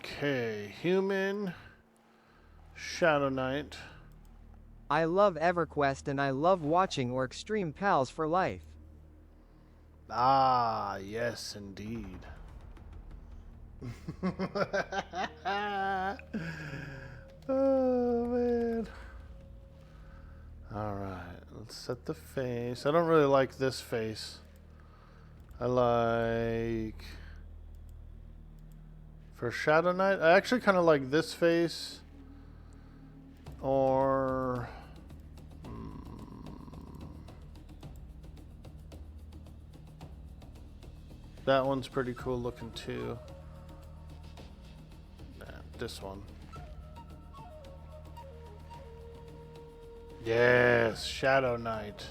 Okay, human, Shadowknight. I love Everquest and I love watching Orc stream pals for life. Ah, yes, indeed. Oh, man. Alright, let's set the face. I don't really like this face. I like... For Shadowknight, I actually kind of like this face. Or... That one's pretty cool looking too. Nah, this one. Yes, Shadowknight.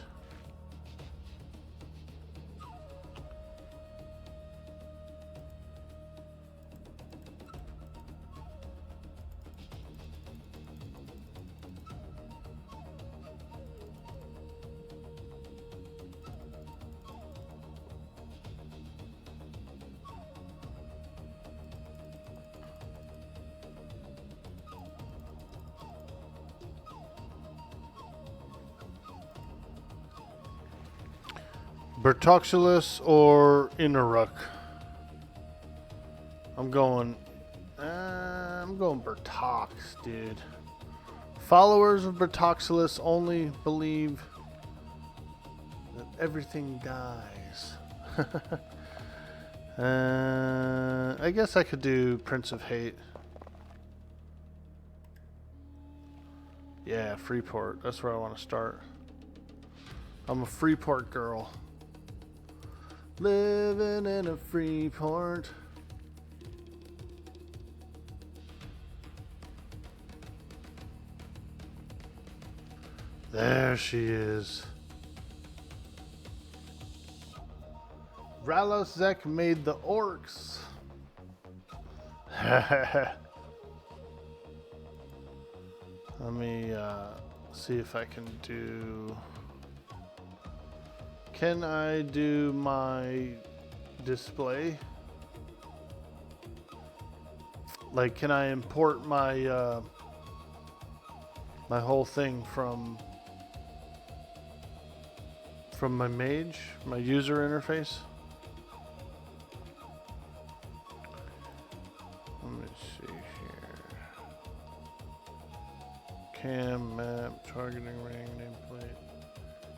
Bertoxilus or Inaruk? I'm going Bertox, dude. Followers of Bertoxilus only believe that everything dies. I guess I could do Prince of Hate. Yeah, Freeport. That's where I want to start. I'm a Freeport girl. Living in a Freeport. There she is. Ralosek made the orcs. Let me see if I can do... Can I do my display? Like, can I import my my whole thing from my mage, my user interface? Let me see here. Cam map, targeting ring, nameplate.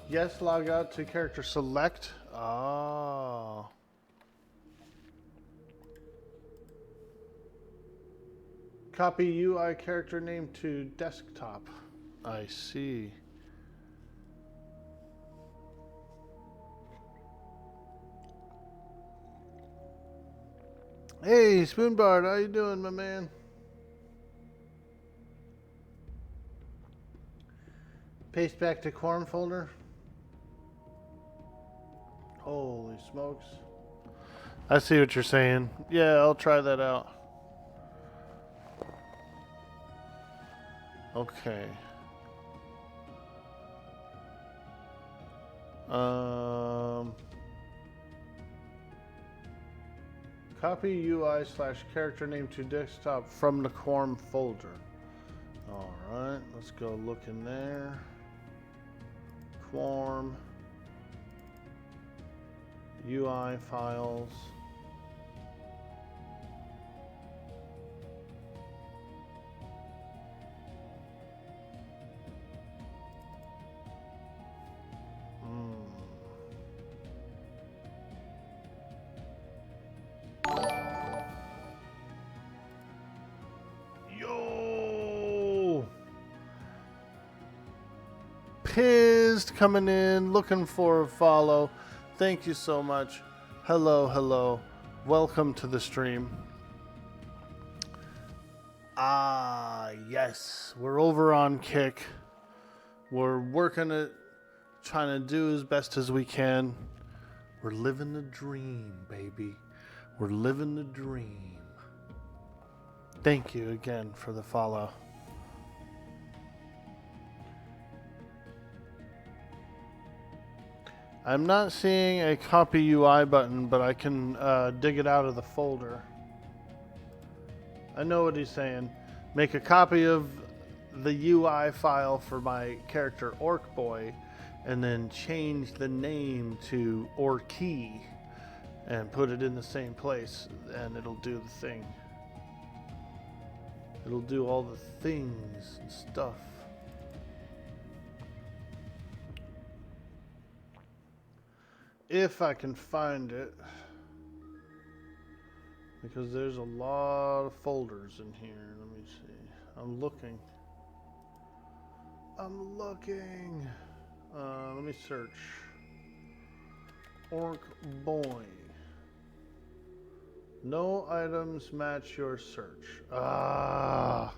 Yes, log out to character select. Oh. Copy UI character name to desktop. I see. Hey, Spoonbard, how you doing, my man? Paste back to Quarm folder. Holy smokes. I see what you're saying. Yeah, I'll try that out. Okay. Copy UI / character name to desktop from the Quarm folder. Alright, let's go look in there. Quarm. UI files. Yo! Pizzed coming in, looking for a follow. Thank you so much. Hello, hello. Welcome to the stream. Ah, yes. We're over on Kick. We're working it, trying to do as best as we can. We're living the dream, baby. We're living the dream. Thank you again for the follow. I'm not seeing a copy UI button, but I can dig it out of the folder. I know what he's saying. Make a copy of the UI file for my character Orc Boy, and then change the name to Orkie, and put it in the same place, and it'll do the thing. It'll do all the things and stuff. If I can find it. Because there's a lot of folders in here. Let me see. I'm looking. Let me search. Orc Boy. No items match your search. Ah.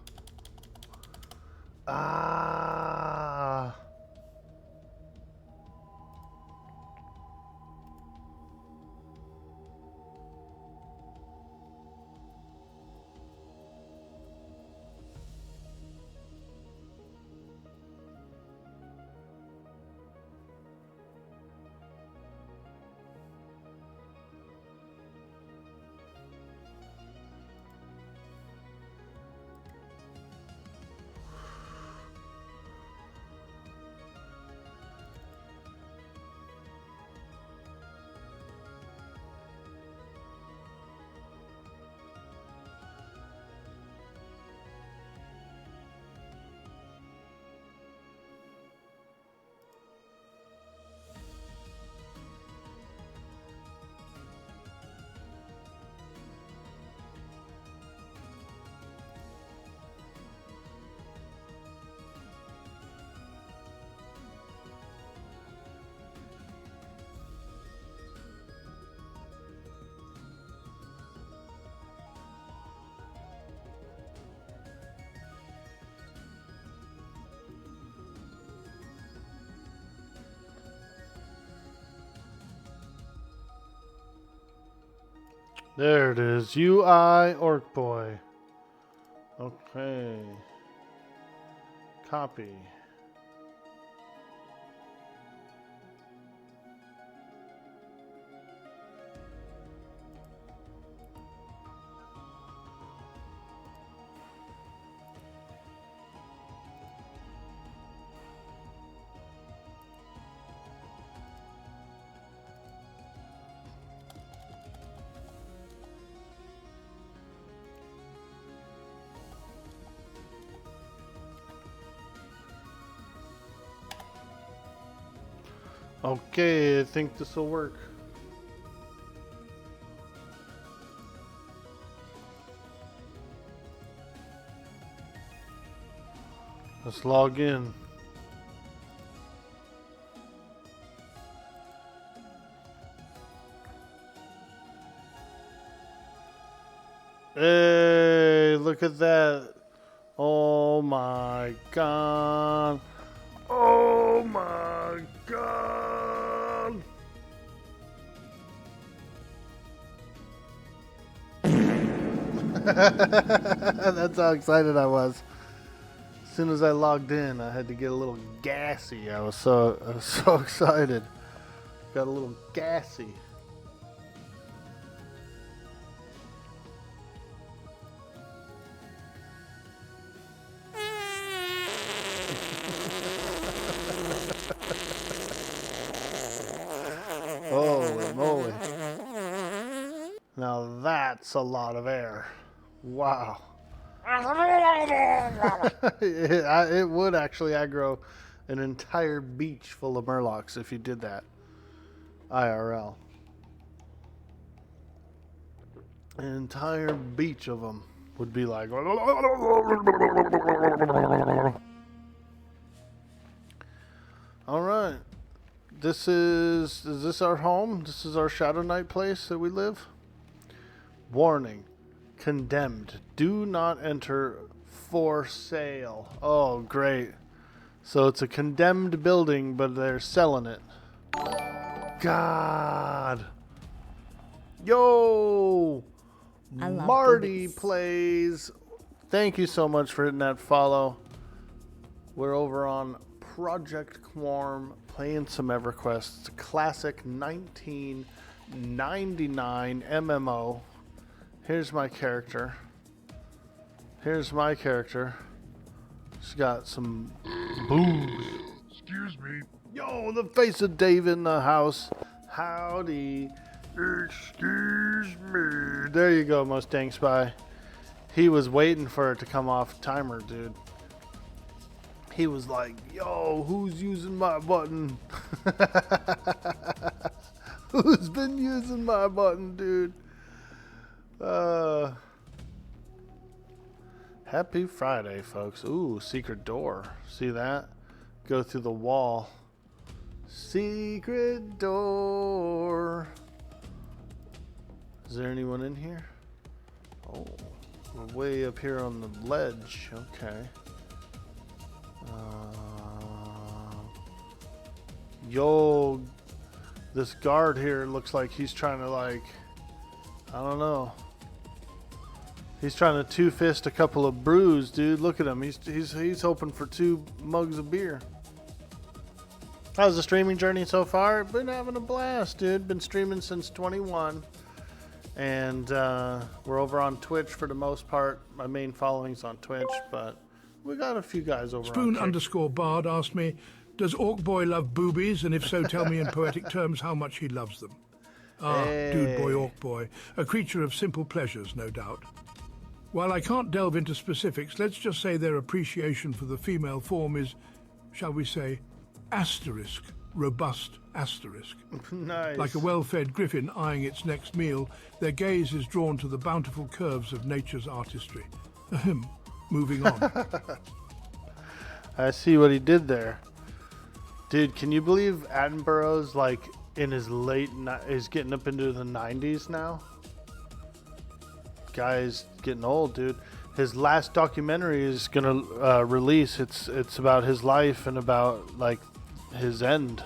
There it is. UI Orc Boy. Okay. Copy. Okay, I think this will work. Let's log in. Hey, look at that. Oh my god. Oh my god. That's how excited I was. As soon as I logged in, I had to get a little gassy. I was so excited. Got a little gassy. Holy moly. Now that's a lot of air. Wow. It would actually aggro an entire beach full of murlocs if you did that. IRL. An entire beach of them would be like... Alright. Is this our home? This is our Shadowknight place that we live? Warning. Condemned. Do not enter for sale. Oh, great. So it's a condemned building, but they're selling it. God. Yo! I love Marty boobies. plays. Thank you so much for hitting that follow. We're over on Project Quarm playing some Everquest. It's a classic 1999 MMO. Here's my character. Here's my character. She's got some booze. Excuse me. Yo, the face of Dave in the house. Howdy. Excuse me. There you go, Mustang Spy. He was waiting for it to come off timer, dude. He was like, yo, who's using my button? Who's been using my button, dude? Happy Friday, folks. Ooh, secret door. See that? Go through the wall. Secret door. Is there anyone in here? Oh, we're way up here on the ledge. Okay. Yo, this guard here looks like he's trying to, like, I don't know. He's trying to two-fist a couple of brews, dude. Look at him. He's hoping for 2 mugs of beer. How's the streaming journey so far? Been having a blast, dude. Been streaming since 21. And we're over on Twitch for the most part. My main following's on Twitch, but we got a few guys over on Spoon_Bard asked me, does Orc Boy love boobies? And if so, tell me in poetic terms how much he loves them. Ah, Hey. Dude Boy, Orc Boy. A creature of simple pleasures, no doubt. While I can't delve into specifics, let's just say their appreciation for the female form is, shall we say, asterisk, robust asterisk. Nice. Like a well-fed griffin eyeing its next meal, their gaze is drawn to the bountiful curves of nature's artistry. Ahem. Moving on. I see what he did there. Dude, can you believe Attenborough's like in his is getting up into the 90s now? Guy's getting old, dude. His last documentary is gonna release. It's about his life and about like his end,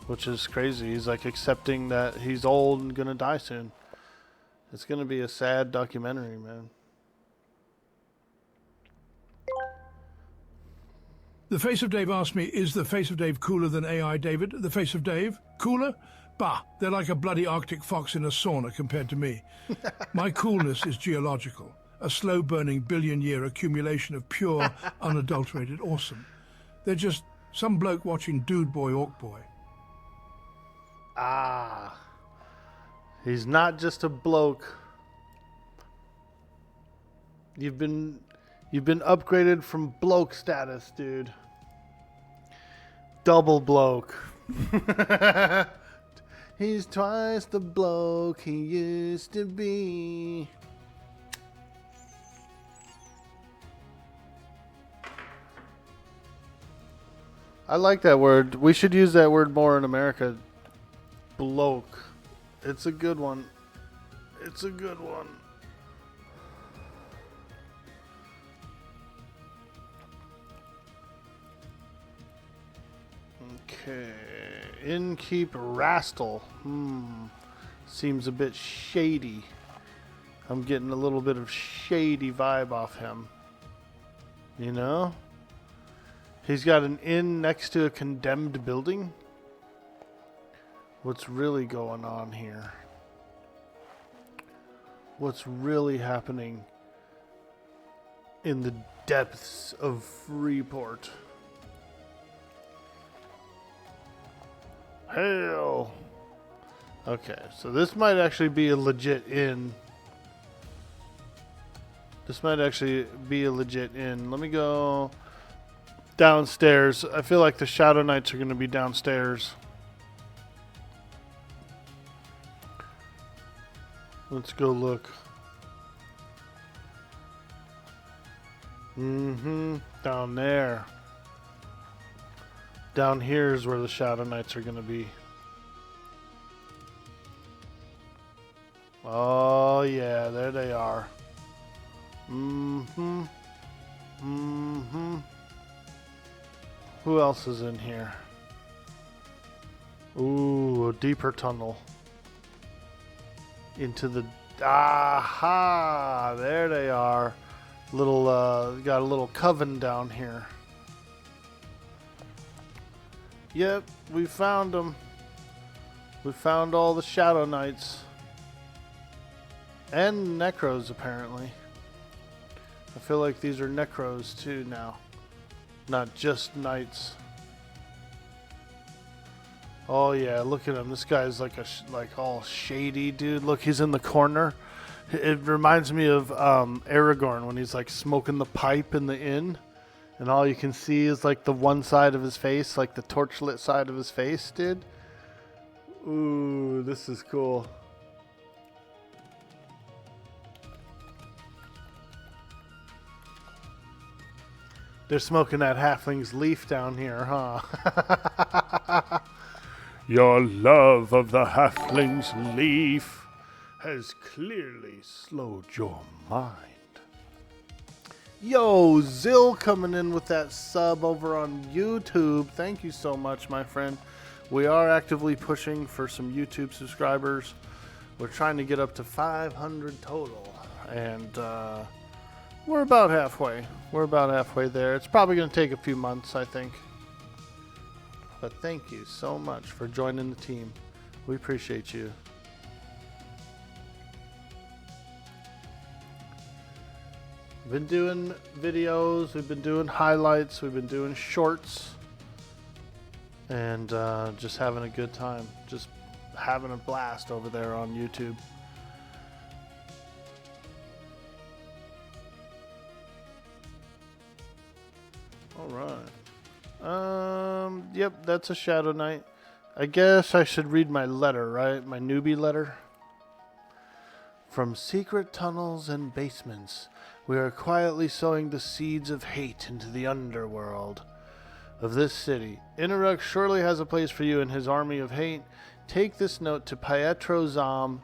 which is crazy. He's like accepting that he's old and gonna die soon. It's gonna be a sad documentary, man. The Face of Dave asked me, is the Face of Dave cooler than AI David? The Face of Dave? Cooler? Bah, they're like a bloody Arctic fox in a sauna compared to me. My coolness is geological, a slow-burning billion-year accumulation of pure, unadulterated awesome. They're just some bloke watching Dude Boy, Orc Boy. Ah. He's not just a bloke. You've been upgraded from bloke status, dude. Double bloke. He's twice the bloke he used to be. I like that word. We should use that word more in America. Bloke. It's a good one. It's a good one. Okay. Innkeep Rastal. Seems a bit shady. I'm getting a little bit of shady vibe off him. You know? He's got an inn next to a condemned building. What's really going on here? What's really happening in the depths of Freeport? Hell. Okay, so this might actually be a legit inn. This might actually be a legit inn. Let me go downstairs. I feel like the Shadowknights are going to be downstairs. Let's go look. Down there. Down here is where the Shadowknights are going to be. Oh, yeah, there they are. Who else is in here? Ooh, a deeper tunnel. Into the... Aha! There they are. Little, got a little coven down here. Yep, we found them. We found all the Shadowknights. And Necros, apparently. I feel like these are necros too now, not just knights. Oh yeah, look at him. This guy's like like all shady, dude. Look, he's in the corner. It reminds me of Aragorn when he's like smoking the pipe in the inn, and all you can see is like the one side of his face, like the torchlit side of his face, dude. Ooh, this is cool. They're smoking that halfling's leaf down here, huh? Your love of the halfling's leaf has clearly slowed your mind. Yo, Zill coming in with that sub over on YouTube. Thank you so much, my friend. We are actively pushing for some YouTube subscribers. We're trying to get up to 500 total. And we're about halfway. We're about halfway there. It's probably going to take a few months, I think. But thank you so much for joining the team. We appreciate you. We've been doing videos, we've been doing highlights, we've been doing shorts, and just having a good time. Just having a blast over there on YouTube. Alright. Yep, that's a Shadowknight. I guess I should read my letter, right? My newbie letter. From secret tunnels and basements, we are quietly sowing the seeds of hate into the underworld of this city. Interruk surely has a place for you in his army of hate. Take this note to Pietro Zam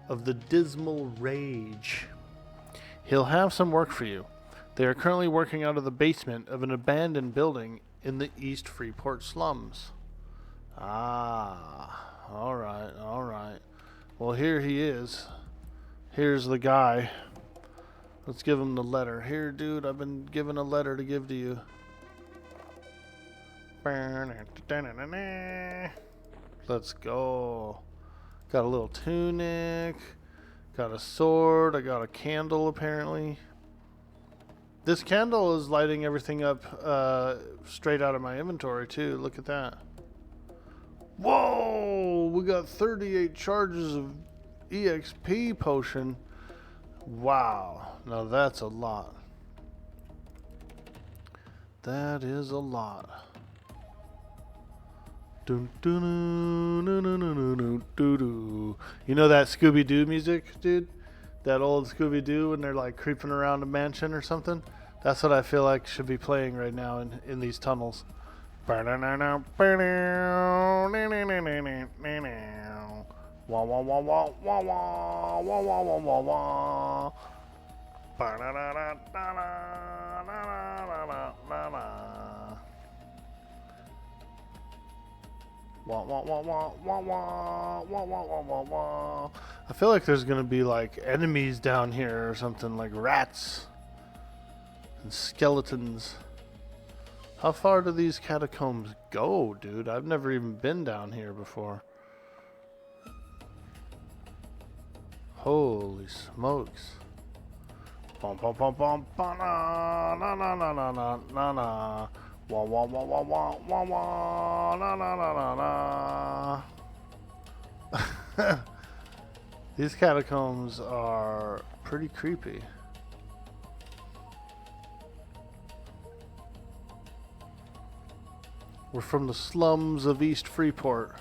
of the Dismal Rage. He'll have some work for you. They are currently working out of the basement of an abandoned building in the East Freeport slums. Ah, alright, alright. Well, here he is. Here's the guy. Let's give him the letter. Here, dude, I've been given a letter to give to you. Let's go. Got a little tunic. Got a sword. I got a candle, apparently. This candle is lighting everything up straight out of my inventory, too. Look at that. Whoa! We got 38 charges of EXP potion. Wow. Now that's a lot. That is a lot. You know that Scooby-Doo music, dude? That old Scooby-Doo when they're like creeping around a mansion or something? That's what I feel like should be playing right now in these tunnels. Wah wah wah wah wah wah wah wah wah wah wah wah. Wah wah wah wah wah wah wah wah wah wah. I feel like there's gonna be like enemies down here or something, like rats and skeletons. How far do these catacombs go, dude? I've never even been down here before. Holy smokes. Bum bum bum bum ba na na na na na na na na. Wah wah wah wah wah wah wah na na na na na. These catacombs are pretty creepy. We're from the slums of East Freeport.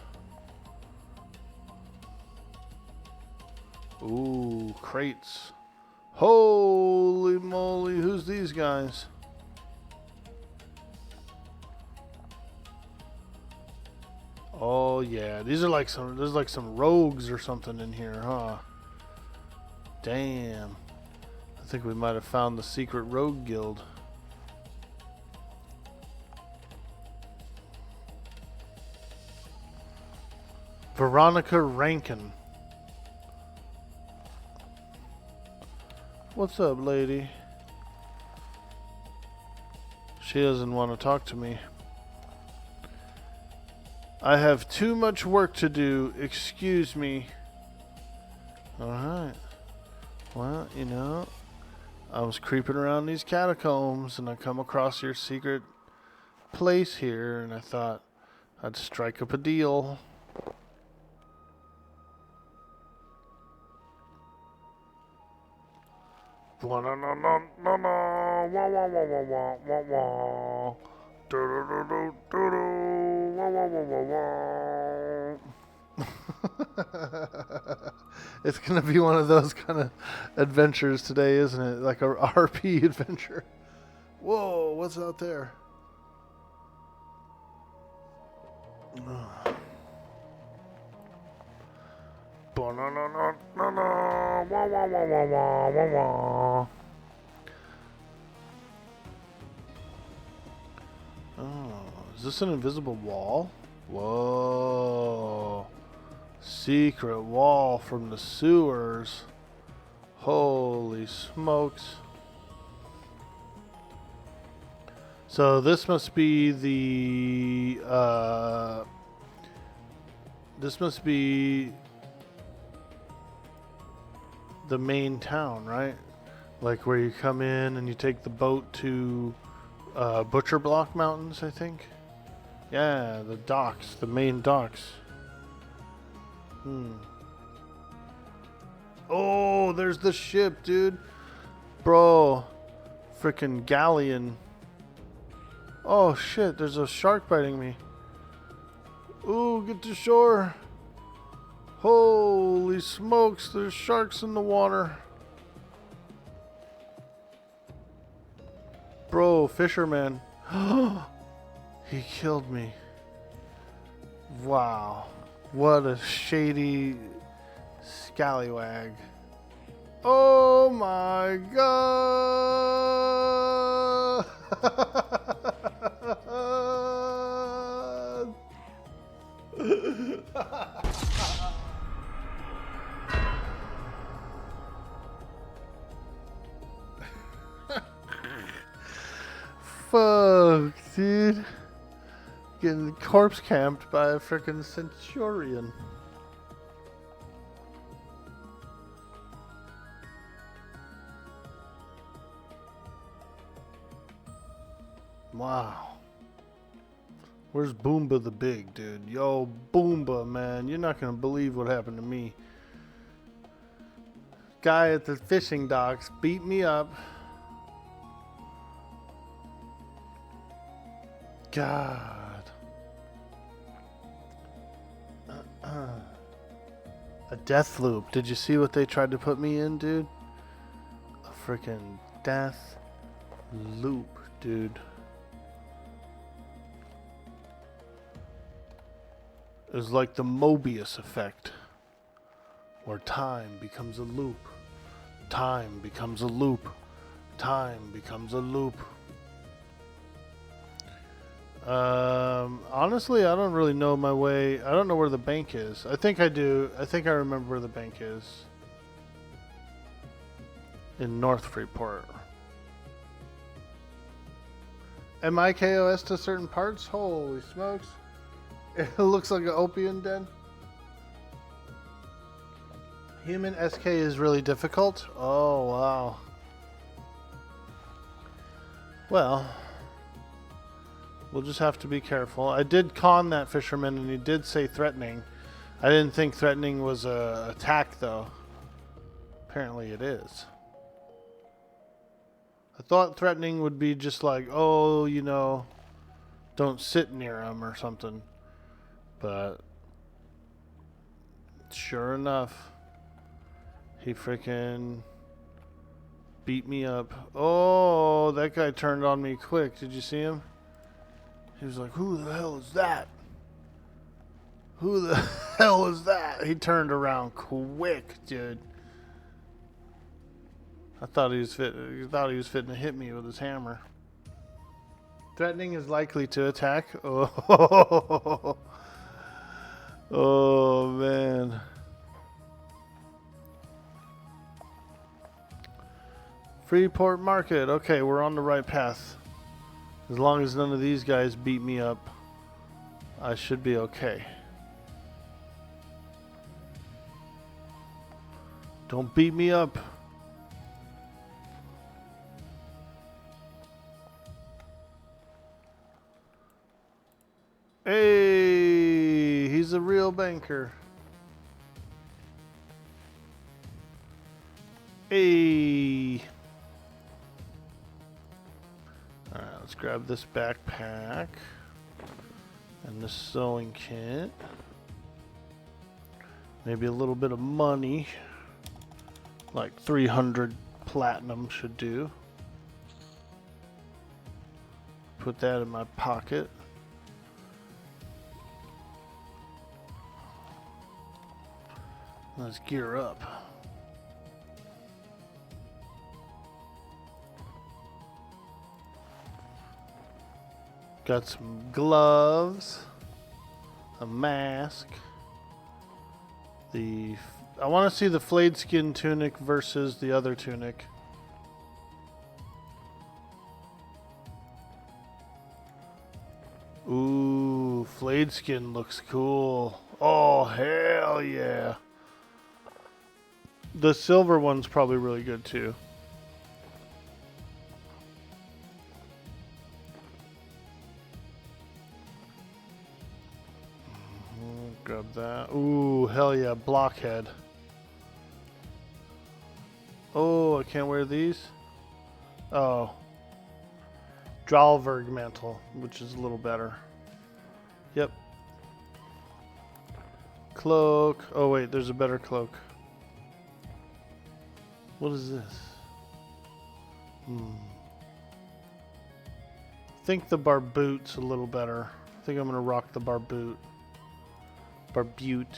Ooh, crates. Holy moly, who's these guys? Oh yeah, these are like there's like some rogues or something in here, huh? Damn. I think we might have found the secret rogue guild. Veronica Rankin. What's up, lady? She doesn't want to talk to me. I have too much work to do. Excuse me. Alright. Well, you know, I was creeping around these catacombs and I come across your secret place here and I thought I'd strike up a deal. It's gonna be one of those kind of adventures today, isn't it? Like a RP adventure. Whoa, what's out there? Oh, is this an invisible wall? Whoa. Secret wall from the sewers. Holy smokes. So this must be the main town, right? Like where you come in and you take the boat to Butcher Block Mountains, I think. Yeah, the docks, the main docks. Oh, there's the ship, dude. Bro, freaking galleon. Oh shit, there's a shark biting me. Ooh, get to shore. Holy smokes, there's sharks in the water. Bro, fisherman. He killed me. Wow. What a shady scallywag. Oh my god. Fuck, dude. Getting corpse camped by a freaking centurion. Wow. Where's Boomba the Big, dude? Yo, Boomba, man. You're not gonna believe what happened to me. Guy at the fishing docks beat me up. God. A death loop. Did you see what they tried to put me in, dude? A freaking death loop, dude. It was like the Mobius effect, where time becomes a loop. Time becomes a loop. Time becomes a loop. Honestly, I don't really know my way. I don't know where the bank is. I think I do. I think I remember where the bank is. In North Freeport. Am I KOS to certain parts? Holy smokes. It looks like an opium den. Human SK is really difficult? Oh, wow. Well, we'll just have to be careful. I did con that fisherman and he did say threatening. I didn't think threatening was a attack though. Apparently it is. I thought threatening would be just like, oh, you know, don't sit near him or something. But sure enough, he freaking beat me up. Oh, that guy turned on me quick. Did you see him? He was like, who the hell is that? Who the hell is that? He turned around quick, dude. I thought he was fitting to hit me with his hammer. Threatening is likely to attack. Oh, oh man. Freeport Market. Okay, we're on the right path. As long as none of these guys beat me up, I should be okay. Don't beat me up. Hey, he's a real banker. Hey. Alright, let's grab this backpack and this sewing kit. Maybe a little bit of money. Like 300 platinum should do. Put that in my pocket. Let's gear up. Got some gloves, a mask. I want to see the flayed skin tunic versus the other tunic. Ooh, flayed skin looks cool. Oh, hell yeah. The silver one's probably really good too. Grab that. Ooh, hell yeah, blockhead. Oh, I can't wear these? Oh. Dralberg mantle, which is a little better. Yep. Cloak. Oh wait, there's a better cloak. What is this? I think the barboot's a little better. I think I'm gonna rock the barboot. Barbute.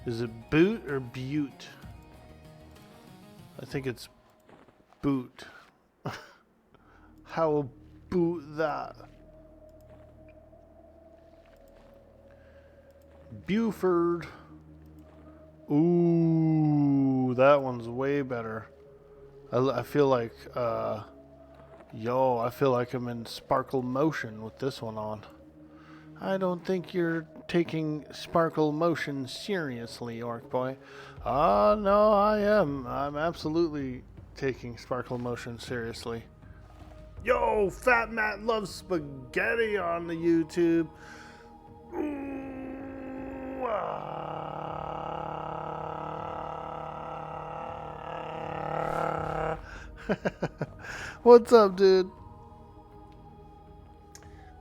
Is it boot or butte? I think it's boot. How boot that? Buford. Ooh, that one's way better. I feel like, I feel like I'm in sparkle motion with this one on. I don't think you're taking sparkle motion seriously, Orc Boy. No, I am. I'm absolutely taking sparkle motion seriously. Yo, Fat Matt loves spaghetti on the YouTube. Ooh, What's up, dude?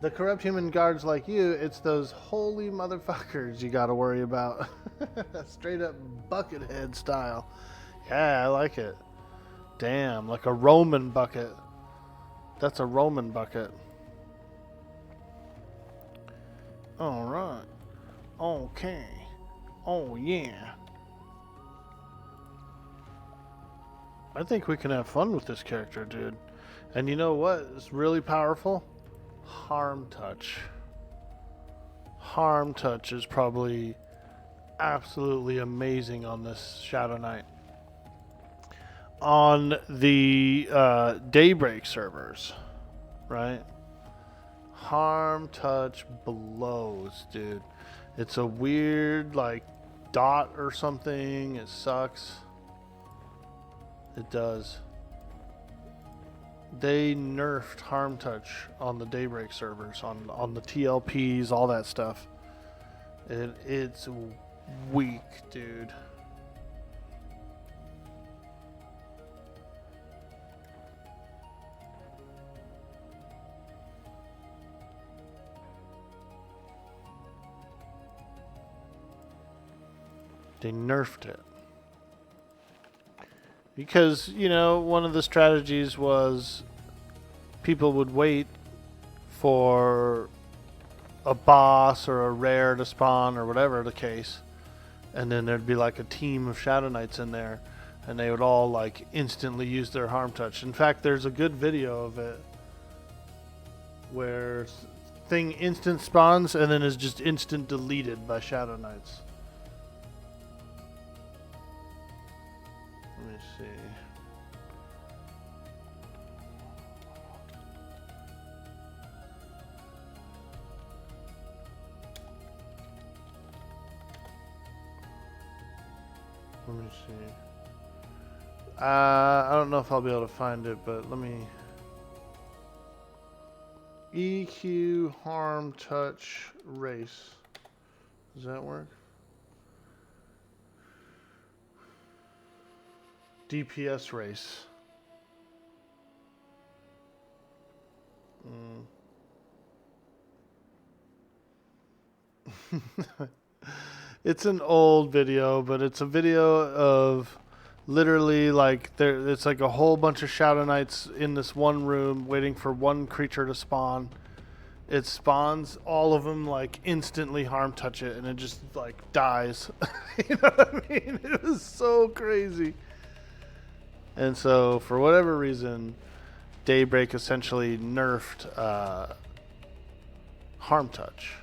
The corrupt human guards like you, it's those holy motherfuckers you gotta worry about. Straight up buckethead style. Yeah, I like it. Damn, like a Roman bucket. That's a Roman bucket. Alright. Okay. Oh, yeah. I think we can have fun with this character, dude. And you know what is really powerful? Harm touch. Harm touch is probably absolutely amazing on this Shadowknight. On the Daybreak servers, right? Harm touch blows, dude. It's a weird, like, dot or something. It sucks. It does. They nerfed harm touch on the Daybreak servers, on the TLPs, all that stuff. It's weak, dude. They nerfed it. Because, you know, one of the strategies was people would wait for a boss or a rare to spawn or whatever the case. And then there'd be like a team of Shadow Knights in there. And they would all like instantly use their harm touch. In fact, there's a good video of it where thing instant spawns and then is just instant deleted by Shadow Knights. Let me see. Let me see. I don't know if I'll be able to find it, but let me... EQ, harm, touch, race. Does that work? DPS race. It's an old video, but it's a video of literally like it's like a whole bunch of Shadowknights in this one room waiting for one creature to spawn. It spawns, all of them like instantly harm touch it, and it just like dies. You know what I mean? It was so crazy. And so for whatever reason, Daybreak essentially nerfed harm touch.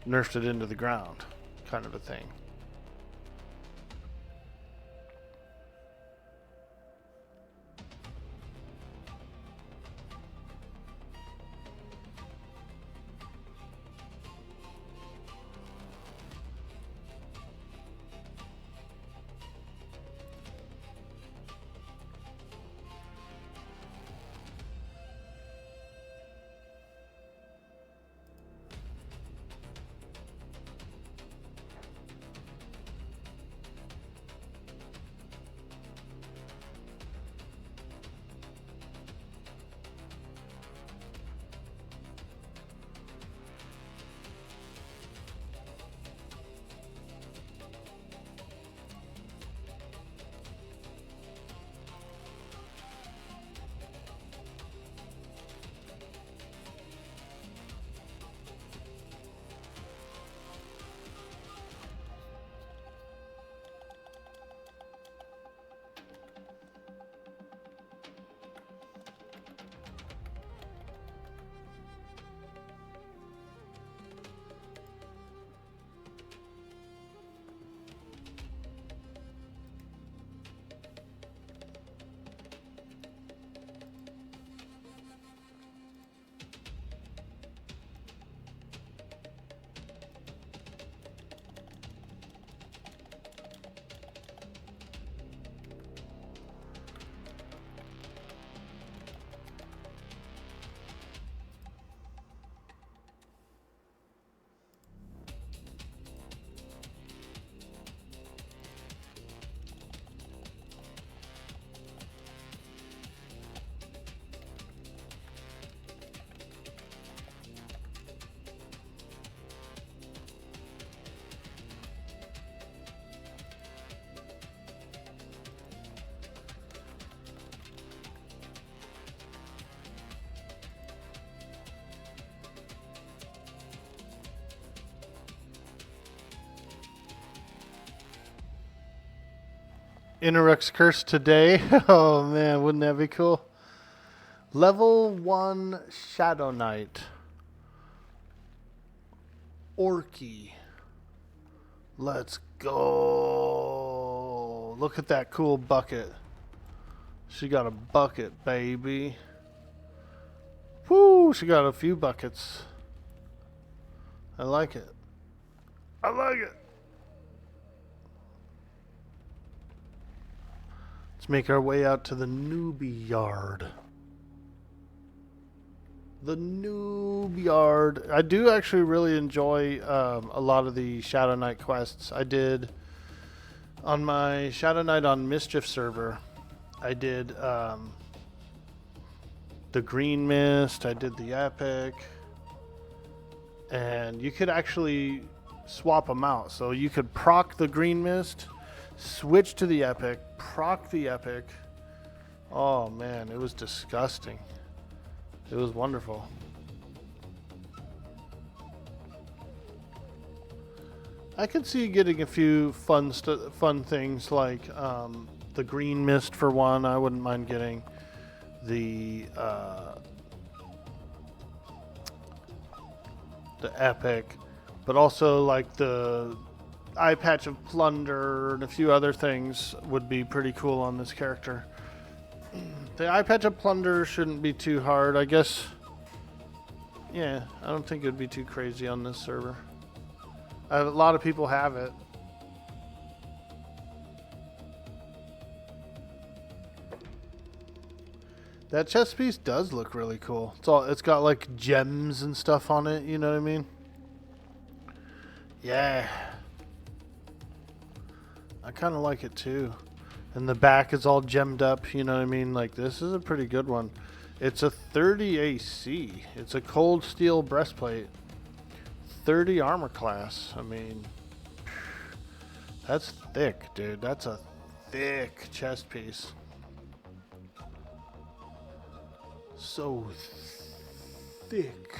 Nerfed it into the ground, kind of a thing. Interrux Curse today. Oh man, wouldn't that be cool? Level 1 Shadowknight. Orkie. Let's go. Look at that cool bucket. She got a bucket, baby. Woo, she got a few buckets. I like it. I like it. Let's make our way out to the newbie yard. The noob yard. I do actually really enjoy a lot of the Shadowknight quests. I did on my Shadowknight on Mischief server. I did the Green Mist. I did the Epic, and you could actually swap them out. So you could proc the Green Mist, switch to the Epic, proc the Epic. Oh man, it was disgusting. It was wonderful. I could see getting a few fun things like the Green Mist for one. I wouldn't mind getting the Epic, but also like the Eye Patch of Plunder and a few other things would be pretty cool on this character. The Eye Patch of Plunder shouldn't be too hard, I guess. Yeah, I don't think it would be too crazy on this server. A lot of people have it. That chest piece does look really cool. It's got like gems and stuff on it, you know what I mean? Yeah. I kind of like it too. And the back is all gemmed up, you know what I mean? Like, this is a pretty good one. It's a 30 AC. It's a cold steel breastplate. 30 armor class. I mean, that's thick, dude. That's a thick chest piece. So thick.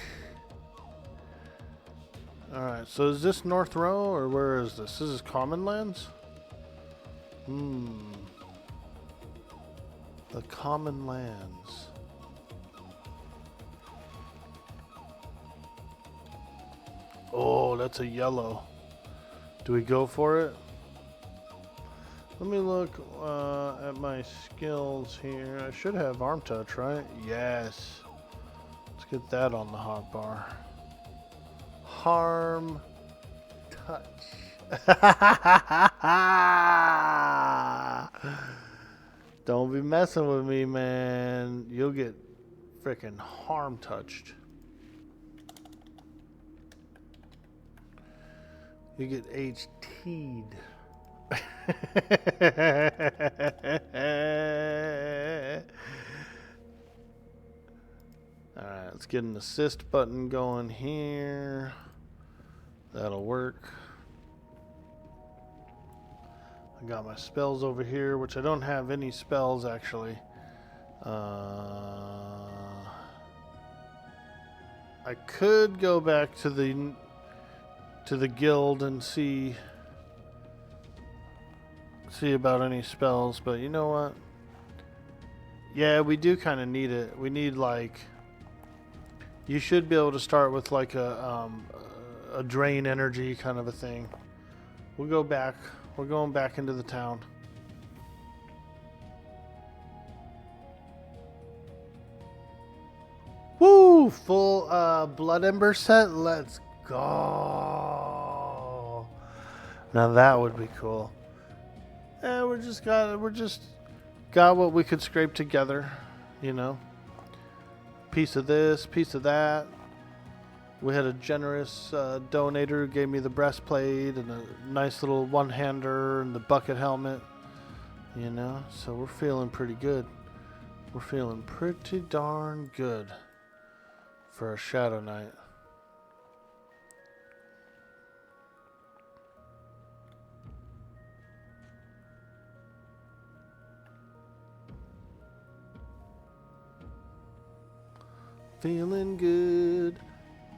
Alright, so is this North Row or where is this? This is Common Lands? The Common Lands. Oh, that's a yellow. Do we go for it? Let me look at my skills here. I should have arm touch, right? Yes. Let's get that on the hotbar. Harm touch. Don't be messing with me, man. You'll get freaking harm touched. You get HT'd. Alright, let's get an assist button going here. That'll work. I got my spells over here, which I don't have any spells actually. I could go back to the guild and see about any spells, but you know what? Yeah, we do kind of need it. We need, like, you should be able to start with like a drain energy kind of a thing. We'll go back. We're going back into the town. Woo! Full Blood Ember set. Let's go. Now that would be cool. We're just got what we could scrape together, you know. Piece of this, piece of that. We had a generous donator who gave me the breastplate and a nice little one-hander and the bucket helmet, you know. So we're feeling pretty good. We're feeling pretty darn good for a Shadowknight. Feeling good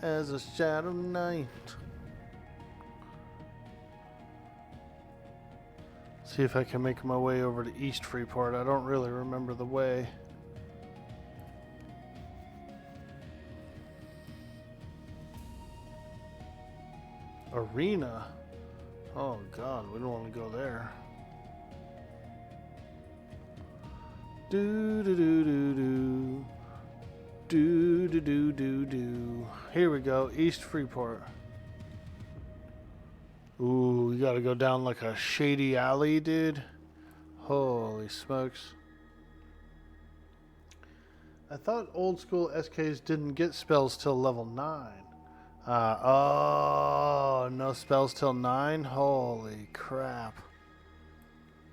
as a Shadowknight. See if I can make my way over to East Freeport. I don't really remember the way. Arena? Oh god, we don't want to go there. Do do do do do. Do do do do do. Here we go, East Freeport. Ooh, you gotta go down like a shady alley, dude. Holy smokes. I thought old school SKs didn't get spells till level 9. Oh, no spells till 9? Holy crap.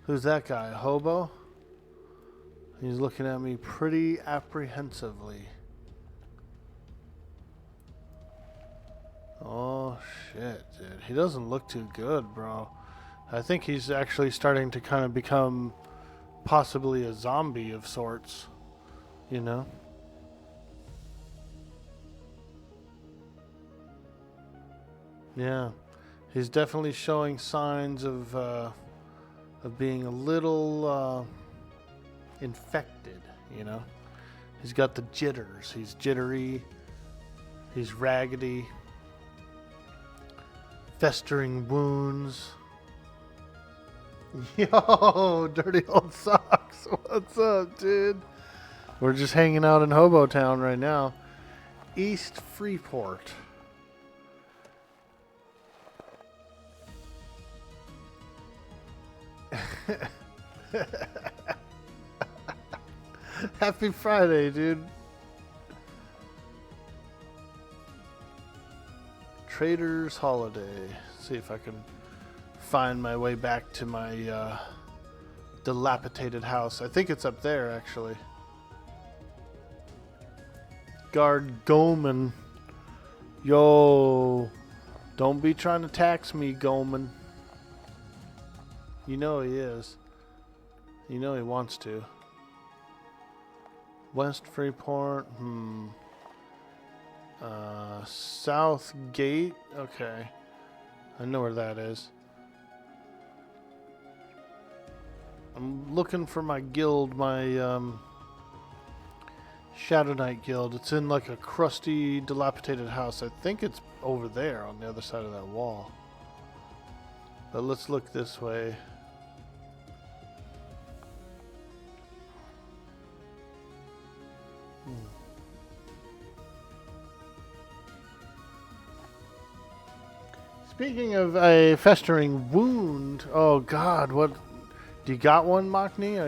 Who's that guy, a hobo? He's looking at me pretty apprehensively. Oh shit, dude. He doesn't look too good, bro. I think he's actually starting to kind of become possibly a zombie of sorts, you know? Yeah. He's definitely showing signs of being a little infected, you know? He's got the jitters. He's jittery. He's raggedy. Festering wounds. Yo, dirty old socks. What's up, dude? We're just hanging out in Hobo Town right now. East Freeport. Happy Friday, dude. Trader's Holiday. See if I can find my way back to my dilapidated house. I think it's up there, actually. Guard Goman. Yo. Don't be trying to tax me, Goman. You know he is. You know he wants to. West Freeport. South Gate. Okay. I know where that is. I'm looking for my guild, my Shadowknight guild. It's in like a crusty, dilapidated house. I think it's over there on the other side of that wall. But let's look this way. Speaking of a festering wound, oh God, what? Do you got one, Machni?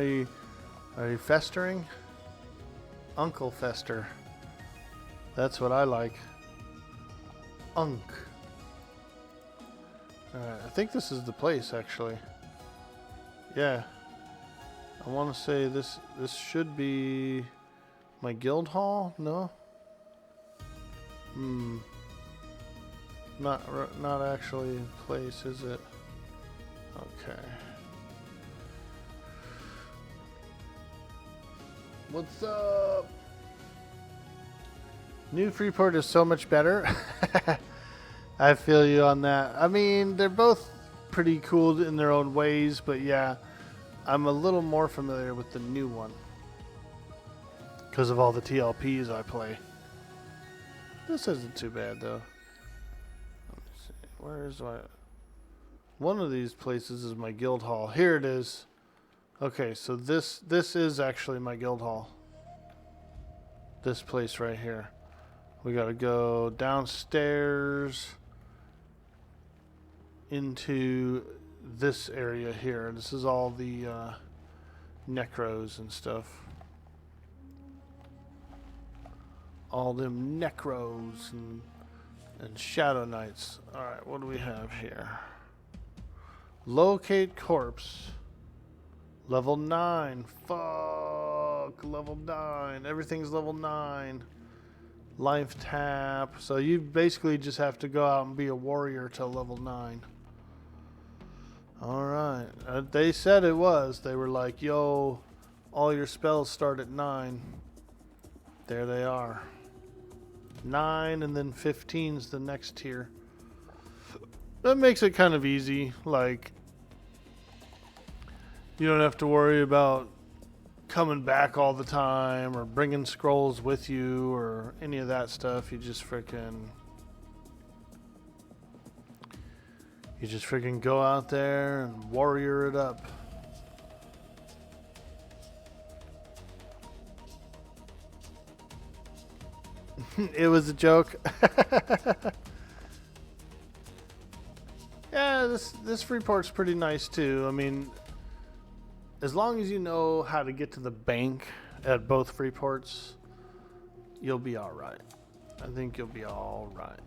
Are you festering? Uncle Fester. That's what I like. Unk. Alright, I think this is the place, actually. Yeah. I want to say this should be my guild hall? No? Not actually a place, is it? Okay. What's up? New Freeport is so much better. I feel you on that. I mean, they're both pretty cool in their own ways, but yeah, I'm a little more familiar with the new one because of all the TLPs I play. This isn't too bad though. Let me see. Where is my... One of these places is my guild hall. Here it is. Okay, so this is actually my guild hall. This place right here. We gotta go downstairs into this area here. This is all the necros and stuff. All them necros and shadow knights. Alright, what do we have here? Locate corpse. Level 9. Fuck. Level 9. Everything's level 9. Life tap. So you basically just have to go out and be a warrior till level 9. Alright. They said it was. They were like, yo, all your spells start at 9. There they are. 9 and then 15's the next tier. That makes it kind of easy. Like, you don't have to worry about coming back all the time or bringing scrolls with you or any of that stuff. You just freaking go out there and warrior it up. It was a joke. Yeah, this Freeport's pretty nice too. I mean, as long as you know how to get to the bank at both Freeports, you'll be alright. I think you'll be alright.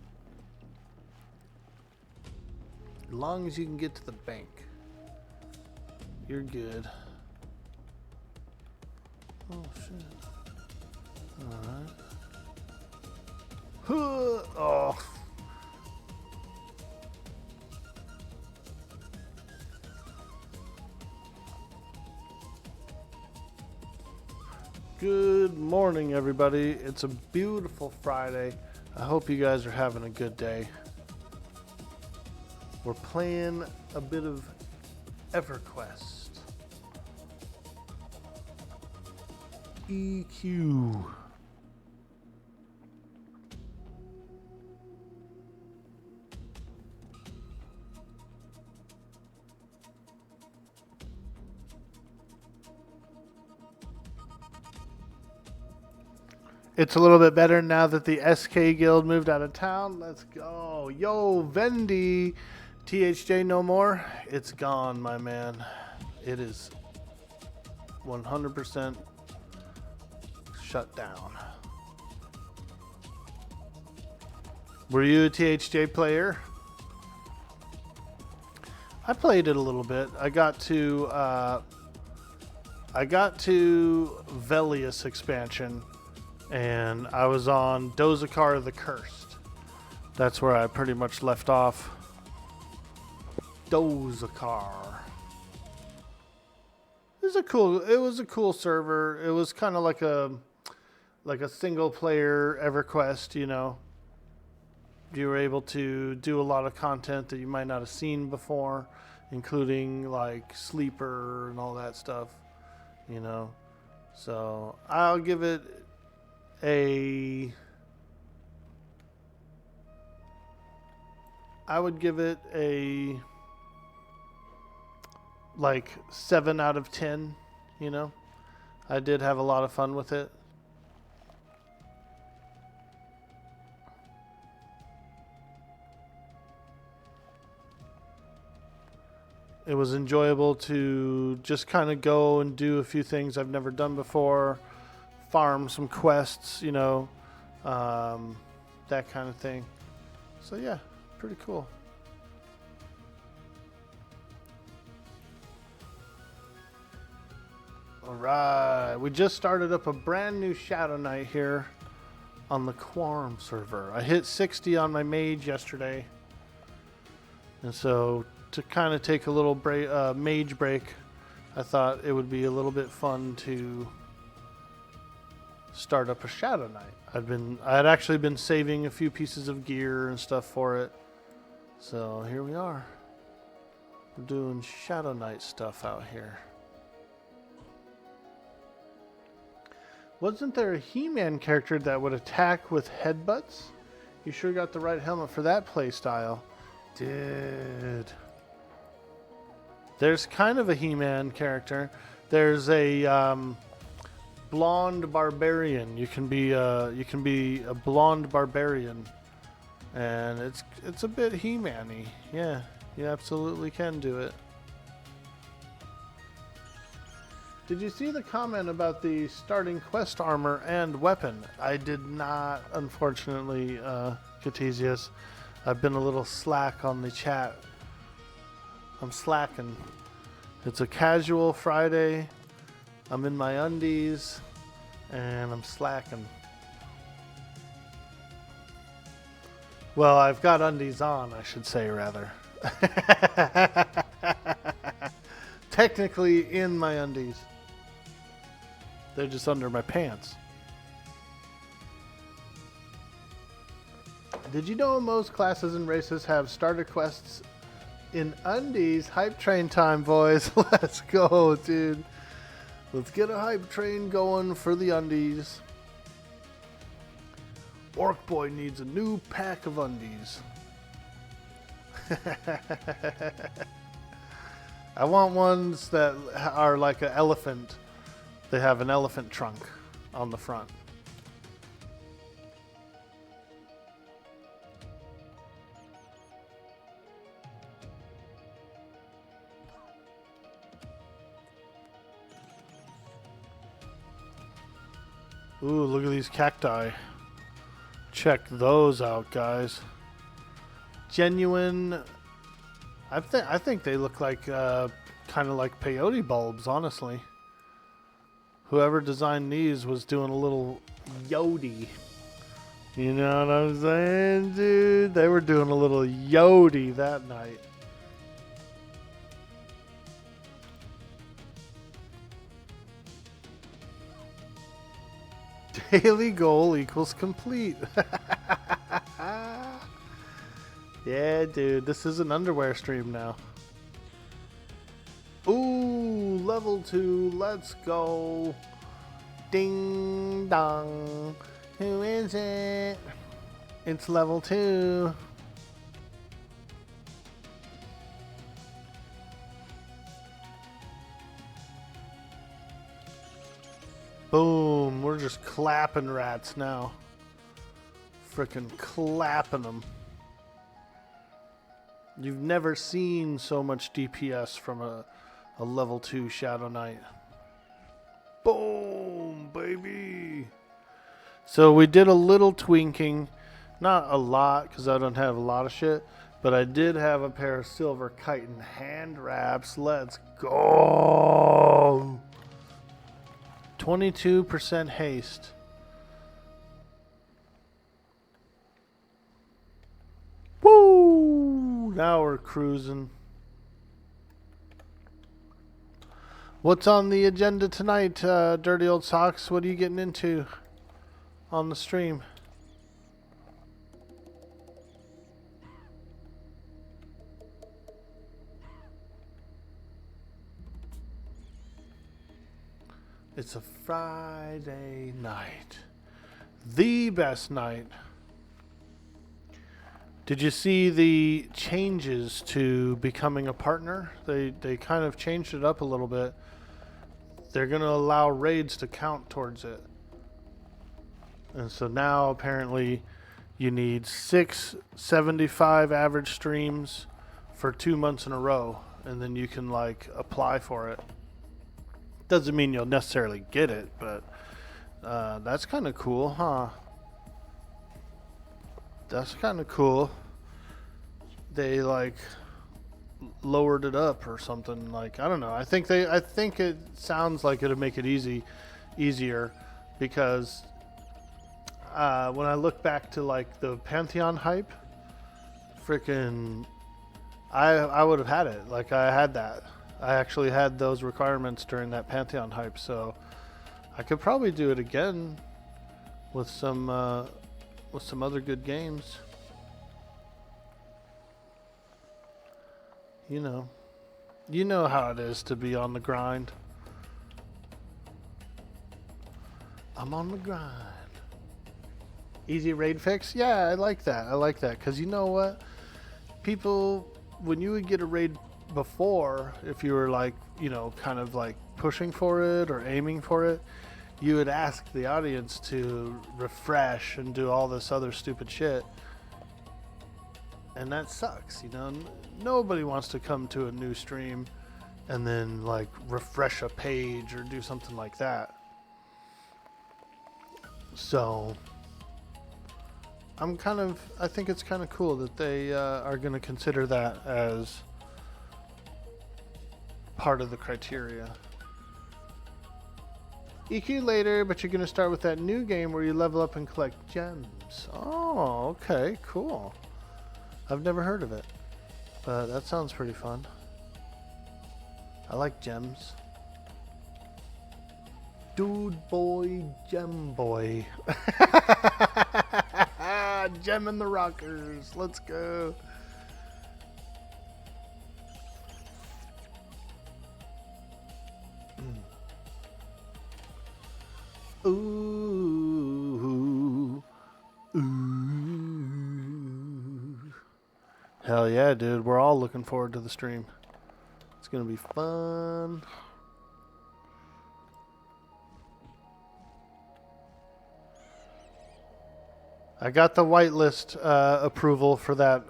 As long as you can get to the bank, you're good. Oh, shit. Alright. Oh. Good morning, everybody. It's a beautiful Friday. I hope you guys are having a good day. We're playing a bit of Everquest. EQ. It's a little bit better now that the SK Guild moved out of town. Let's go. Yo, Vendy. THJ no more. It's gone, my man. It is 100% shut down. Were you a THJ player? I played it a little bit. I got to Velius expansion, and I was on Dozakar the Cursed. That's where I pretty much left off. Dozakar. It was a cool server. It was kind of like a single player EverQuest, you know. You were able to do a lot of content that you might not have seen before, including like Sleeper and all that stuff, you know. So I'll give it I would give it a like 7 out of 10, you know. I did have a lot of fun with it. It was enjoyable to just kind of go and do a few things I've never done before, farm some quests, you know, that kind of thing. So yeah, pretty cool. All right, we just started up a brand new Shadowknight here on the Quarm server. I hit 60 on my mage yesterday, and so to kind of take a little mage break, I thought it would be a little bit fun to start up a Shadowknight. I had actually been saving a few pieces of gear and stuff for it, so here we are. We're doing Shadowknight stuff out here. Wasn't there a He-Man character that would attack with headbutts? You sure got the right helmet for that playstyle. Dude. There's kind of a He-Man character. There's a blonde barbarian. You can be a blonde barbarian, and it's a bit He-Man-y. Yeah, you absolutely can do it. Did you see the comment about the starting quest armor and weapon? I did not, unfortunately, Catesius. I've been a little slack on the chat. I'm slacking. It's a casual Friday. I'm in my undies, and I'm slacking. Well, I've got undies on, I should say, rather. Technically in my undies. They're just under my pants. Did you know most classes and races have starter quests in undies? Hype train time, boys. Let's go, dude. Let's get a hype train going for the undies. Orc Boy needs a new pack of undies. I want ones that are like an elephant. They have an elephant trunk on the front. Ooh, look at these cacti. Check those out, guys. Genuine. I think they look like kind of like peyote bulbs, honestly. Whoever designed these was doing a little Yodi. You know what I'm saying, dude? They were doing a little Yodi that night. Daily goal equals complete. Yeah, dude, this is an underwear stream now. Ooh, level 2, let's go. Ding dong. Who is it? It's level 2. Boom, we're just clapping rats now. Frickin' clapping them. You've never seen so much DPS from a level 2 Shadowknight. Boom, baby. So we did a little twinking, not a lot because I don't have a lot of shit, but I did have a pair of silver chitin hand wraps. Let's go. 22% haste. Woo! Now we're cruising. What's on the agenda tonight, Dirty Old Socks? What are you getting into on the stream? It's a Friday night. The best night. Did you see the changes to becoming a partner? They kind of changed it up a little bit. They're going to allow raids to count towards it. And so now apparently you need 675 average streams for 2 months in a row. And then you can like apply for it. Doesn't mean you'll necessarily get it, but that's kind of cool, huh? That's kind of cool. They like lowered it up or something. Like, I don't know. I think it sounds like it'll make it easier because when I look back to like the Pantheon hype, freaking I would have had it. Like, I had that. I actually had those requirements during that Pantheon hype, so I could probably do it again with some other good games. You know how it is to be on the grind. I'm on the grind. Easy raid fix? Yeah, I like that. I like that. Because you know what? People, when you would get a raid before, if you were like, kind of like pushing for it or aiming for it, you would ask the audience to refresh and do all this other stupid shit. And that sucks, Nobody wants to come to a new stream and then like refresh a page or do something like that. So I think it's kind of cool that they are going to consider that as part of the criteria. EQ later, but you're going to start with that new game where you level up and collect gems. Oh, okay, cool. I've never heard of it, but that sounds pretty fun. I like gems. Dude boy, gem boy. Gem in the rockers. Let's go. Ooh. Ooh. Hell yeah, dude. We're all looking forward to the stream. It's going to be fun. I got the whitelist approval for that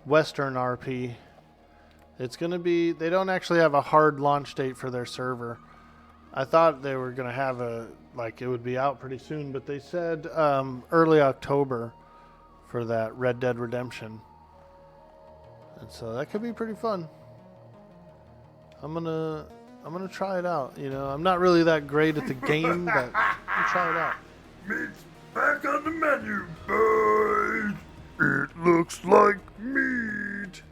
Western RP. It's going to be... They don't actually have a hard launch date for their server. I thought they were going to have it would be out pretty soon, but they said early October for that Red Dead Redemption. And so that could be pretty fun. I'm gonna try it out. I'm not really that great at the game, but I'll try it out. Meat's back on the menu, boys. It looks like meat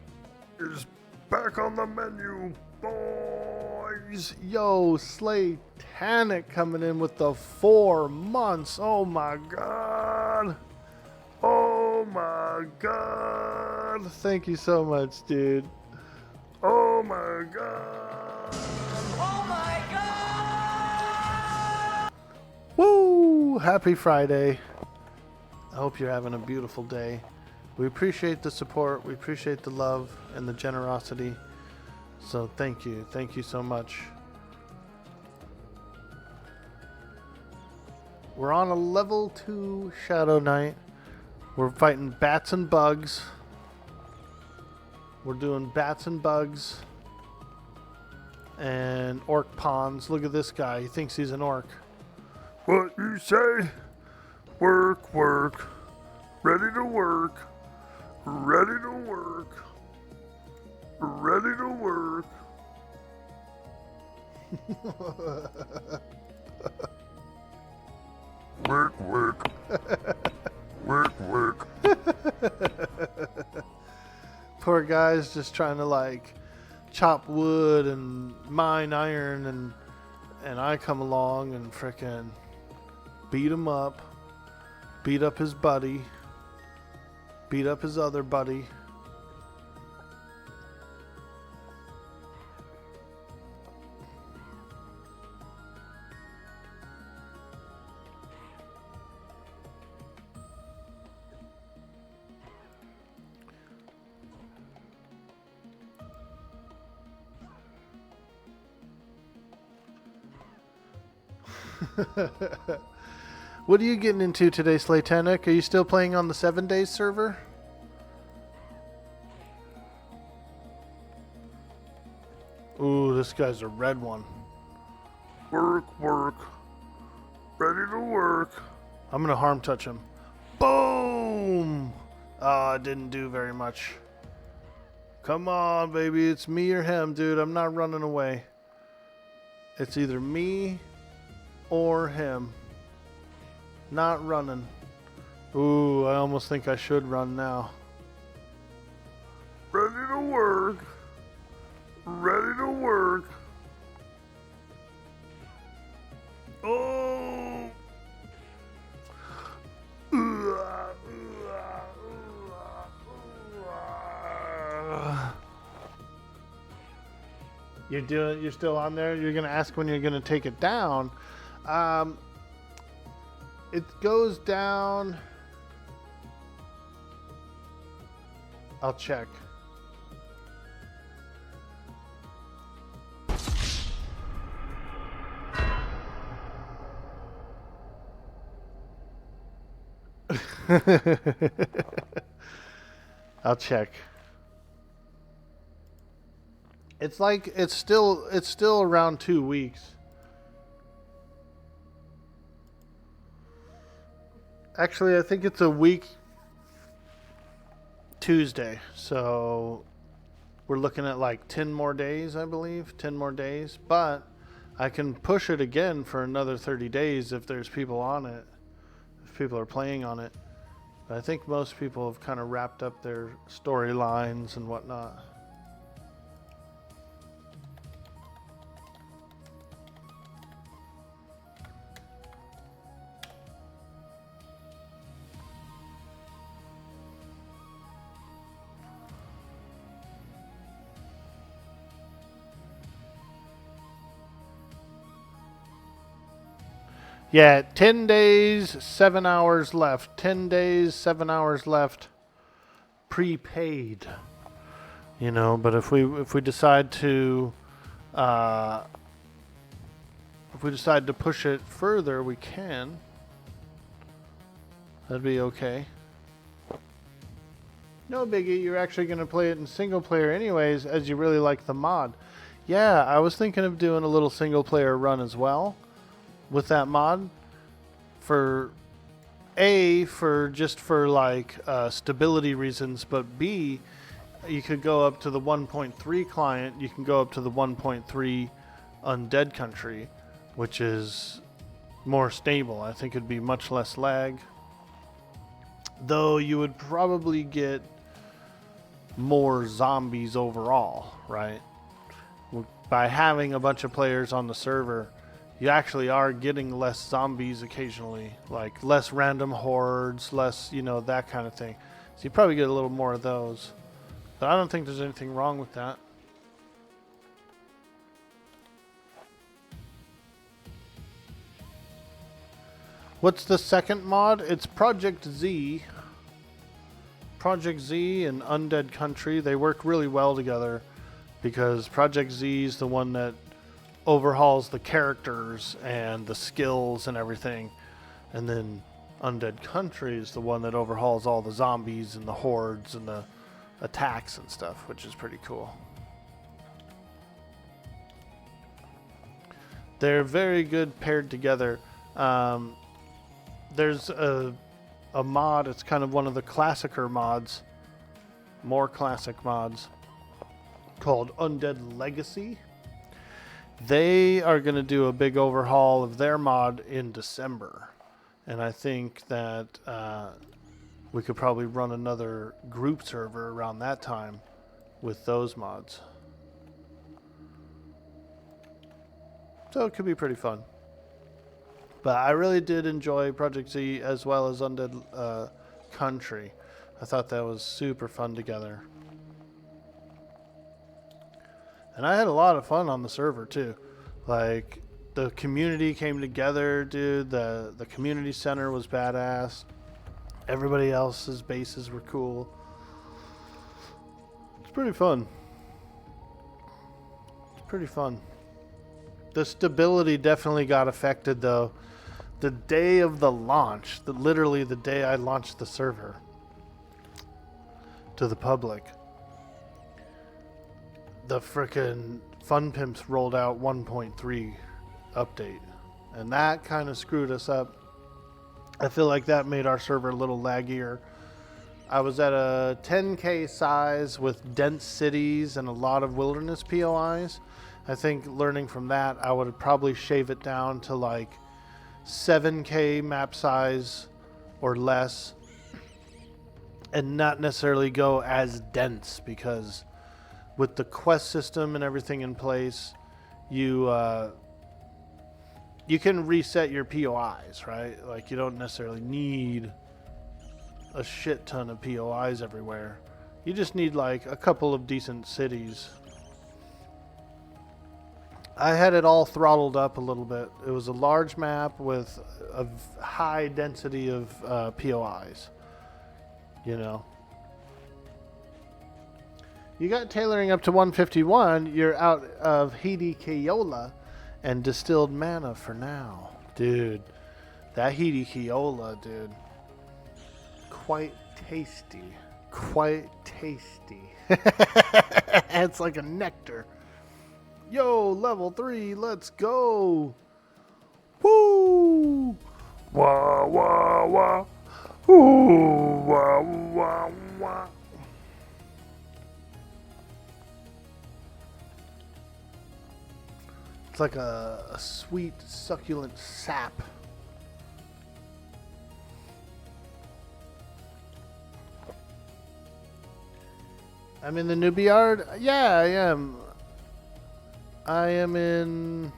is back on the menu, boys. Yo, Slaytanic coming in with the 4 months. Oh my god. Oh my god. Thank you so much, dude. Oh my god. Oh my god! Woo! Happy Friday. I hope you're having a beautiful day. We appreciate the support. We appreciate the love and the generosity. So thank you. Thank you so much. We're on a level 2 Shadowknight. We're fighting bats and bugs. We're doing bats and bugs and orc pawns. Look at this guy. He thinks he's an orc. What you say? Work, work. Ready to work. Ready to work. Ready to work. Work, work. Work, work. Poor guy's just trying to like chop wood and mine iron, and I come along and frickin' beat him up, beat up his buddy, beat up his other buddy. What are you getting into today, Slaytanic? Are you still playing on the 7 days server? Ooh, this guy's a red one. Work, work. Ready to work. I'm gonna harm touch him. Boom! Oh, it didn't do very much. Come on, baby. It's me or him, dude. I'm not running away. It's either me or him. Not running. Ooh, I almost think I should run now. Ready to work. Ready to work. Oh! You're still on there? You're gonna ask when you're gonna take it down. It goes down. I'll check. I'll check. It's like it's still around 2 weeks. Actually, I think it's a week Tuesday. So we're looking at like 10 more days, I believe. 10 more days. But I can push it again for another 30 days if there's people on it. If people are playing on it. But I think most people have kind of wrapped up their storylines and whatnot. Yeah, 10 days, 7 hours left. 10 days, 7 hours left. Prepaid. You know, but if we decide to push it further, we can. That'd be okay. No biggie, you're actually going to play it in single player anyways, as you really like the mod. Yeah, I was thinking of doing a little single player run as well with that mod for like stability reasons, but B, you could go up to the 1.3 client, you can go up to the 1.3 undead country, which is more stable. I think it'd be much less lag, though you would probably get more zombies overall, right? By having a bunch of players on the server, you actually are getting less zombies occasionally, like less random hordes, less, you know, that kind of thing. So you probably get a little more of those. But I don't think there's anything wrong with that. What's the second mod? It's Project Z. Project Z and Undead Country, they work really well together because Project Z is the one that overhauls the characters and the skills and everything, and then Undead Country is the one that overhauls all the zombies and the hordes and the attacks and stuff, which is pretty cool. They're very good paired together. there's a mod. It's kind of one of the classicer mods, more classic mods, called Undead Legacy. They are going to do a big overhaul of their mod in December. And I think that we could probably run another group server around that time with those mods. So it could be pretty fun. But I really did enjoy Project Z as well as Undead Country. I thought that was super fun together. And I had a lot of fun on the server too. Like, the community came together, dude. The community center was badass. Everybody else's bases were cool. It's pretty fun. It's pretty fun. The stability definitely got affected though. The day of the launch, literally the day I launched the server to the public, the frickin' Fun Pimps rolled out 1.3 update, and that kind of screwed us up. I feel like that made our server a little laggier. I was at a 10k size with dense cities and a lot of wilderness POIs. I think learning from that, I would probably shave it down to like 7k map size or less, and not necessarily go as dense, because with the quest system and everything in place, you can reset your POIs, right? Like, you don't necessarily need a shit ton of POIs everywhere. You just need like a couple of decent cities. I had it all throttled up a little bit. It was a large map with a high density of POIs, you know. You got tailoring up to 151. You're out of Hidi Keola and distilled mana for now. Dude, that Hidi Keola, dude. Quite tasty. Quite tasty. It's like a nectar. Yo, level 3, let's go. Woo! Wah, wah, wah. Ooh, wah, wah, wah. It's like a sweet, succulent sap. I'm in the newbie yard? Yeah, I am. I am in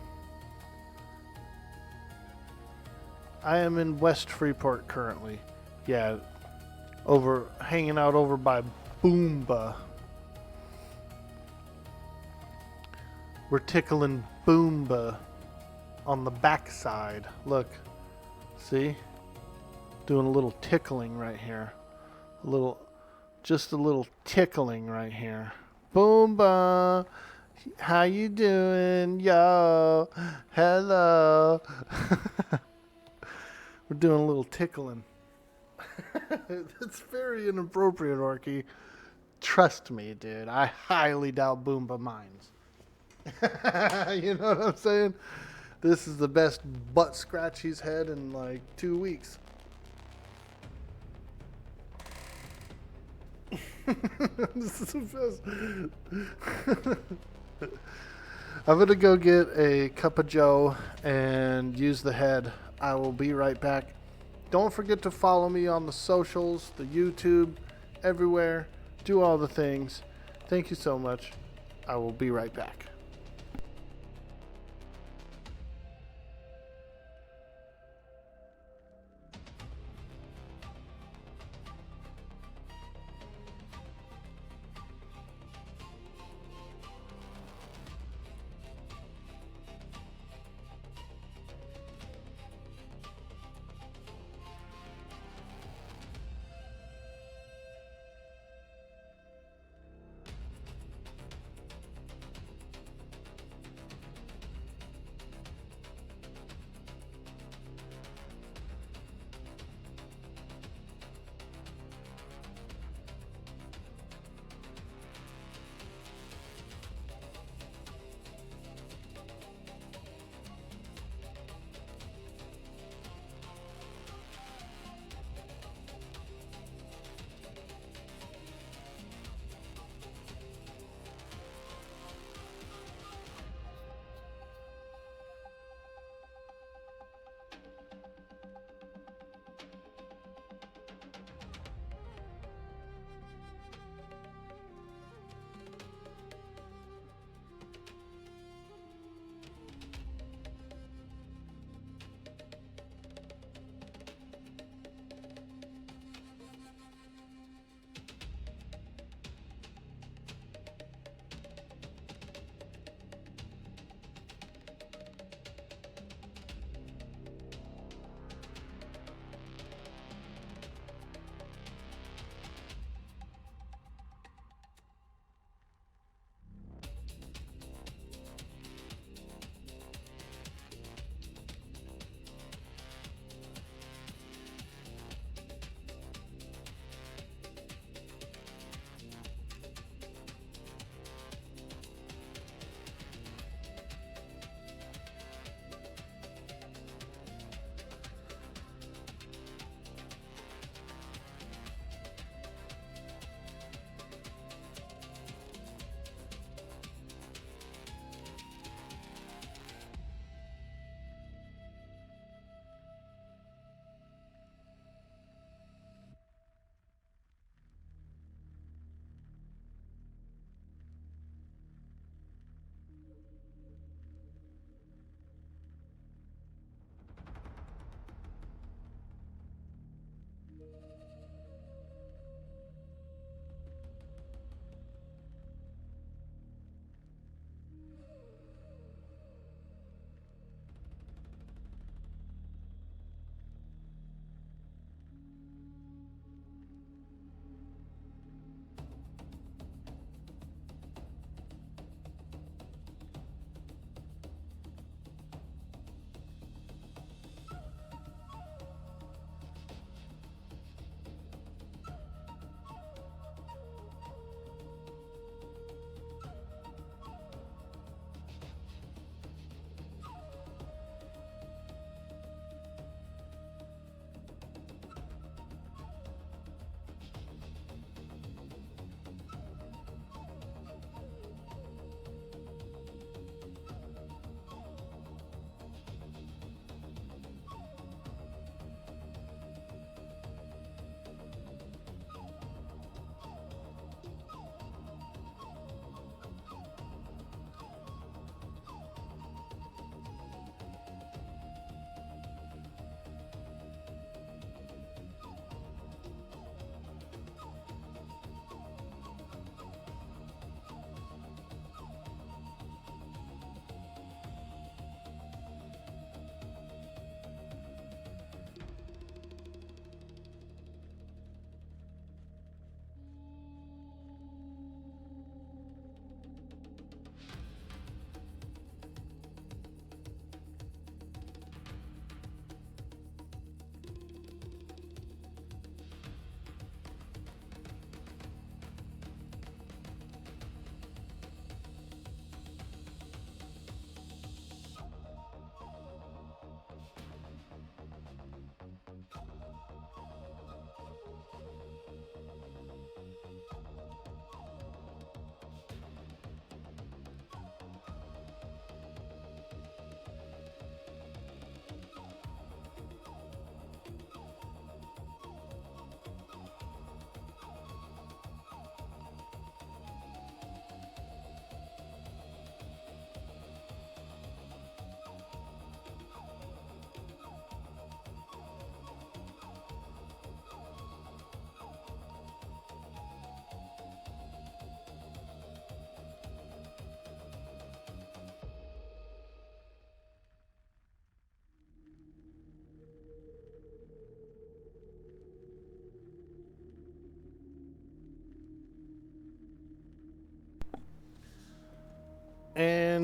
West Freeport currently. Yeah, hanging out over by Boomba. We're tickling Boomba on the backside. Look, see? Doing a little tickling right here. Just a little tickling right here. Boomba, how you doing? Yo, hello. We're doing a little tickling. It's very inappropriate, Orkie. Trust me, dude. I highly doubt Boomba minds. You know what I'm saying? This is the best butt scratch he's had in like 2 weeks. This is the best. I'm gonna go get a cup of joe and use the head. I will be right back. Don't forget to follow me on the socials, the YouTube, everywhere. Do all the things. Thank you so much. I will be right back.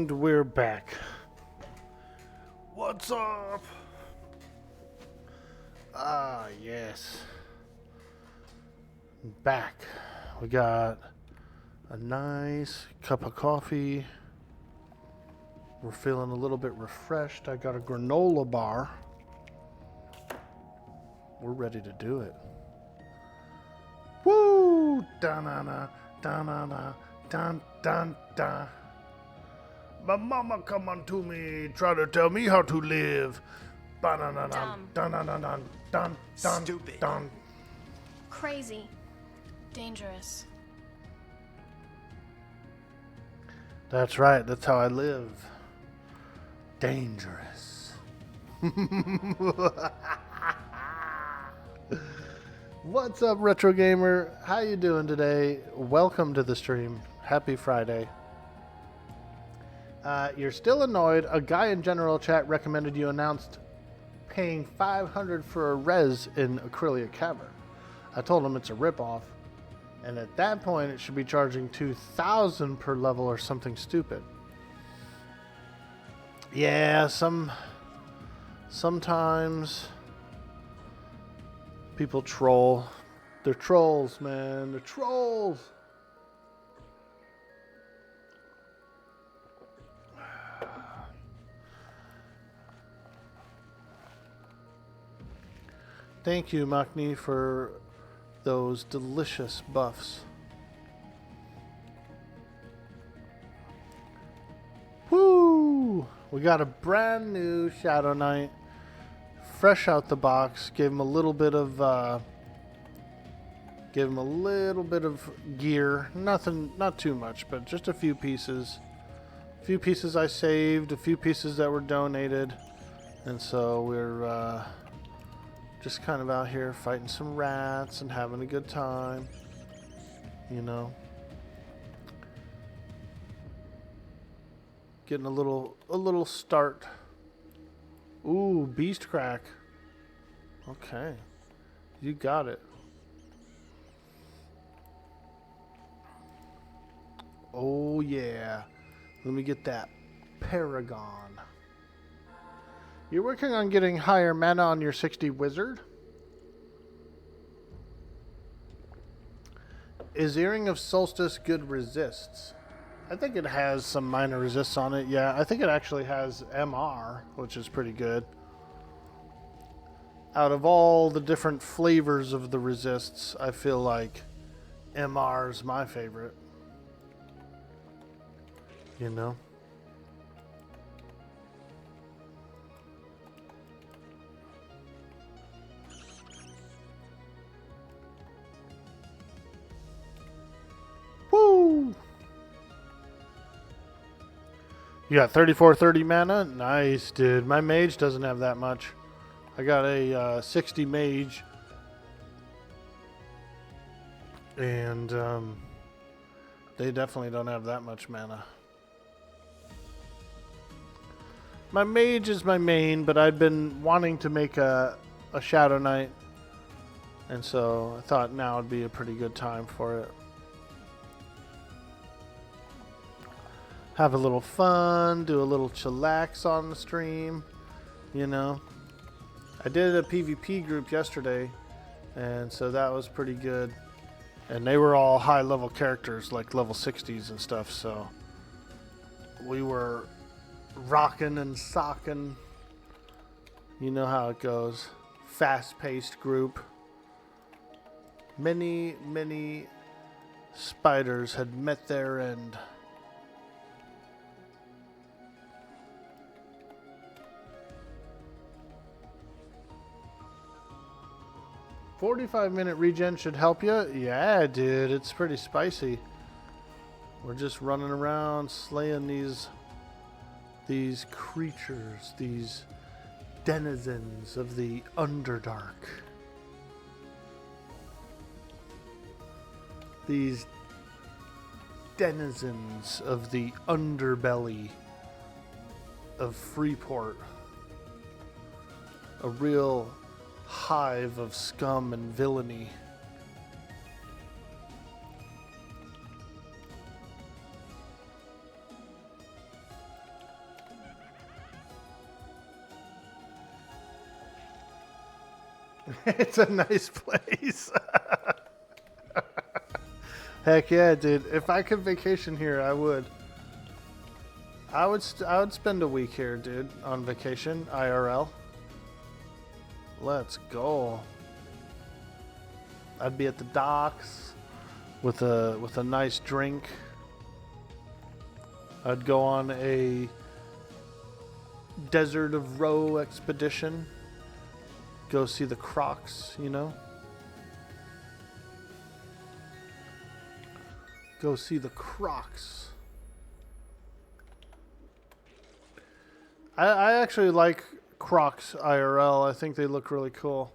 And we're back. What's up? Ah, yes. Back. We got a nice cup of coffee. We're feeling a little bit refreshed. I got a granola bar. We're ready to do it. Woo! Da-na-na, da-na-na, dun-dun-dun. My mama come unto me, try to tell me how to live. Ba-na-na-na, dun-na-na-na, dun-dun-dun. Stupid. Crazy. Dangerous. That's right, that's how I live. Dangerous. What's up, Retro Gamer? How you doing today? Welcome to the stream. Happy Friday. You're still annoyed. A guy in general chat recommended you announced paying $500 for a res in Acrylia Cavern. I told him it's a ripoff, and at that point it should be charging $2,000 per level or something stupid. Yeah, sometimes people troll. They're trolls, man. They're trolls. Thank you, Makni, for those delicious buffs. Woo! We got a brand new Shadowknight, fresh out the box. Gave him a little bit of gear. Nothing, not too much, but just a few pieces. A few pieces I saved, a few pieces that were donated, and so we're just kind of out here fighting some rats and having a good time, you know. Getting a little start. Ooh, beast crack. Okay, you got it. Oh yeah, let me get that Paragon. You're working on getting higher mana on your 60 wizard? Is Earring of Solstice good resists? I think it has some minor resists on it, yeah. I think it actually has MR, which is pretty good. Out of all the different flavors of the resists, I feel like MR is my favorite. You know? Woo! You got 3430 mana? Nice, dude. My mage doesn't have that much. I got a 60 mage. And they definitely don't have that much mana. My mage is my main, but I've been wanting to make a Shadowknight. And so I thought now would be a pretty good time for it. Have a little fun, do a little chillax on the stream, you know. I did a PvP group yesterday, and so that was pretty good. And they were all high level characters, like level 60s and stuff, so we were rocking and socking. You know how it goes. Fast-paced group. Many spiders had met their end. 45-minute regen should help you. Yeah, dude, it's pretty spicy. We're just running around slaying these creatures, these denizens of the Underdark. These denizens of the underbelly of Freeport. A real hive of scum and villainy. It's a nice place. Heck yeah, dude. If I could vacation here, I would. I would spend a week here, dude, on vacation, IRL. Let's go. I'd be at the docks with a nice drink. I'd go on a Desert of Roe expedition. Go see the Crocs, you know? Go see the Crocs. I actually like Crocs IRL. I think they look really cool.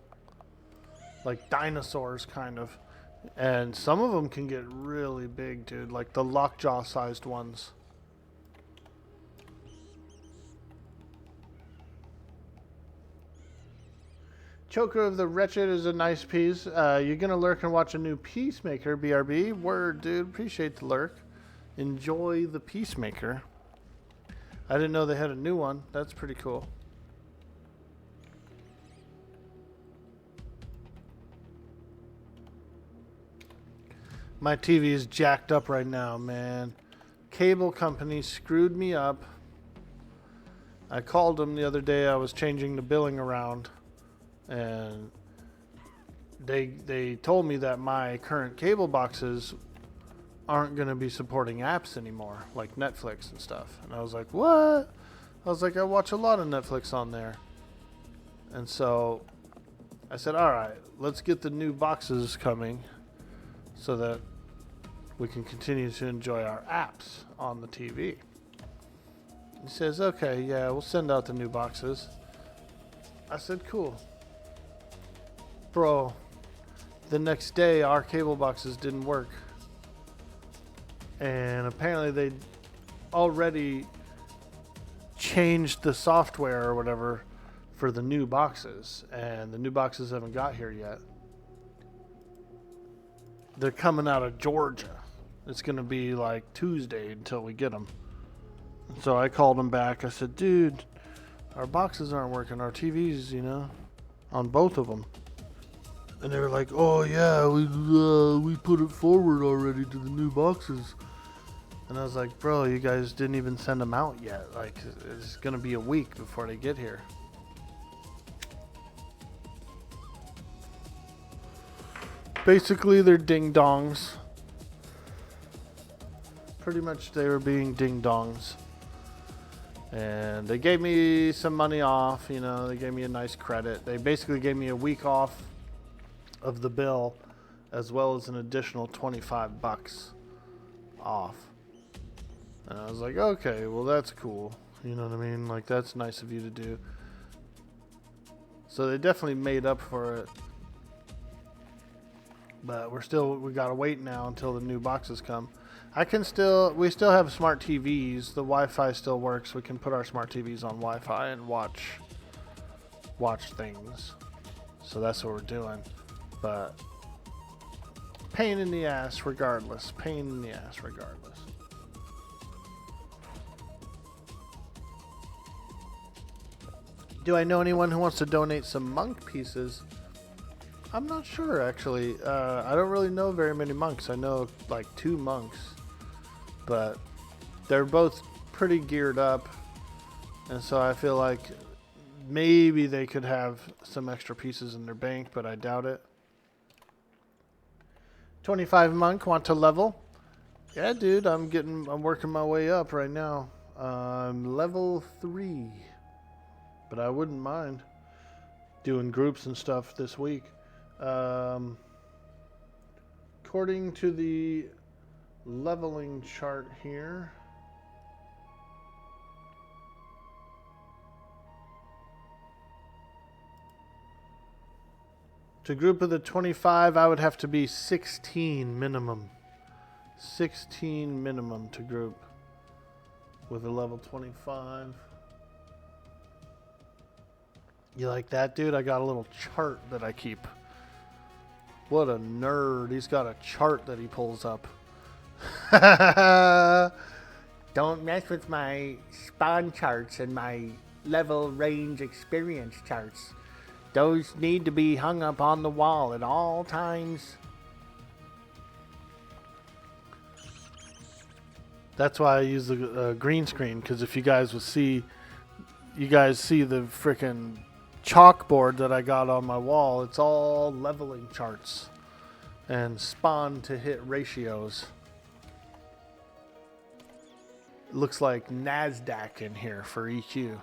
Like dinosaurs, kind of. And some of them can get really big, dude. Like the lockjaw-sized ones. Choker of the Wretched is a nice piece. You're going to lurk and watch a new Peacemaker, BRB. Word, dude. Appreciate the lurk. Enjoy the Peacemaker. I didn't know they had a new one. That's pretty cool. My TV is jacked up right now, man. Cable company screwed me up. I called them the other day. I was changing the billing around. And they told me that my current cable boxes aren't going to be supporting apps anymore, like Netflix and stuff. And I was like, what? I was like, I watch a lot of Netflix on there. And so I said, all right, let's get the new boxes coming so that we can continue to enjoy our apps on the TV. He says, okay, yeah, we'll send out the new boxes. I said, cool. Bro, the next day our cable boxes didn't work. And apparently they already changed the software or whatever for the new boxes. And the new boxes haven't got here yet. They're coming out of Georgia. It's going to be like Tuesday until we get them. So I called them back. I said, dude, our boxes aren't working. Our TVs, you know, on both of them. And they were like, oh yeah, we put it forward already to the new boxes. And I was like, bro, you guys didn't even send them out yet. Like, it's going to be a week before they get here. Basically, they're ding-dongs. Pretty much they were being ding-dongs. And they gave me some money off, you know, they gave me a nice credit. They basically gave me a week off of the bill, as well as an additional $25 off. And I was like, okay, well that's cool. You know what I mean? Like, that's nice of you to do. So they definitely made up for it. But we gotta wait now until the new boxes come. We still have smart TVs. The Wi-Fi still works. We can put our smart TVs on Wi-Fi and watch things. So that's what we're doing. But pain in the ass regardless. Pain in the ass regardless. Do I know anyone who wants to donate some monk pieces? I'm not sure, actually. I don't really know very many monks. I know like 2 monks. But they're both pretty geared up. And so I feel like maybe they could have some extra pieces in their bank, but I doubt it. 25 monk, want to level? Yeah, dude, I'm working my way up right now. I'm level 3. But I wouldn't mind doing groups and stuff this week. According to the leveling chart here, to group of the 25, I would have to be 16 minimum. 16 minimum to group with a level 25. You like that, dude? I got a little chart that I keep. What a nerd. He's got a chart that he pulls up. Don't mess with my spawn charts and my level range experience charts. Those need to be hung up on the wall at all times. That's why I use the green screen, because if you guys would see, you guys see the frickin' chalkboard that I got on my wall. It's all leveling charts and spawn to hit ratios. It looks like NASDAQ in here for EQ.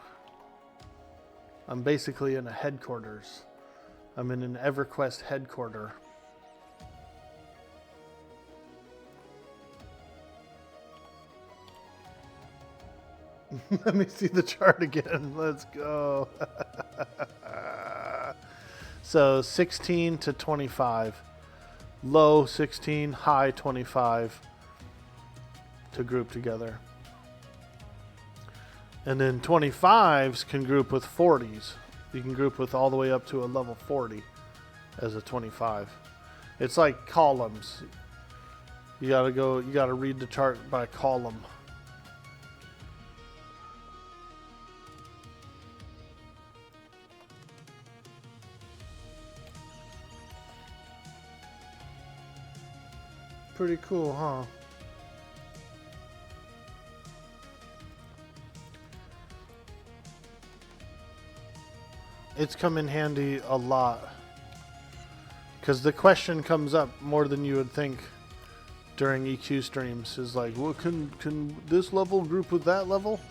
I'm basically in a headquarters. I'm in an Everquest headquarter. Let me see the chart again. Let's go. So 16 to 25. Low 16, high 25 to group together. And then 25s can group with 40s. You can group with all the way up to a level 40 as a 25. It's like columns. You gotta read the chart by column. Pretty cool, huh? It's come in handy a lot. Because the question comes up more than you would think during EQ streams. Is like, well, can this level group with that level?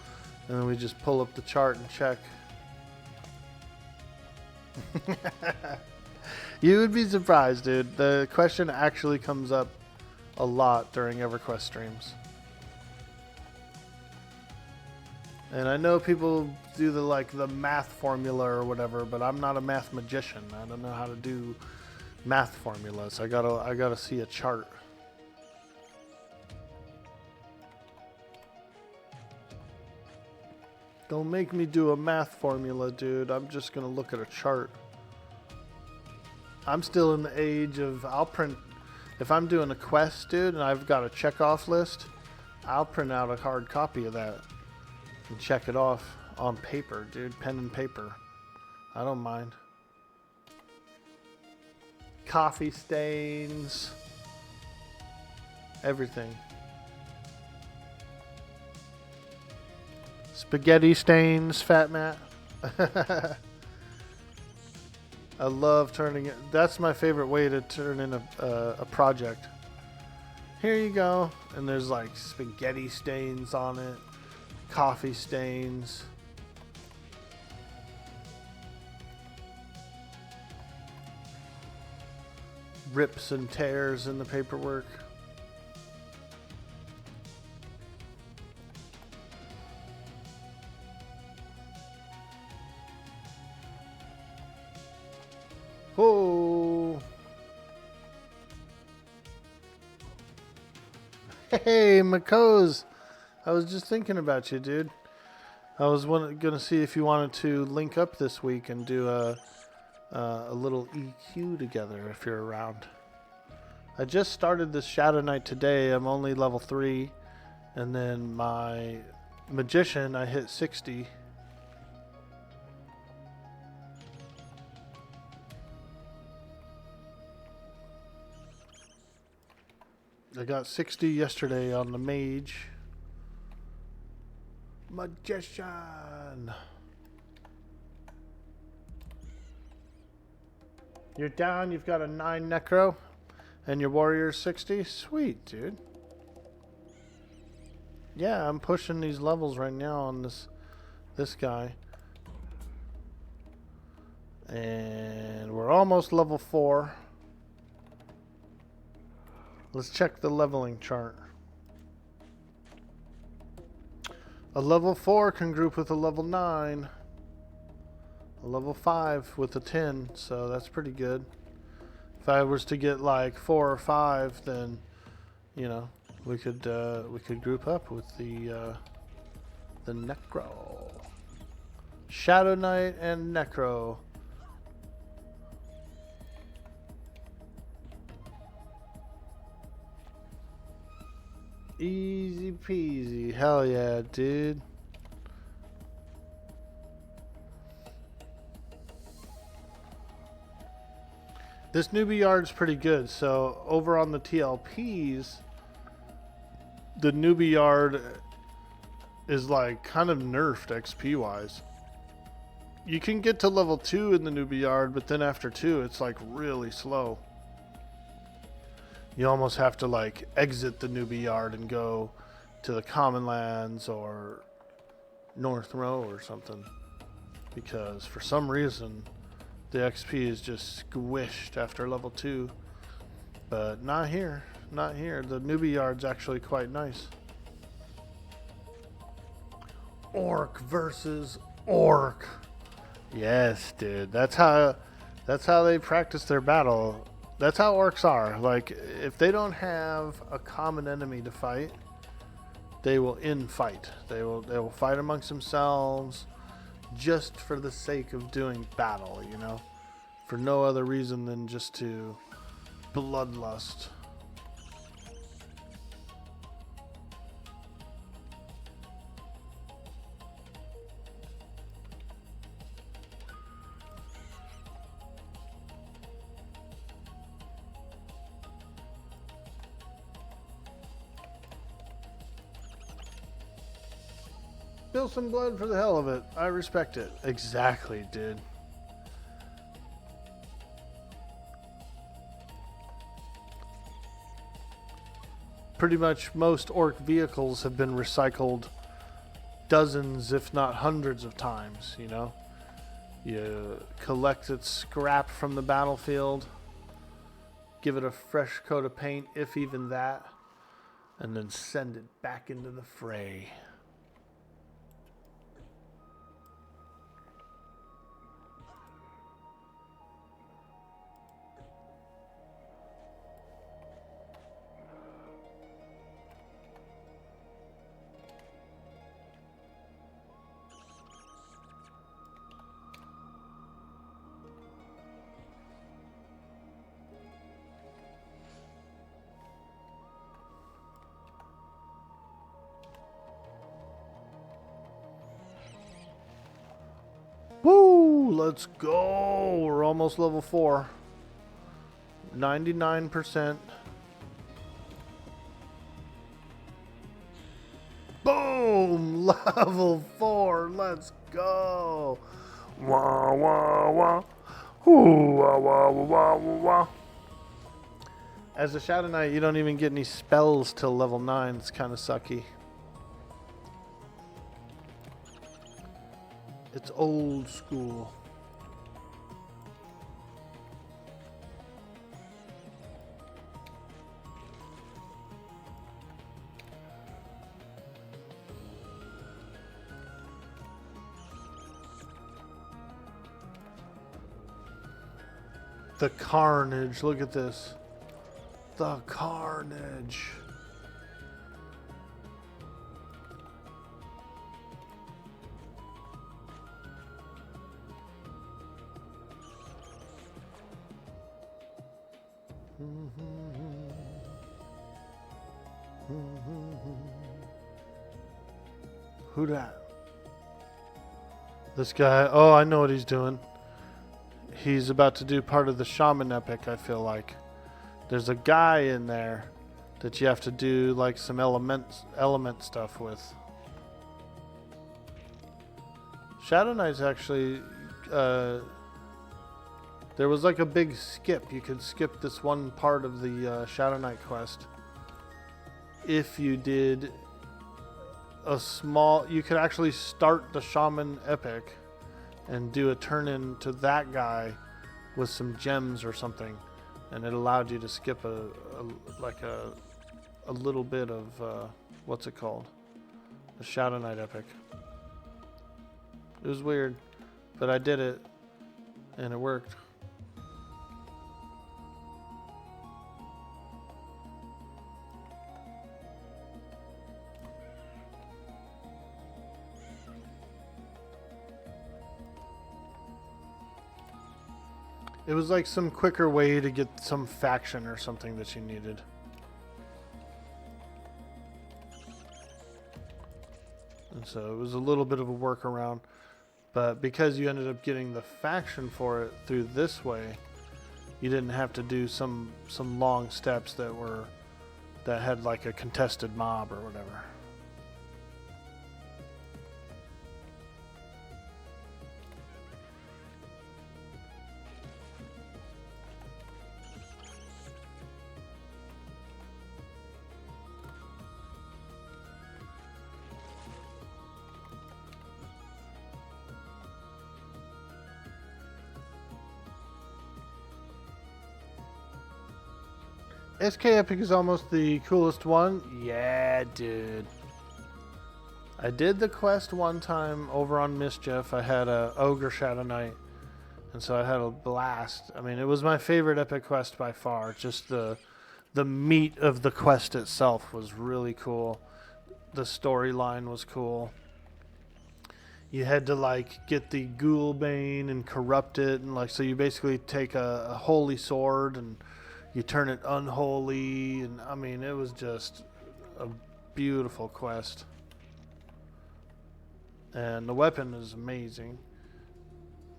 And then we just pull up the chart and check. You would be surprised, dude. The question actually comes up a lot during Everquest streams. And I know people do the math formula or whatever, but I'm not a math magician. I don't know how to do math formulas. I gotta see a chart. Don't make me do a math formula, dude. I'm just gonna look at a chart. I'm still in the age of, I'll print, if I'm doing a quest, dude, and I've got a check off list, I'll print out a hard copy of that and check it off on paper, dude. Pen and paper. I don't mind. Coffee stains. Everything. Spaghetti stains, Fat Matt. I love turning it. That's my favorite way to turn in a project. Here you go. And there's like spaghetti stains on it. Coffee stains. Rips and tears in the paperwork. Oh. Hey, Makoz. I was just thinking about you, dude. I was gonna see if you wanted to link up this week and do a little EQ together if you're around. I just started this Shadowknight today. I'm only level 3. And then my Magician, I hit 60. I got 60 yesterday on the Mage. Magician! You're down, you've got a 9 Necro, and your Warrior's 60? Sweet, dude. Yeah, I'm pushing these levels right now on this guy. And we're almost level 4. Let's check the leveling chart. A level 4 can group with a level 9. A level 5 with a 10, so that's pretty good. If I was to get like 4 or 5, then, you know, we could group up with the Necro. Shadowknight and Necro. Easy peasy. Hell yeah, dude. This newbie yard's pretty good. So over on the TLPs, the newbie yard is like kind of nerfed XP wise. You can get to level 2 in the newbie yard, but then after 2 it's like really slow. You almost have to like exit the newbie yard and go to the common lands or North Row or something, because for some reason the XP is just squished after level 2. But not here. Not here. The newbie yard's actually quite nice. Orc versus orc. Yes, dude. That's how they practice their battle. That's how orcs are. Like, if they don't have a common enemy to fight, they will infight. They will fight amongst themselves just for the sake of doing battle, you know? For no other reason than just to bloodlust. Spill some blood for the hell of it. I respect it. Exactly, dude. Pretty much most orc vehicles have been recycled dozens, if not hundreds of times, you know? You collect its scrap from the battlefield, give it a fresh coat of paint, if even that, and then send it back into the fray. Woo! Let's go! We're almost level 4. 99%. Boom! Level 4. Let's go! Wah, wah, wah. Ooh, wah, wah, wah, wah, wah. As a Shadowknight, you don't even get any spells till level 9. It's kind of sucky. It's old school. The carnage. Look at this. The carnage. Who that? This guy. Oh, I know what he's doing. He's about to do part of the shaman epic, I feel like. There's a guy in there that you have to do like some element stuff with. Shadowknight's actually there was like a big skip. You could skip this one part of the Shadowknight quest if you did a small. You could actually start the shaman epic and do a turn in to that guy with some gems or something, and it allowed you to skip a little bit of what's it called, the Shadowknight epic. It was weird, but I did it and it worked. It was like some quicker way to get some faction or something that you needed. And so it was a little bit of a workaround. But because you ended up getting the faction for it through this way, you didn't have to do some long steps that had like a contested mob or whatever. SK Epic is almost the coolest one. Yeah, dude. I did the quest one time over on Mischief. I had a Ogre Shadowknight, and so I had a blast. I mean, it was my favorite epic quest by far. Just the meat of the quest itself was really cool. The storyline was cool. You had to like get the Ghoulbane and corrupt it, and like so you basically take a holy sword and you turn it unholy, and I mean, it was just a beautiful quest. And the weapon is amazing.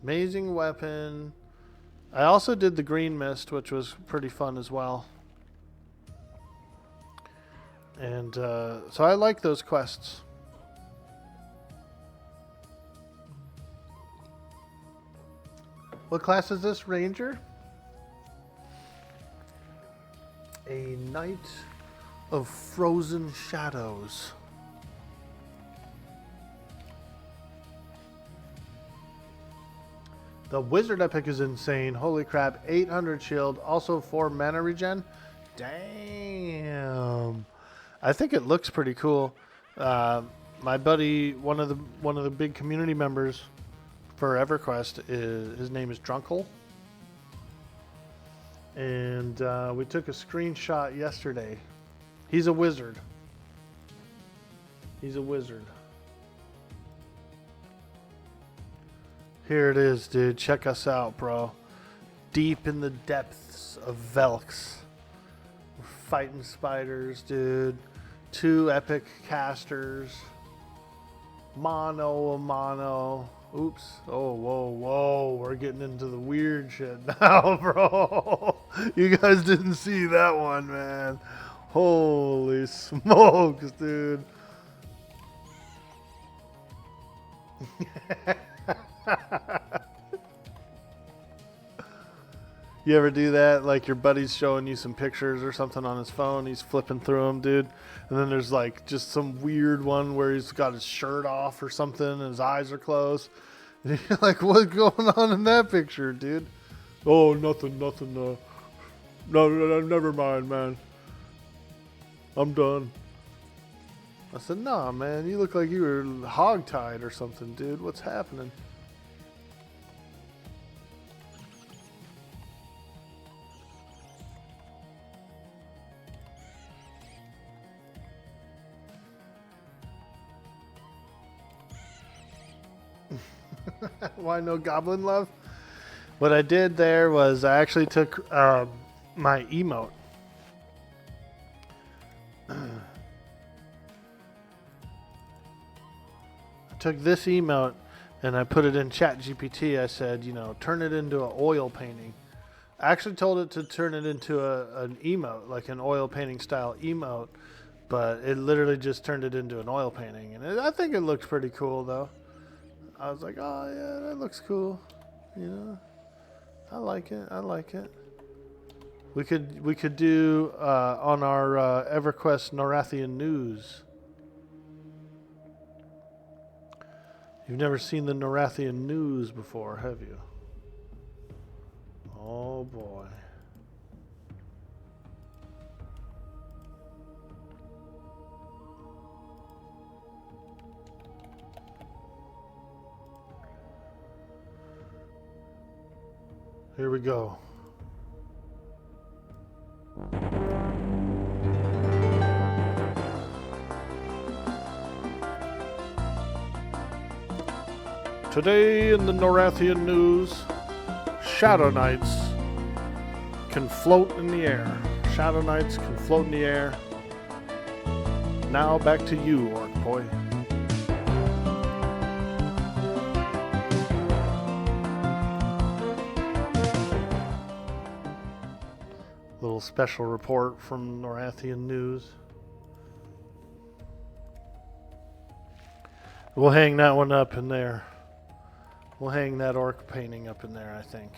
Amazing weapon. I also did the Green Mist, which was pretty fun as well. And so I like those quests. What class is this, Ranger? A Knight of Frozen Shadows. The Wizard Epic is insane. Holy crap. 800 shield. Also 4 mana regen. Damn. I think it looks pretty cool. My buddy, one of the big community members for Everquest, his name is Drunkle. And we took a screenshot yesterday. He's a wizard. He's a wizard. Here it is, dude. Check us out, bro. Deep in the depths of Velx. We're fighting spiders, dude. 2 epic casters. Mono a mono. Oops. Oh, whoa, whoa. We're getting into the weird shit now, bro. You guys didn't see that one, man. Holy smokes, dude. You ever do that? Like your buddy's showing you some pictures or something on his phone. He's flipping through them, dude. And then there's like just some weird one where he's got his shirt off or something and his eyes are closed. And you're like, what's going on in that picture, dude? Oh, nothing. No, never mind, man. I'm done. I said, nah, man. You look like you were hogtied or something, dude. What's happening? Why no goblin love? What I did there was I actually took my emote. I took this emote and I put it in ChatGPT. I said, you know, turn it into an oil painting. I actually told it to turn it into an emote, like an oil painting style emote, but it literally just turned it into an oil painting. And I think it looks pretty cool, though. I was like, oh, yeah, that looks cool. You know, I like it. I like it. We could do on our EverQuest Norathian news. You've never seen the Norathian news before, have you? Oh, boy. Here we go. Today in the Norathian news, Shadowknights can float in the air. Shadowknights can float in the air. Now back to you, Orc Boy. little special report from Norathian News. We'll hang that one up in there. We'll hang that orc painting up in there, I think.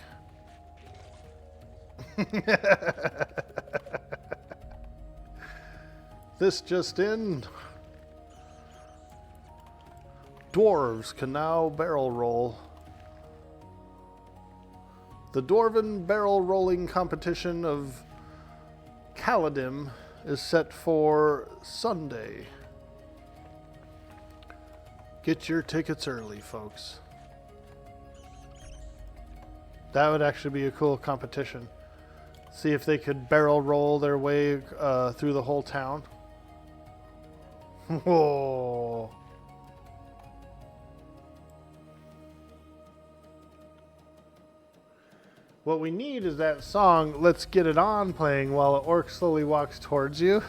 This just in. Dwarves can now barrel roll. The Dwarven Barrel Rolling Competition of Caladim is set for Sunday. Get your tickets early, folks. That would actually be a cool competition. See if they could barrel roll their way through the whole town. Whoa. What we need is that song, Let's Get It On, playing while an orc slowly walks towards you.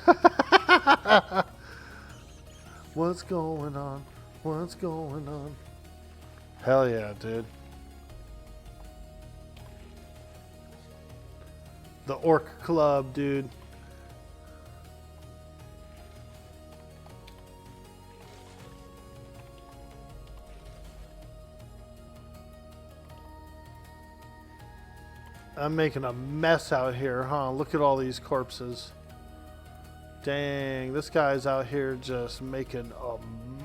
What's going on? What's going on? Hell yeah, dude. The Orc Club, dude. I'm making a mess out here, huh? Look at all these corpses. Dang, this guy's out here just making a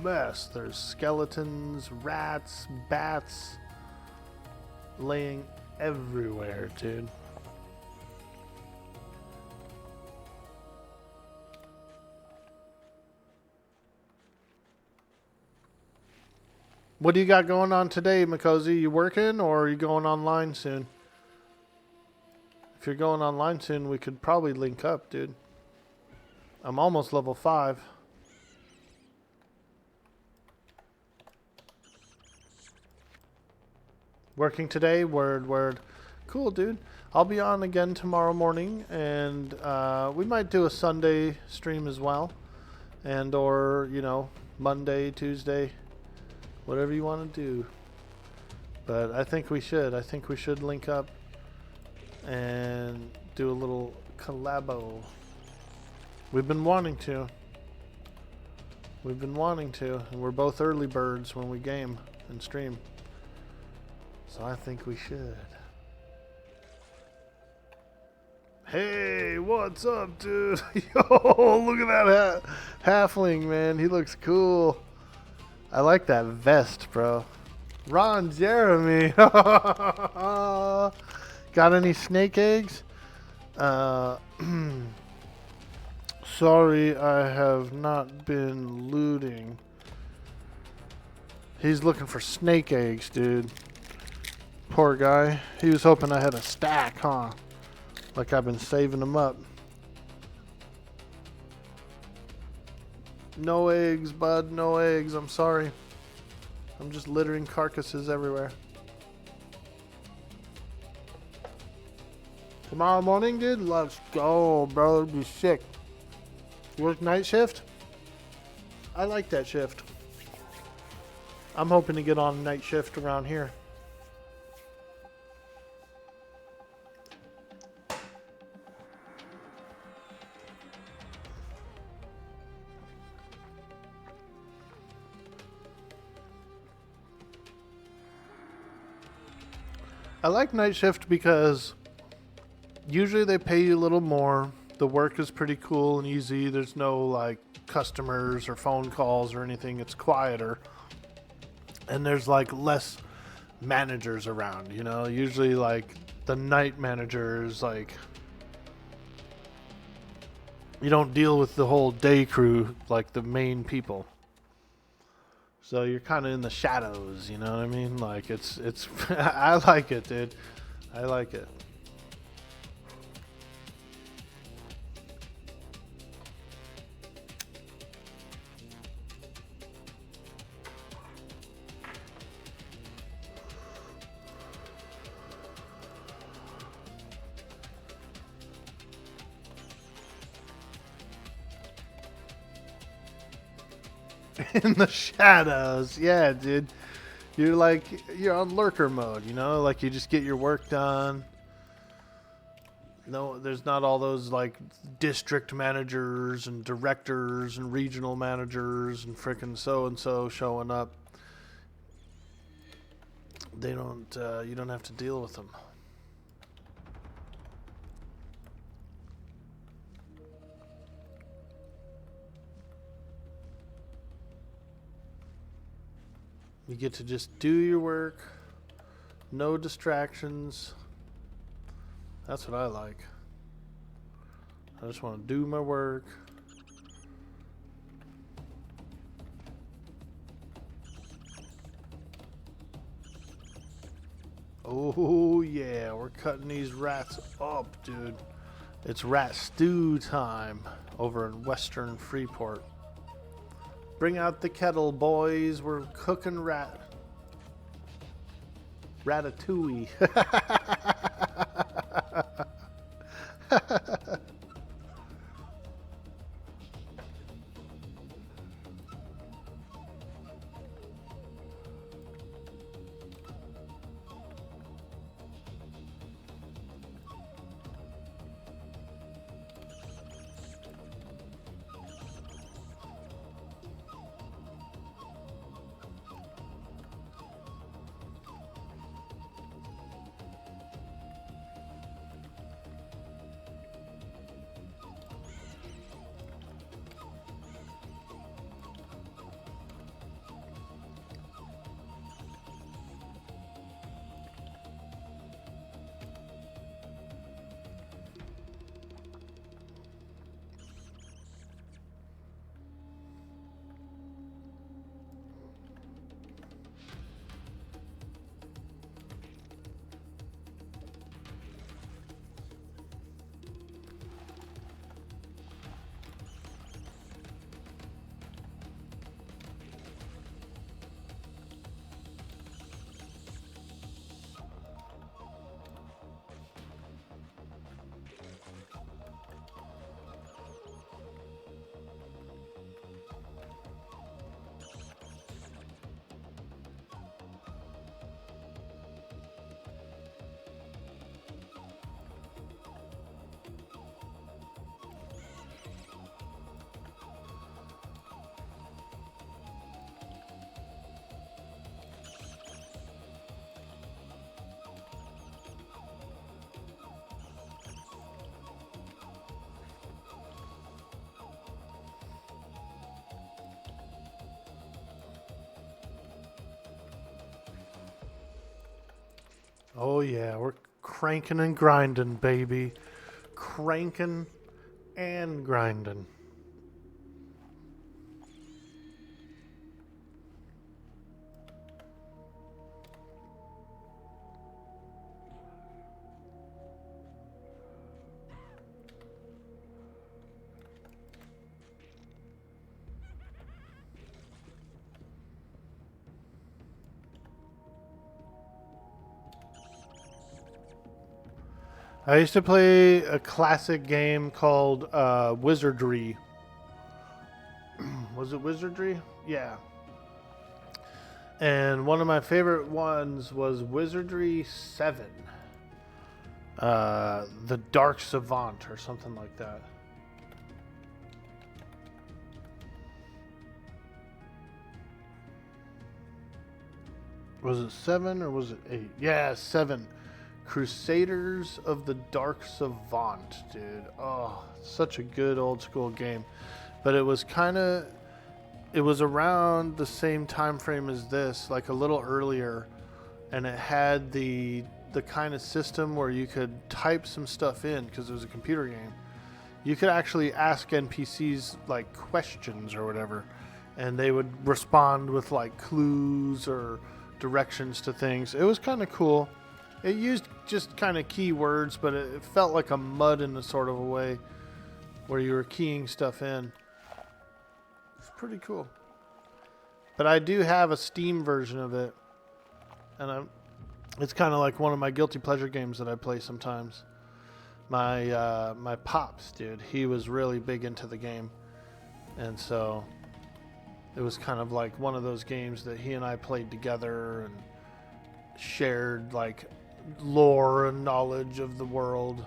mess. There's skeletons, rats, bats laying everywhere, dude. What do you got going on today, Mikosi? You working or are you going online soon? If you're going online soon, we could probably link up, dude. I'm almost level 5. Working today? Word, word. Cool, dude. I'll be on again tomorrow morning, and we might do a Sunday stream as well. And or, you know, Monday, Tuesday, whatever you want to do. But I think we should. I think we should link up and do a little collabo. We've been wanting to. We've been wanting to, and we're both early birds when we game and stream. So I think we should. Hey, what's up, dude? Yo, look at that halfling, man. He looks cool. I like that vest, bro. Ron Jeremy. Got any snake eggs? Sorry, I have not been looting. He's looking for snake eggs, dude. Poor guy. He was hoping I had a stack, huh? Like I've been saving them up. No eggs, bud. No eggs. I'm sorry. I'm just littering carcasses everywhere. Tomorrow morning, dude? Let's go, bro. It'd be sick. Work night shift? I like that shift. I'm hoping to get on night shift around here. I like night shift because usually they pay you a little more. The work is pretty cool and easy. There's no like customers or phone calls or anything. It's quieter. And there's like less managers around, you know? Usually like the night managers, like you don't deal with the whole day crew like the main people. So you're kind of in the shadows, you know what I mean? Like it's I like it, dude. I like it. In the shadows, yeah, dude. You're on lurker mode, you know, like you just get your work done. No, there's not all those like district managers and directors and regional managers and frickin' so and so showing up. They don't. You don't have to deal with them. You get to just do your work. No distractions. That's what I like. I just want to do my work. Oh yeah, we're cutting these rats up, dude. It's rat stew time over in Western Freeport. Bring out the kettle, boys. We're cooking ratatouille. Oh yeah, we're cranking and grinding, baby. Cranking and grinding. I used to play a classic game called Wizardry. Was it Wizardry? Yeah. And one of my favorite ones was Wizardry 7. The Dark Savant or something like that. Was it 7 or was it 8? Yeah, 7. Crusaders of the Dark Savant, dude. Oh, such a good old school game. But it was around the same time frame as this, like a little earlier, and it had the kind of system where you could type some stuff in because it was a computer game. You could actually ask NPCs like questions or whatever, and they would respond with like clues or directions to things. It was kind of cool. It used just kind of keywords, but it felt like a MUD in a sort of a way where you were keying stuff in. It's pretty cool. But I do have a Steam version of it, and it's kind of like one of my guilty pleasure games that I play sometimes. My pops, dude, he was really big into the game, and so it was kind of like one of those games that he and I played together and shared like lore and knowledge of the world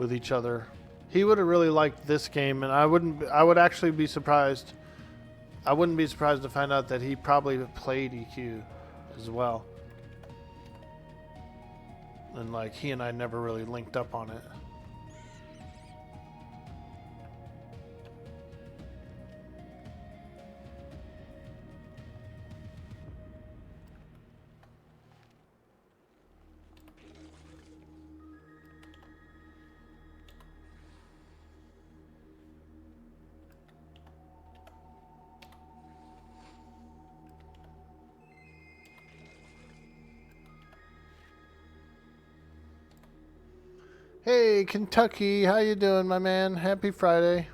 with each other. He would have really liked this game, and I would actually be surprised. I wouldn't be surprised to find out that he probably played EQ as well. And like he and I never really linked up on it. Hey, Kentucky, how you doing, my man? Happy Friday.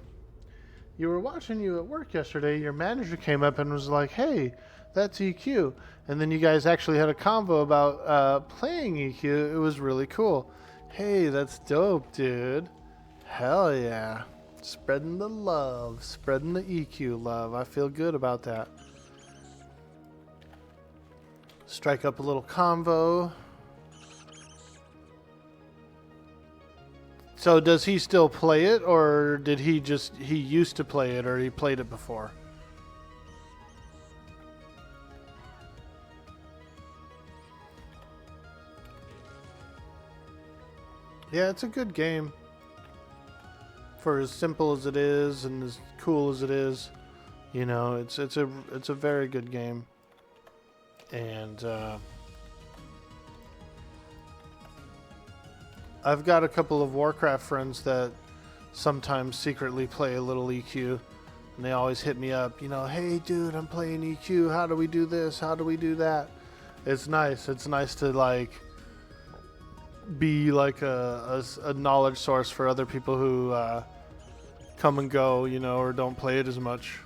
You were watching you at work yesterday. Your manager came up and was like, hey, that's EQ. And then you guys actually had a convo about playing EQ. It was really cool. Hey, that's dope, dude. Hell yeah. Spreading the love. Spreading the EQ love. I feel good about that. Strike up a little convo. So does he still play it, or did he used to play it, or he played it before? Yeah, it's a good game. For as simple as it is and as cool as it is, you know, it's a very good game. And I've got a couple of Warcraft friends that sometimes secretly play a little EQ, and they always hit me up, you know, hey dude, I'm playing EQ, how do we do this, how do we do that? It's nice to like be like a knowledge source for other people who come and go, you know, or don't play it as much.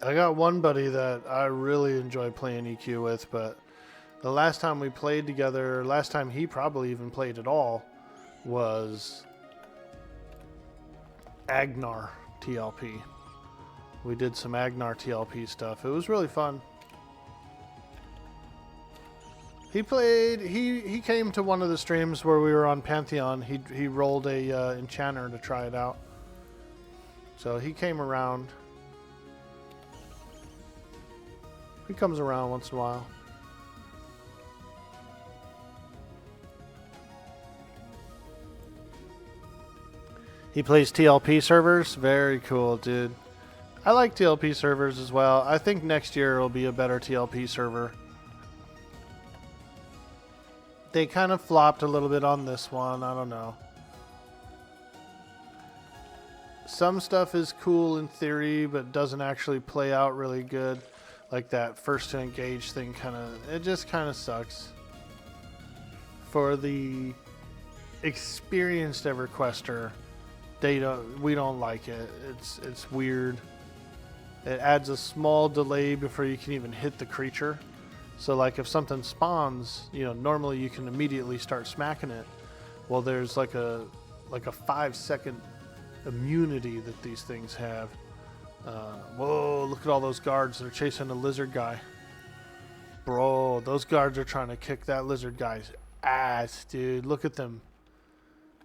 I got one buddy that I really enjoy playing EQ with, but the last time we played together, last time he probably even played at all, was Agnar TLP. We did some Agnar TLP stuff. It was really fun. He came to one of the streams where we were on Pantheon. He rolled a enchanter to try it out. So he came around. He comes around once in a while. He plays TLP servers. Very cool, dude. I like TLP servers as well. I think next year will be a better TLP server. They kind of flopped a little bit on this one. I don't know. Some stuff is cool in theory, but doesn't actually play out really good. Like that first to engage thing it just kind of sucks. For the experienced Everquester, we don't like it. It's weird. It adds a small delay before you can even hit the creature. So like if something spawns, you know, normally you can immediately start smacking it. Well, there's like a 5-second immunity that these things have. Whoa, look at all those guards. They're chasing a lizard guy. Bro, those guards are trying to kick that lizard guy's ass, dude. Look at them.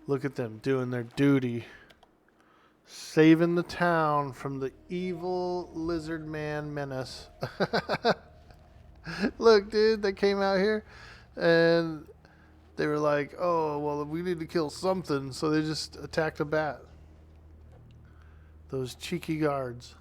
Look at them doing their duty. Saving the town from the evil lizard man menace. Look, dude, they came out here and they were like, oh, well, we need to kill something. So they just attacked a bat. Those cheeky guards.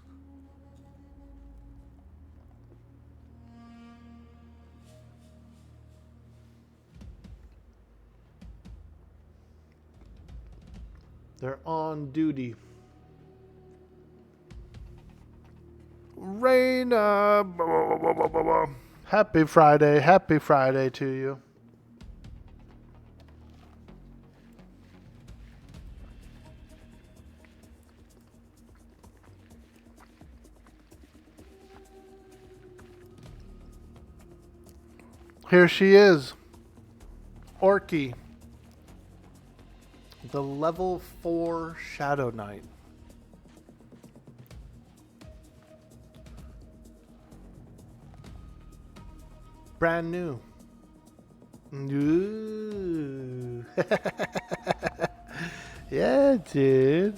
They're on duty. Raina. Happy Friday. Happy Friday to you. Here she is. Orkie. The level 4 Shadowknight. Brand new. Ooh. Yeah, dude.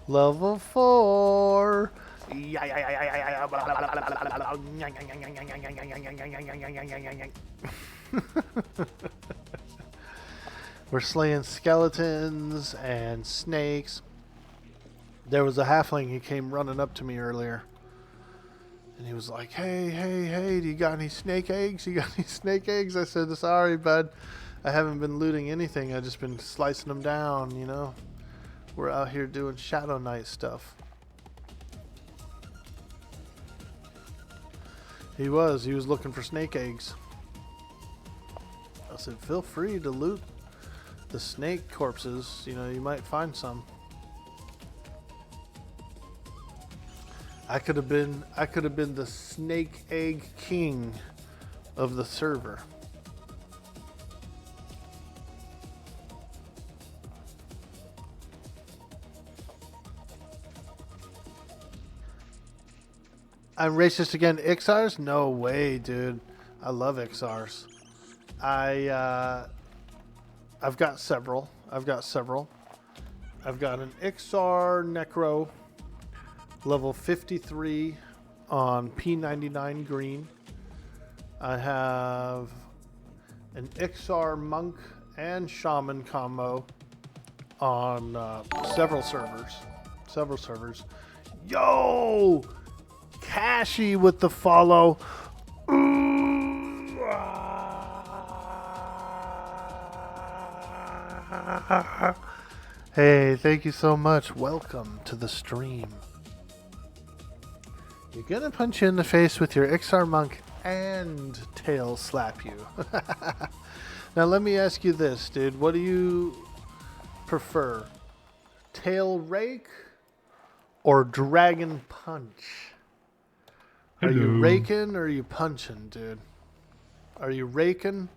Level 4. We're slaying skeletons and snakes. There was a halfling who came running up to me earlier. And he was like, hey, do you got any snake eggs? You got any snake eggs? I said, sorry, bud. I haven't been looting anything. I've just been slicing them down, you know. We're out here doing Shadowknight stuff. He was looking for snake eggs. I said, feel free to loot the snake corpses. You know, you might find some. I could have been the snake egg king of the server. I'm racist again. XRs? No way, dude. I love XRs. I've got several. I've got an XR Necro level 53 on P99 green. I have an XR Monk and Shaman combo on several servers. Yo! Cashy with the follow. Ooh, ah. Hey, thank you so much. Welcome to the stream. You're gonna punch you in the face with your XR Monk and tail slap you. Now let me ask you this, dude. What do you prefer? Tail rake or dragon punch? Are you raking or are you punching, dude? Are you raking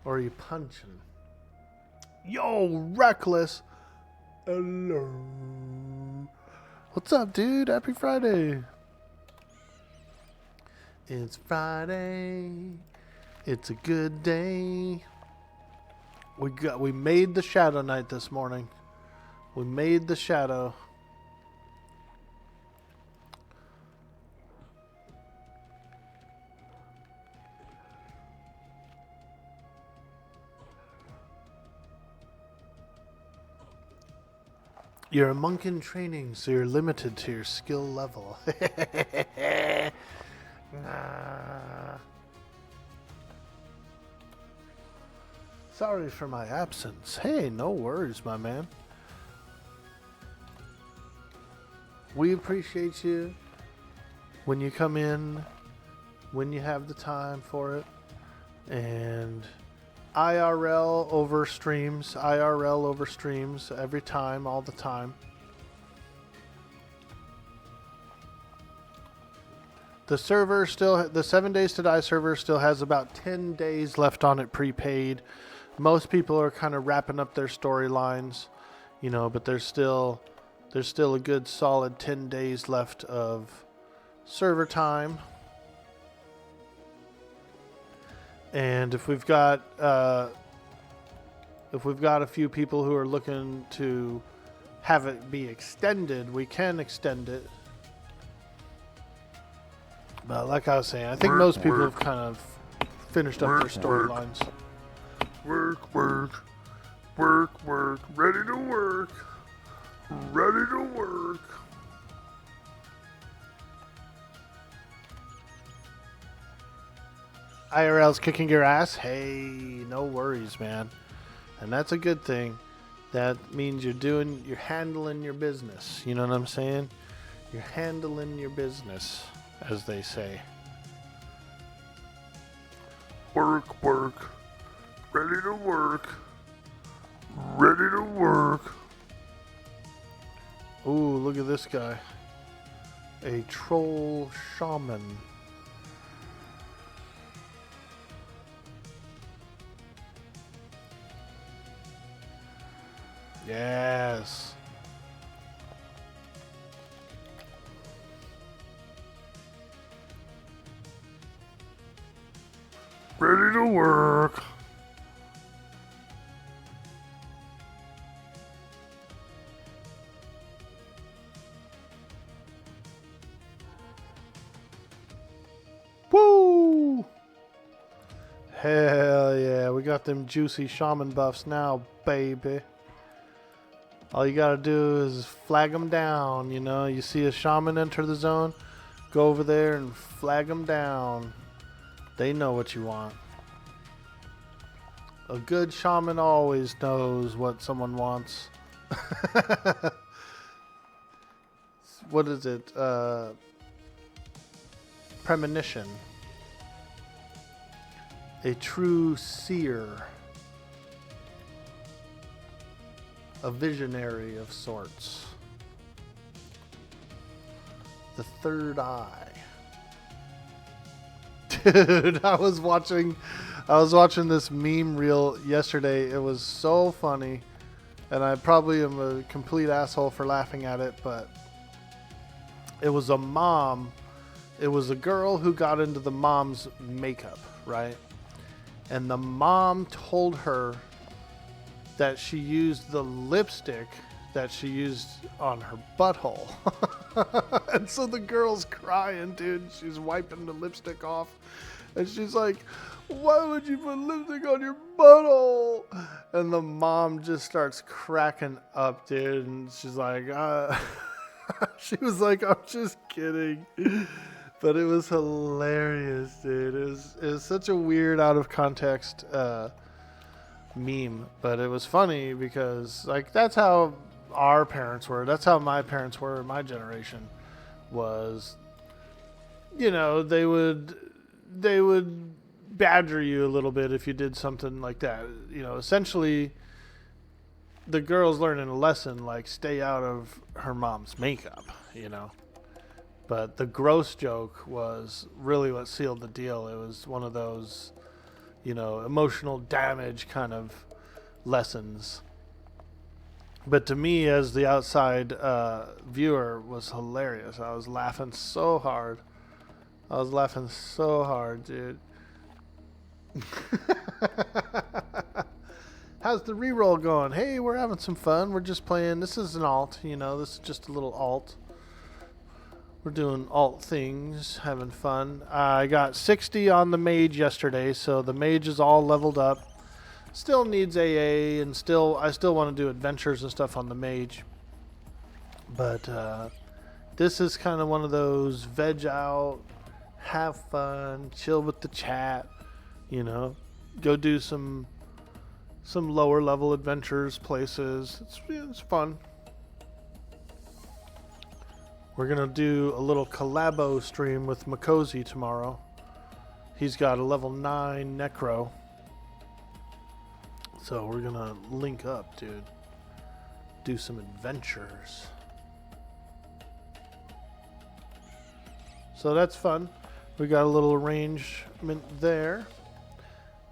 or are you punching? Yo, Reckless. Hello. What's up, dude? Happy Friday. It's Friday. It's a good day. We made the Shadowknight this morning. We made the Shadow. You're a monk in training, so you're limited to your skill level. Sorry for my absence. Hey, no worries, my man. We appreciate you when you come in, when you have the time for it, and IRL over streams every time, all the time. The 7 Days to Die server still has about 10 days left on it prepaid. Most people are kind of wrapping up their storylines, you know, but there's still a good solid 10 days left of server time. And if we've got a few people who are looking to have it be extended, we can extend it. But like I was saying, I think most people have kind of finished up their storylines. Work. Ready to work. IRL's kicking your ass? Hey, no worries, man. And that's a good thing. That means you're handling your business. You know what I'm saying? You're handling your business, as they say. Work. Ready to work. Ooh, look at this guy. A troll shaman. Yes. Ready to work. Woo! Hell yeah, we got them juicy shaman buffs now, baby. All you gotta do is flag them down, you know. You see a shaman enter the zone, go over there and flag them down. They know what you want. A good shaman always knows what someone wants. What is it? Premonition. A true seer. A visionary of sorts. The third eye. Dude, I was watching this meme reel yesterday. It was so funny. And I probably am a complete asshole for laughing at it, but it was a mom. It was a girl who got into the mom's makeup, right? And the mom told her that she used the lipstick that she used on her butthole. And so the girl's crying, dude. She's wiping the lipstick off. And she's like, why would you put lipstick on your butthole? And the mom just starts cracking up, dude. And she's like, she was like, I'm just kidding. But it was hilarious, dude. It was such a weird, out of context meme. But it was funny because, like, that's how our parents were. That's how my parents were in my generation. Was, you know, they would badger you a little bit if you did something like that. You know, essentially, the girl's learning a lesson, like, stay out of her mom's makeup, you know. But the gross joke was really what sealed the deal. It was one of those, you know, emotional damage kind of lessons. But to me, as the outside viewer, was hilarious. I was laughing so hard. Dude. How's the reroll going? Hey, we're having some fun. We're just playing. This is an alt, you know. This is just a little alt. We're doing alt things, having fun. I got 60 on the mage yesterday, so the mage is all leveled up. Still needs AA, and I still want to do adventures and stuff on the mage. But this is kind of one of those veg out, have fun, chill with the chat, you know, go do some lower level adventures, places. It's fun. We're going to do a little collabo stream with Makozy tomorrow. He's got a level 9 Necro. So we're going to link up, dude. Do some adventures. So that's fun. We got a little arrangement there.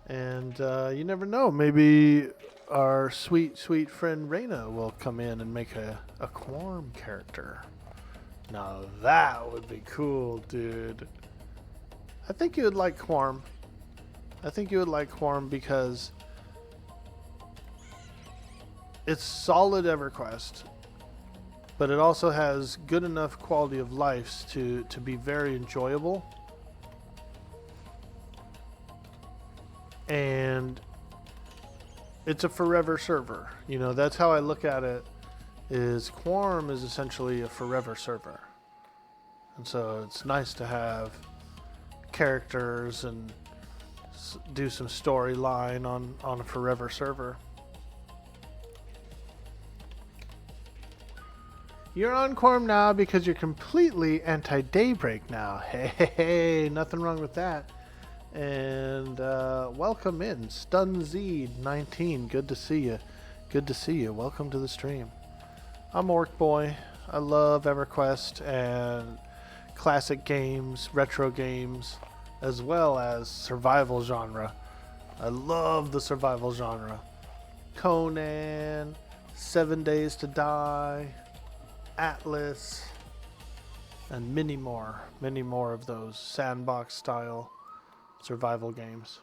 And you never know. Maybe our sweet, sweet friend Reyna will come in and make a Quarm character. Now that would be cool, dude. I think you would like Quarm. Because it's solid EverQuest, but it also has good enough quality of life to be very enjoyable. And it's a forever server. You know, that's how I look at it. Is Quarm is essentially a forever server. And so it's nice to have characters and do some storyline on a forever server. You're on Quarm now because you're completely anti-Daybreak now. Hey, nothing wrong with that. And welcome in, StunZed19. Good to see you. Welcome to the stream. I'm Orc Boy. I love EverQuest and classic games, retro games, as well as survival genre. I love the survival genre. Conan, 7 Days to Die, Atlas, and many more of those sandbox style survival games.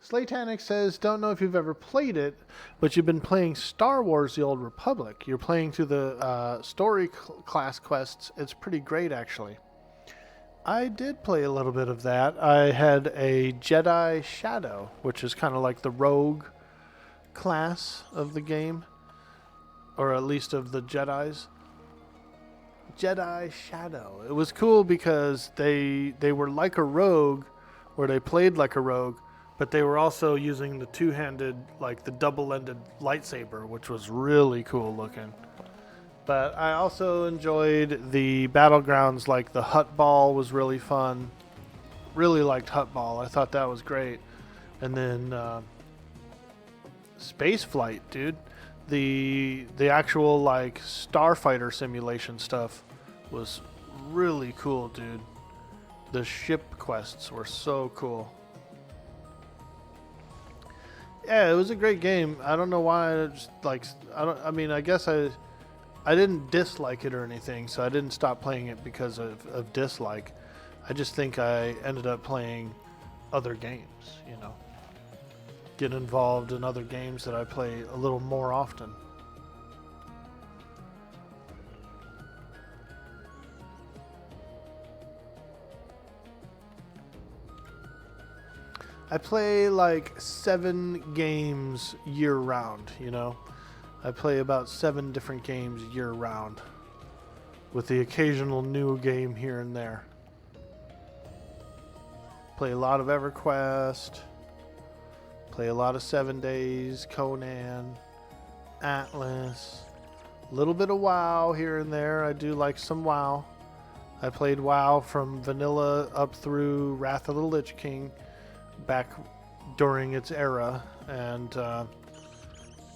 Slaytanic says, don't know if you've ever played it, but you've been playing Star Wars The Old Republic. You're playing through the story class quests. It's pretty great, actually. I did play a little bit of that. I had a Jedi Shadow, which is kind of like the rogue class of the game, or at least of the Jedis. Jedi Shadow. It was cool because they were like a rogue, where they played like a rogue, but they were also using the two-handed, like the double-ended lightsaber, which was really cool looking. But I also enjoyed the battlegrounds, like the Hutt Ball was really fun. Really liked Hutt Ball. I thought that was great. And then Space Flight, dude. The actual like starfighter simulation stuff was really cool, dude. The ship quests were so cool. Yeah, it was a great game. I don't know why I just like I guess I didn't dislike it or anything, so I didn't stop playing it because of dislike. I just think I ended up playing other games, you know. Get involved in other games that I play a little more often. I play like 7 games year round, you know. I play about 7 different games year round, with the occasional new game here and there. Play a lot of Everquest, play a lot of 7 Days, Conan, Atlas, a little bit of WoW here and there. I do like some WoW. I played WoW from vanilla up through Wrath of the Lich King back during its era, and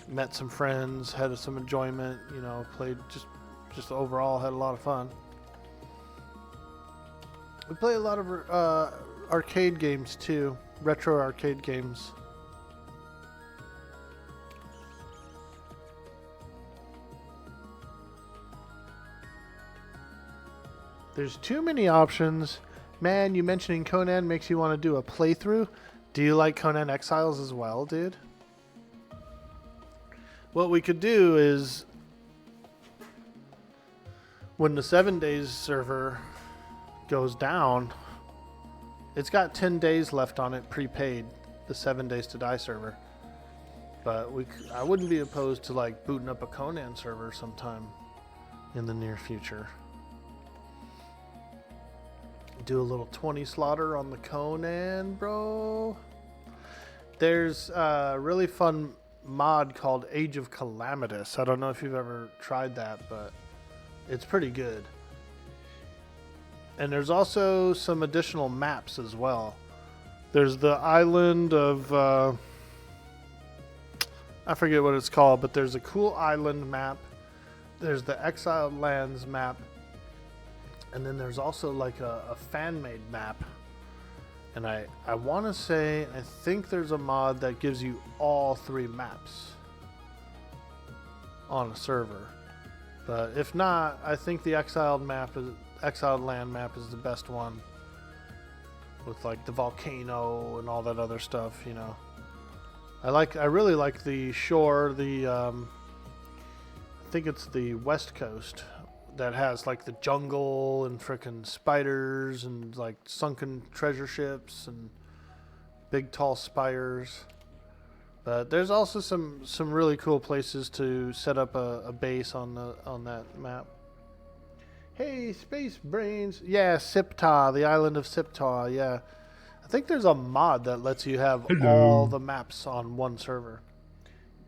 met some friends, had some enjoyment, you know, played just overall had a lot of fun. We play a lot of arcade games too, retro arcade games. There's too many options. Man, you mentioning Conan makes you want to do a playthrough. Do you like Conan Exiles as well, dude? What we could do is, when the 7 Days server goes down, it's got 10 days left on it prepaid, the 7 Days to Die server. But I wouldn't be opposed to like booting up a Conan server sometime in the near future. Do a little 20 slaughter on the Conan, bro. There's a really fun mod called Age of Calamitous. I don't know if you've ever tried that, but it's pretty good. And there's also some additional maps as well. There's the island of I forget what it's called, but there's a cool island map. There's the Exiled Lands map. And then there's also like a fan-made map. And I want to say, I think there's a mod that gives you all 3 maps on a server. But if not, I think the Exiled Land map is the best one. With like the volcano and all that other stuff, you know. I really like the shore, I think it's the West Coast, that has like the jungle and frickin' spiders and like sunken treasure ships and big tall spires. But there's also some really cool places to set up a base on that map. Hey, Space Brains. Yeah, Siptah, the island of Siptah, yeah. I think there's a mod that lets you have all the maps on one server.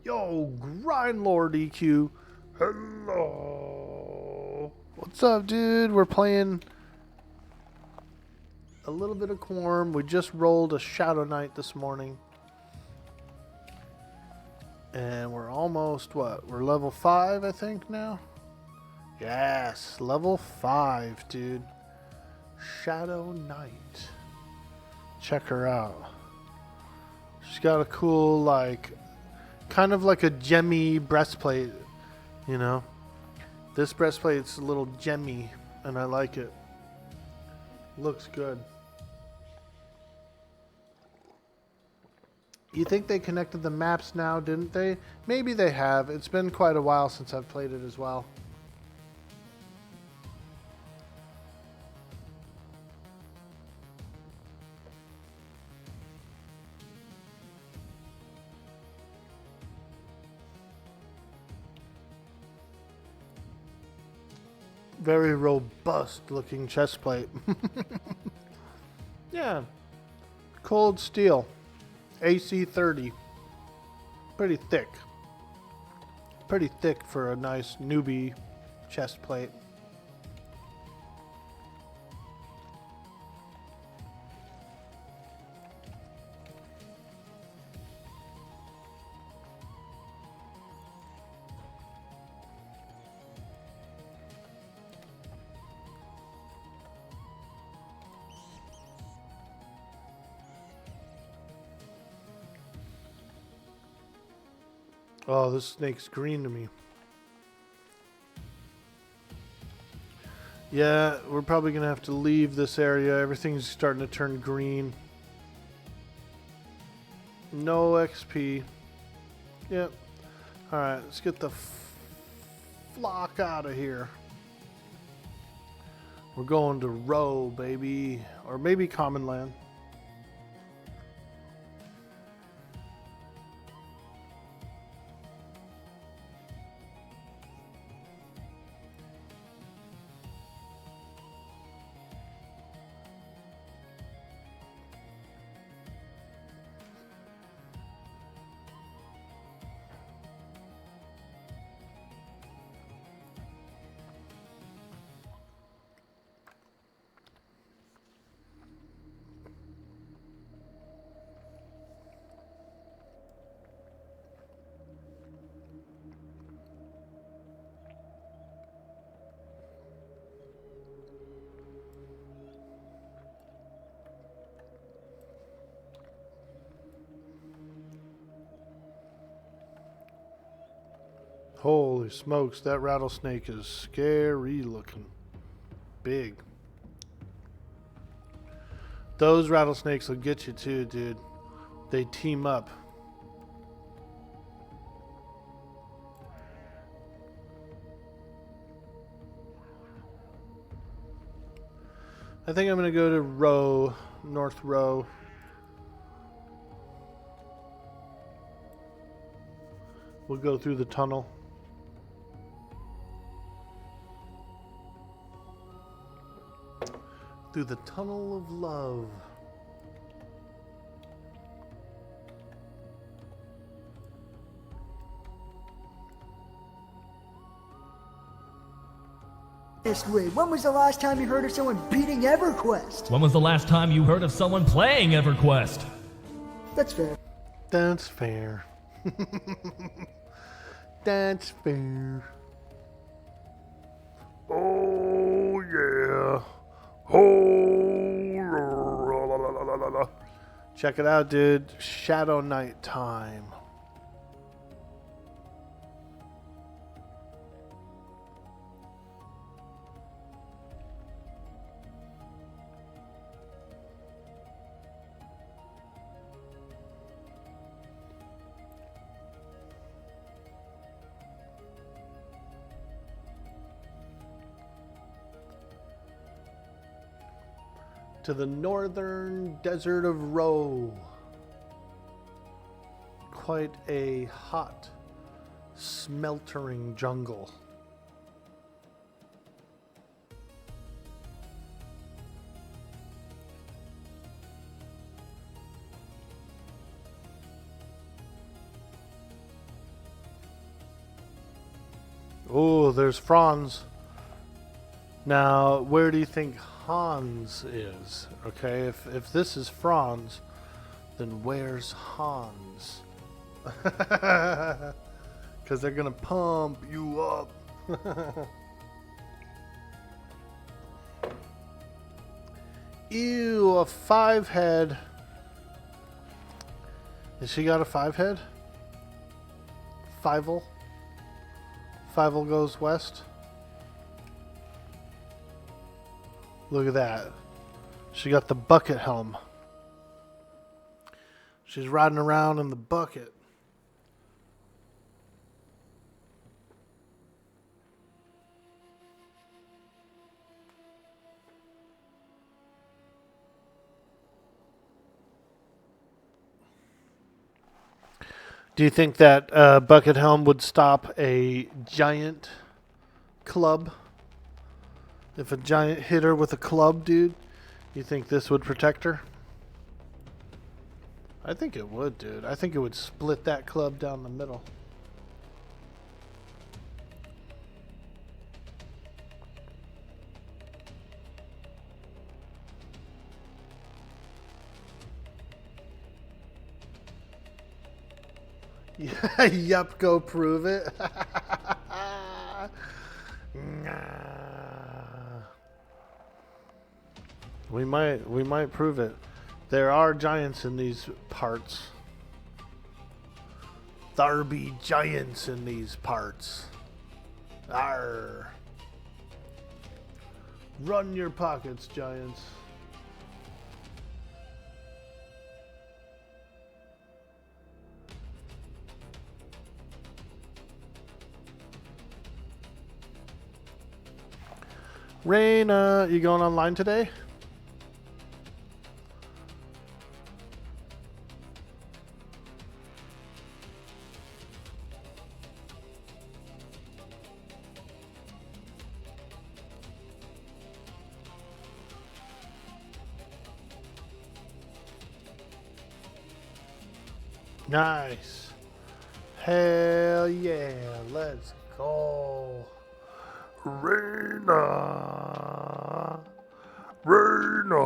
Yo, Grindlord EQ. Hello. What's up, dude? We're playing a little bit of Quarm. We just rolled a Shadowknight this morning. And we're almost, we're level 5, I think, now? Yes, level 5, dude. Shadowknight. Check her out. She's got a cool, like, kind of like a gemmy breastplate, you know? This breastplate's a little gemmy, and I like it. Looks good. You think they connected the maps now, didn't they? Maybe they have. It's been quite a while since I've played it as well. Very robust looking chest plate. Yeah. Cold steel. AC 30. Pretty thick. Pretty thick for a nice newbie chest plate. Oh, this snake's green to me. Yeah, we're probably going to have to leave this area. Everything's starting to turn green. No XP. Yep. Alright, let's get the flock out of here. We're going to Row, baby. Or maybe Common Land. Holy smokes, that rattlesnake is scary looking. Big. Those rattlesnakes will get you too, dude. They team up. I think I'm going to go to Row, North Row. We'll go through the tunnel. Through the tunnel of love. When was the last time you heard of someone beating Everquest? When was the last time you heard of someone playing EverQuest? That's fair. That's fair. That's fair. Oh, yeah. Oh, la, la, la, la, la, la. Check it out, dude. Shadowknight time. To the northern desert of Row. Quite a hot, smeltering jungle. Oh, there's Franz. Now, where do you think Hans is? Okay, if this is Franz, then where's Hans? Because they're gonna pump you up. Ew, a 5-head. Has she got a 5-head? Fievel? Fievel goes west. Look at that. She got the bucket helm. She's riding around in the bucket. Do you think that bucket helm would stop a giant club? If a giant hit her with a club, dude, you think this would protect her? I think it would, dude. I think it would split that club down the middle. Yup, go prove it. We might prove it. There are giants in these parts. There be giants in these parts. Arr. Run your pockets, giants. Raina, you going online today? Nice. Hell yeah, let's go. Reina. Reina.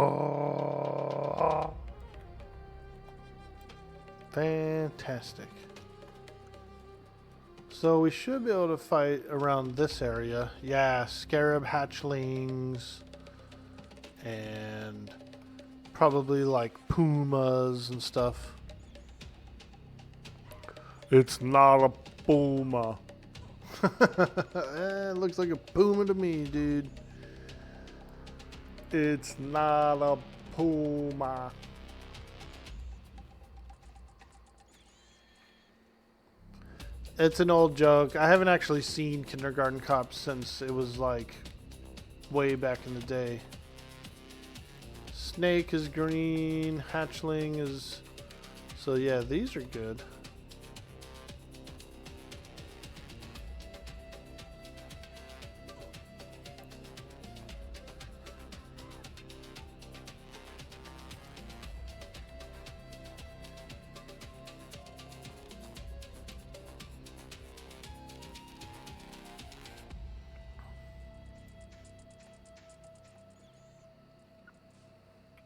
Fantastic. So we should be able to fight around this area. Yeah, scarab hatchlings and probably like pumas and stuff. It's not a puma. It looks like a puma to me, dude. It's not a puma. It's an old joke. I haven't actually seen Kindergarten Cop since it was like way back in the day. Snake is green. Hatchling is... So yeah, these are good.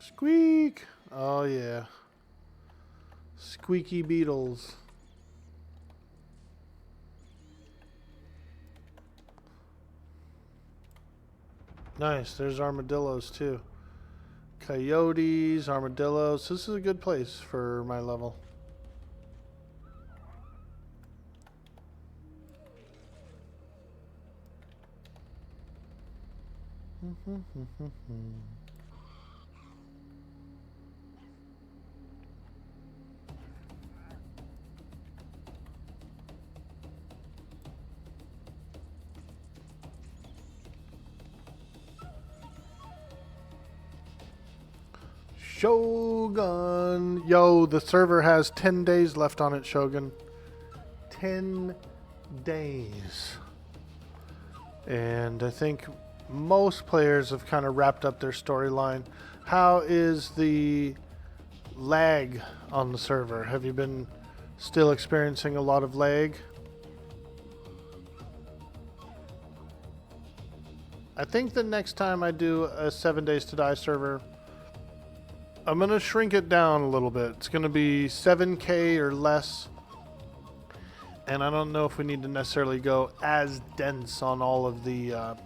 Squeak! Oh yeah. Squeaky beetles. Nice, there's armadillos too. Coyotes, armadillos. This is a good place for my level. Shogun. Yo, the server has 10 days left on it, Shogun. 10 days. And I think most players have kind of wrapped up their storyline. How is the lag on the server? Have you been still experiencing a lot of lag? I think the next time I do a 7 Days to Die server, I'm going to shrink it down a little bit. It's going to be 7K or less. And I don't know if we need to necessarily go as dense on all of the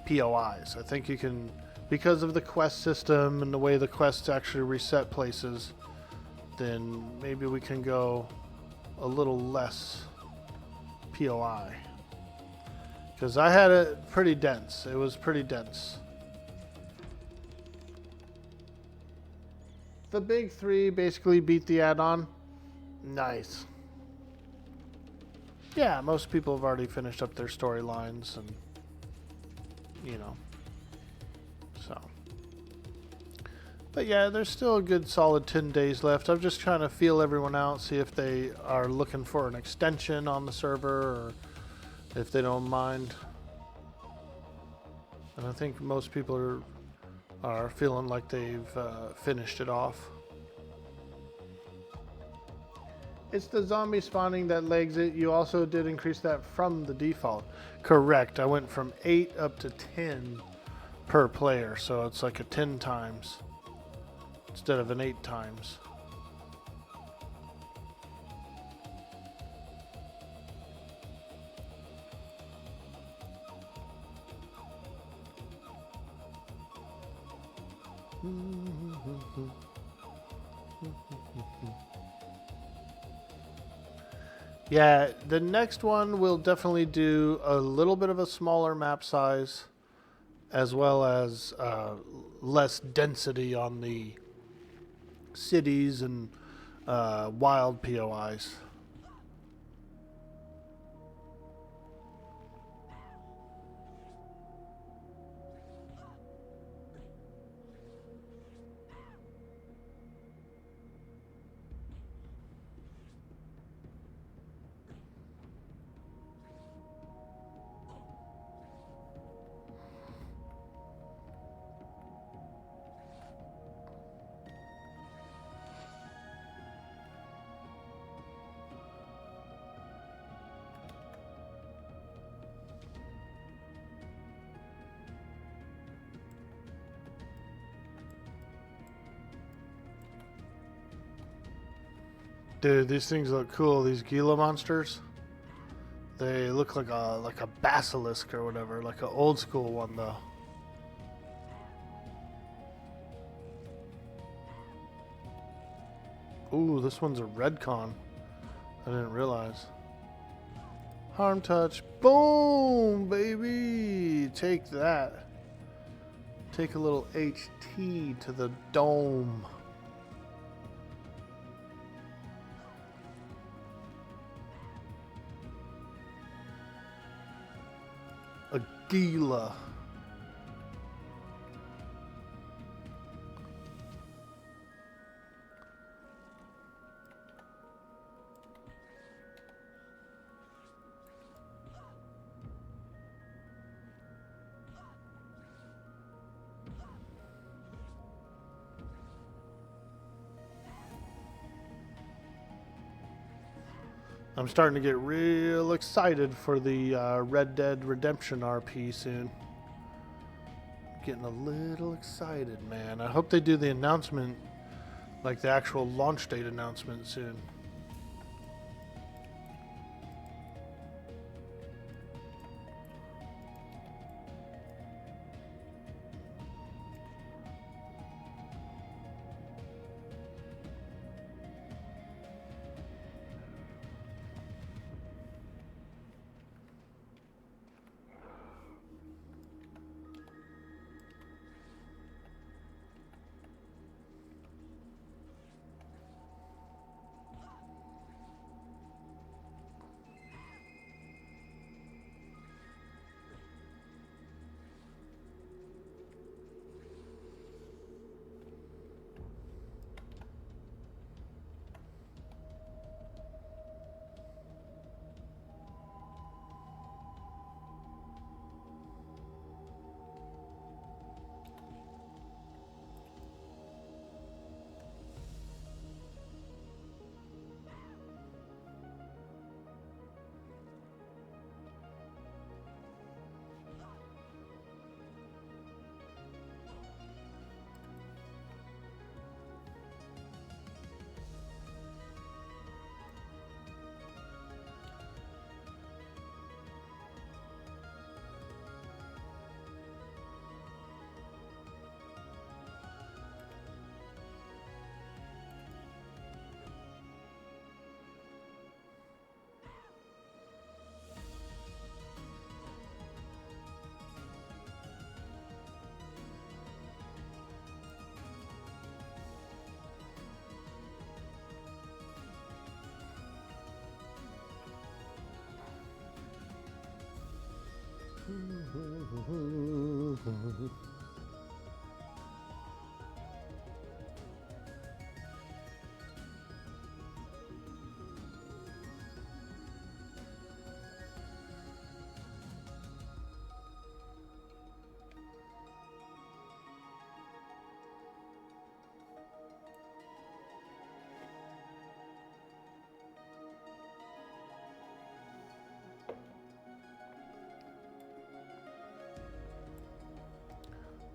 POIs. I think you can, because of the quest system and the way the quests actually reset places, then maybe we can go a little less POI. Because I had it pretty dense. It was pretty dense. the big three basically beat the add-on. Nice. Yeah, most people have already finished up their storylines and, you know, so. But yeah, there's still a good solid 10 days left. I'm just trying to feel everyone out, see if they are looking for an extension on the server or if they don't mind. And I think most people are feeling like they've finished it off. It's the zombie spawning that legs it. You also did increase that from the default. Correct. I went from 8 up to 10 per player. So it's like a 10 times instead of an 8 times. Yeah, the next one will definitely do a little bit of a smaller map size, as well as less density on the cities and wild POIs. Dude, these things look cool. These Gila monsters. They look like a basilisk or whatever, like an old school one though. Ooh, this one's a redcon. I didn't realize. Harm touch. Boom, baby. Take that. Take a little HT to the dome. A Gila. I'm starting to get real excited for the Red Dead Redemption RP soon. Getting a little excited, man. I hope they do the announcement, like the actual launch date announcement soon.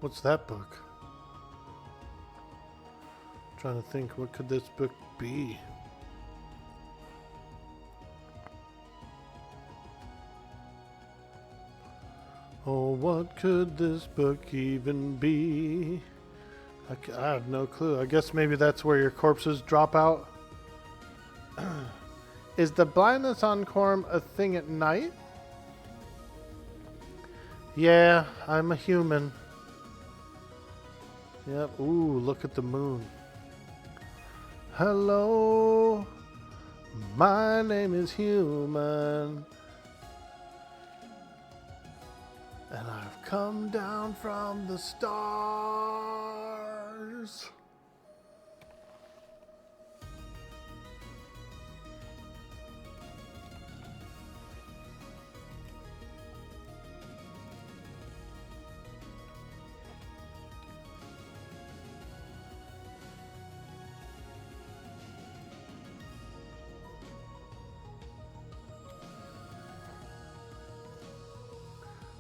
What's that book? Trying to think, what could this book be? Oh, what could this book even be? I have no clue. I guess maybe that's where your corpses drop out. Is the blindness on Quarm a thing at night? Yeah, I'm a human. Yep. Ooh, look at the moon. Hello, my name is Human, and I've come down from the stars.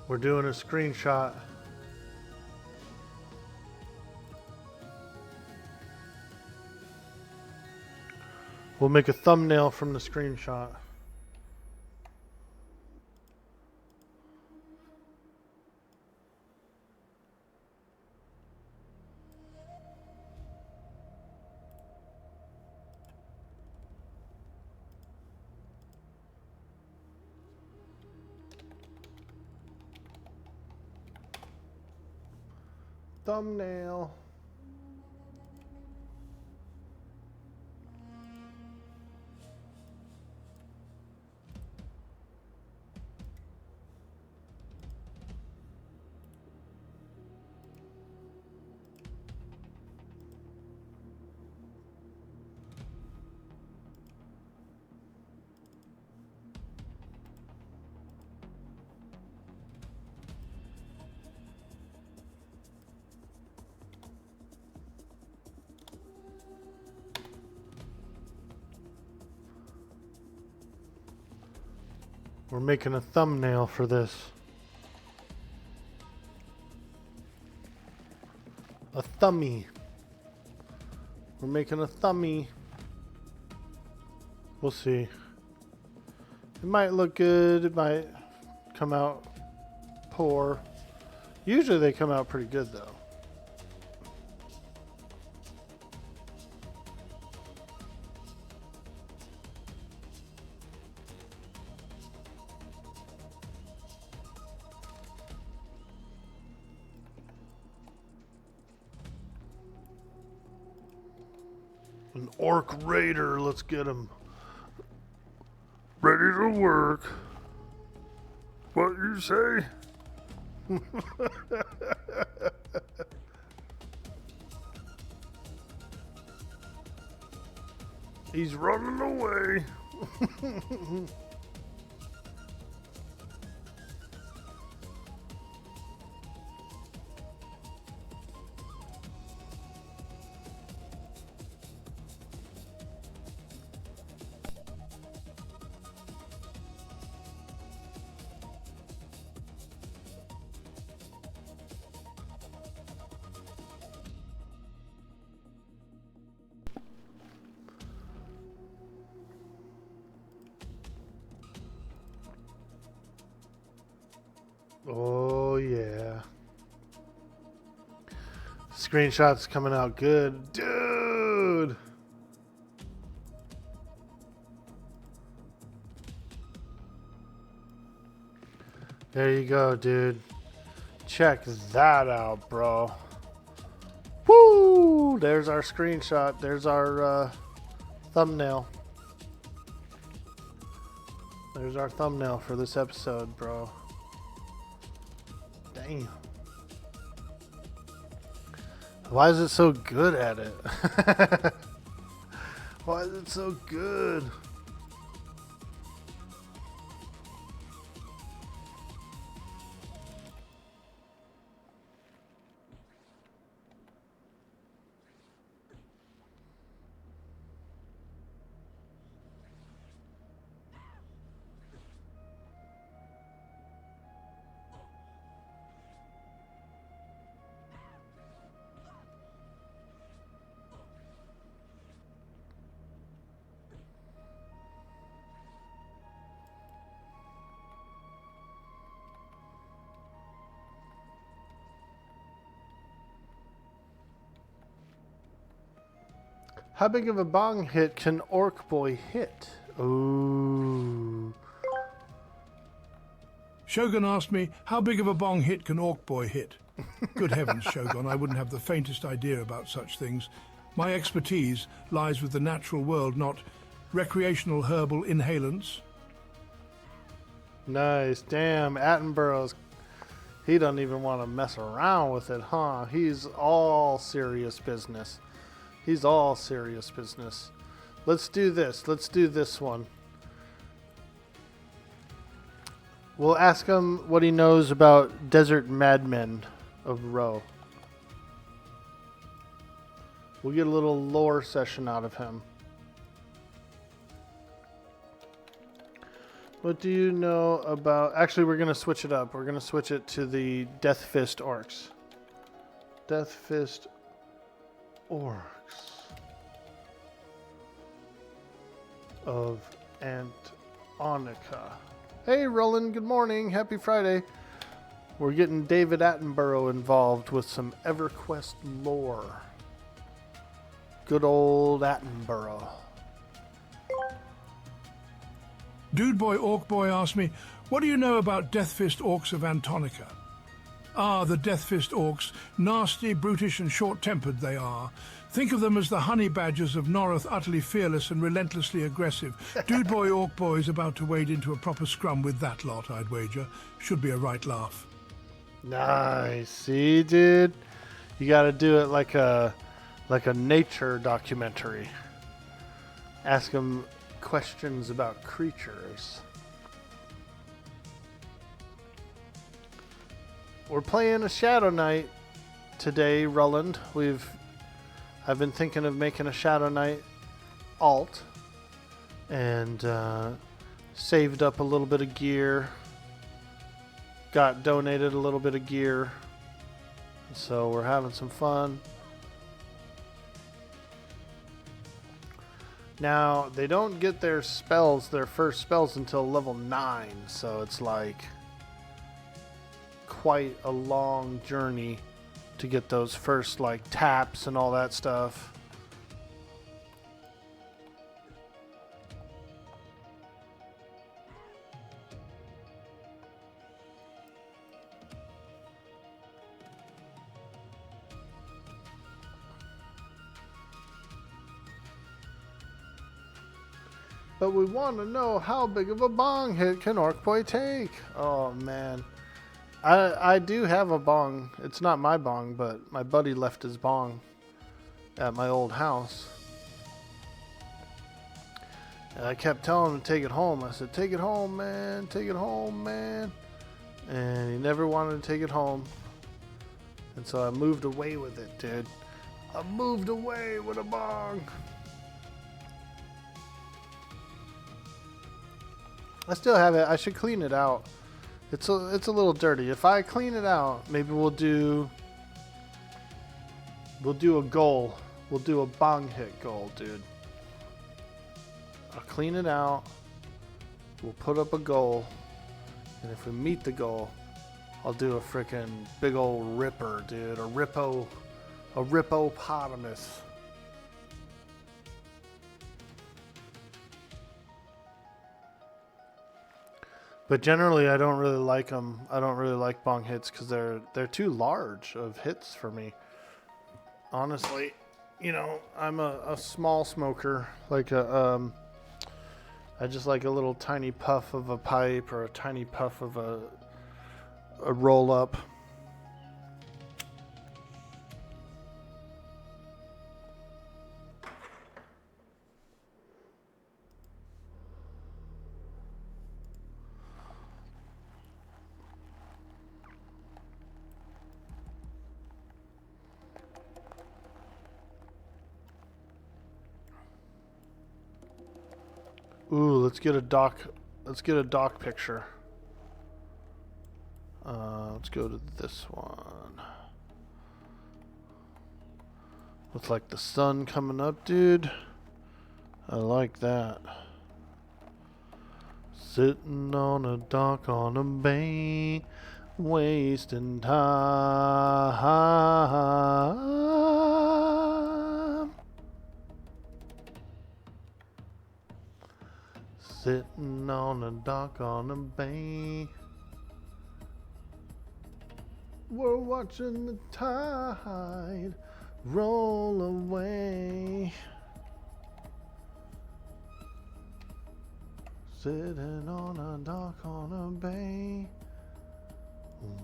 We're doing a screenshot. We'll make a thumbnail from the screenshot. Thumbnail. We're making a thumbnail for this. A thumbie. We're making a thumbie. We'll see. It might look good. It might come out poor. Usually they come out pretty good though. An orc raider, let's get him. Ready to work. What you say? He's running away. Oh yeah. Screenshots coming out good. Dude. There you go, dude. Check that out, bro. Woo! There's our screenshot. There's our thumbnail. There's our thumbnail for this episode, bro. Damn. Why is it so good at it? Why is it so good? How big of a bong hit can Orc Boy hit? Ooh. Shogun asked me, how big of a bong hit can Orc Boy hit? Good heavens, Shogun, I wouldn't have the faintest idea about such things. My expertise lies with the natural world, not recreational herbal inhalants. Nice. Damn, Attenborough's... He doesn't even want to mess around with it, huh? He's all serious business. He's all serious business. Let's do this. Let's do this one. We'll ask him what he knows about desert madmen of Ro. We'll get a little lore session out of him. What do you know about... Actually, we're going to switch it up. We're going to switch it to the Death Fist Orcs. Death Fist Orcs of Antarctica. Hey, Roland, good morning. Happy Friday. We're getting David Attenborough involved with some EverQuest lore. Good old Attenborough. Dude Boy Orc Boy asked me, what do you know about Death Fist Orcs of Antarctica? Ah, the Death Fist Orcs. Nasty, brutish and short-tempered they are. Think of them as the honey badgers of North, utterly fearless and relentlessly aggressive. Dude Boy Orc Boy is about to wade into a proper scrum with that lot, I'd wager. Should be a right laugh. Nice. See, dude? You gotta do it like a nature documentary. Ask them questions about creatures. We're playing a Shadowknight today, Roland. I've been thinking of making a Shadowknight alt and saved up a little bit of gear. Got donated a little bit of gear. So we're having some fun. Now, they don't get their first spells until level 9, so it's like quite a long journey to get those first like taps and all that stuff. But we want to know, how big of a bong hit can Orc Boy take? Oh man. I do have a bong. It's not my bong, but my buddy left his bong at my old house. And I kept telling him to take it home. I said, take it home, man. Take it home, man. And he never wanted to take it home. And so I moved away with it, dude. I moved away with a bong. I still have it. I should clean it out. It's a little dirty. If I clean it out, maybe we'll do a goal. We'll do a bong hit goal, dude. I'll clean it out. We'll put up a goal. And if we meet the goal, I'll do a freaking big old ripper, dude. A rippopotamus. But generally, I don't really like them. I don't really like bong hits because they're too large of hits for me. Honestly, you know, I'm a small smoker. Like I just like a little tiny puff of a pipe or a tiny puff of a roll up. Ooh, let's get a dock. Let's get a dock picture. Let's go to this one. With like the sun coming up, dude. I like that. Sitting on a dock on a bay, wasting time. Sitting on a dock on a bay. We're watching the tide roll away. Sitting on a dock on a bay,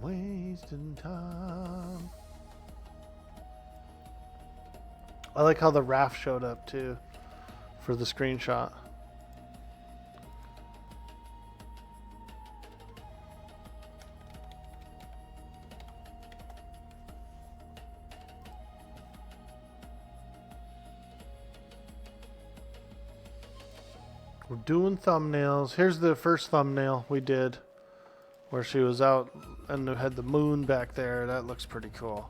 wasting time. I like how the raft showed up too for the screenshot. We're doing thumbnails. Here's the first thumbnail we did where she was out and had the moon back there. That looks pretty cool.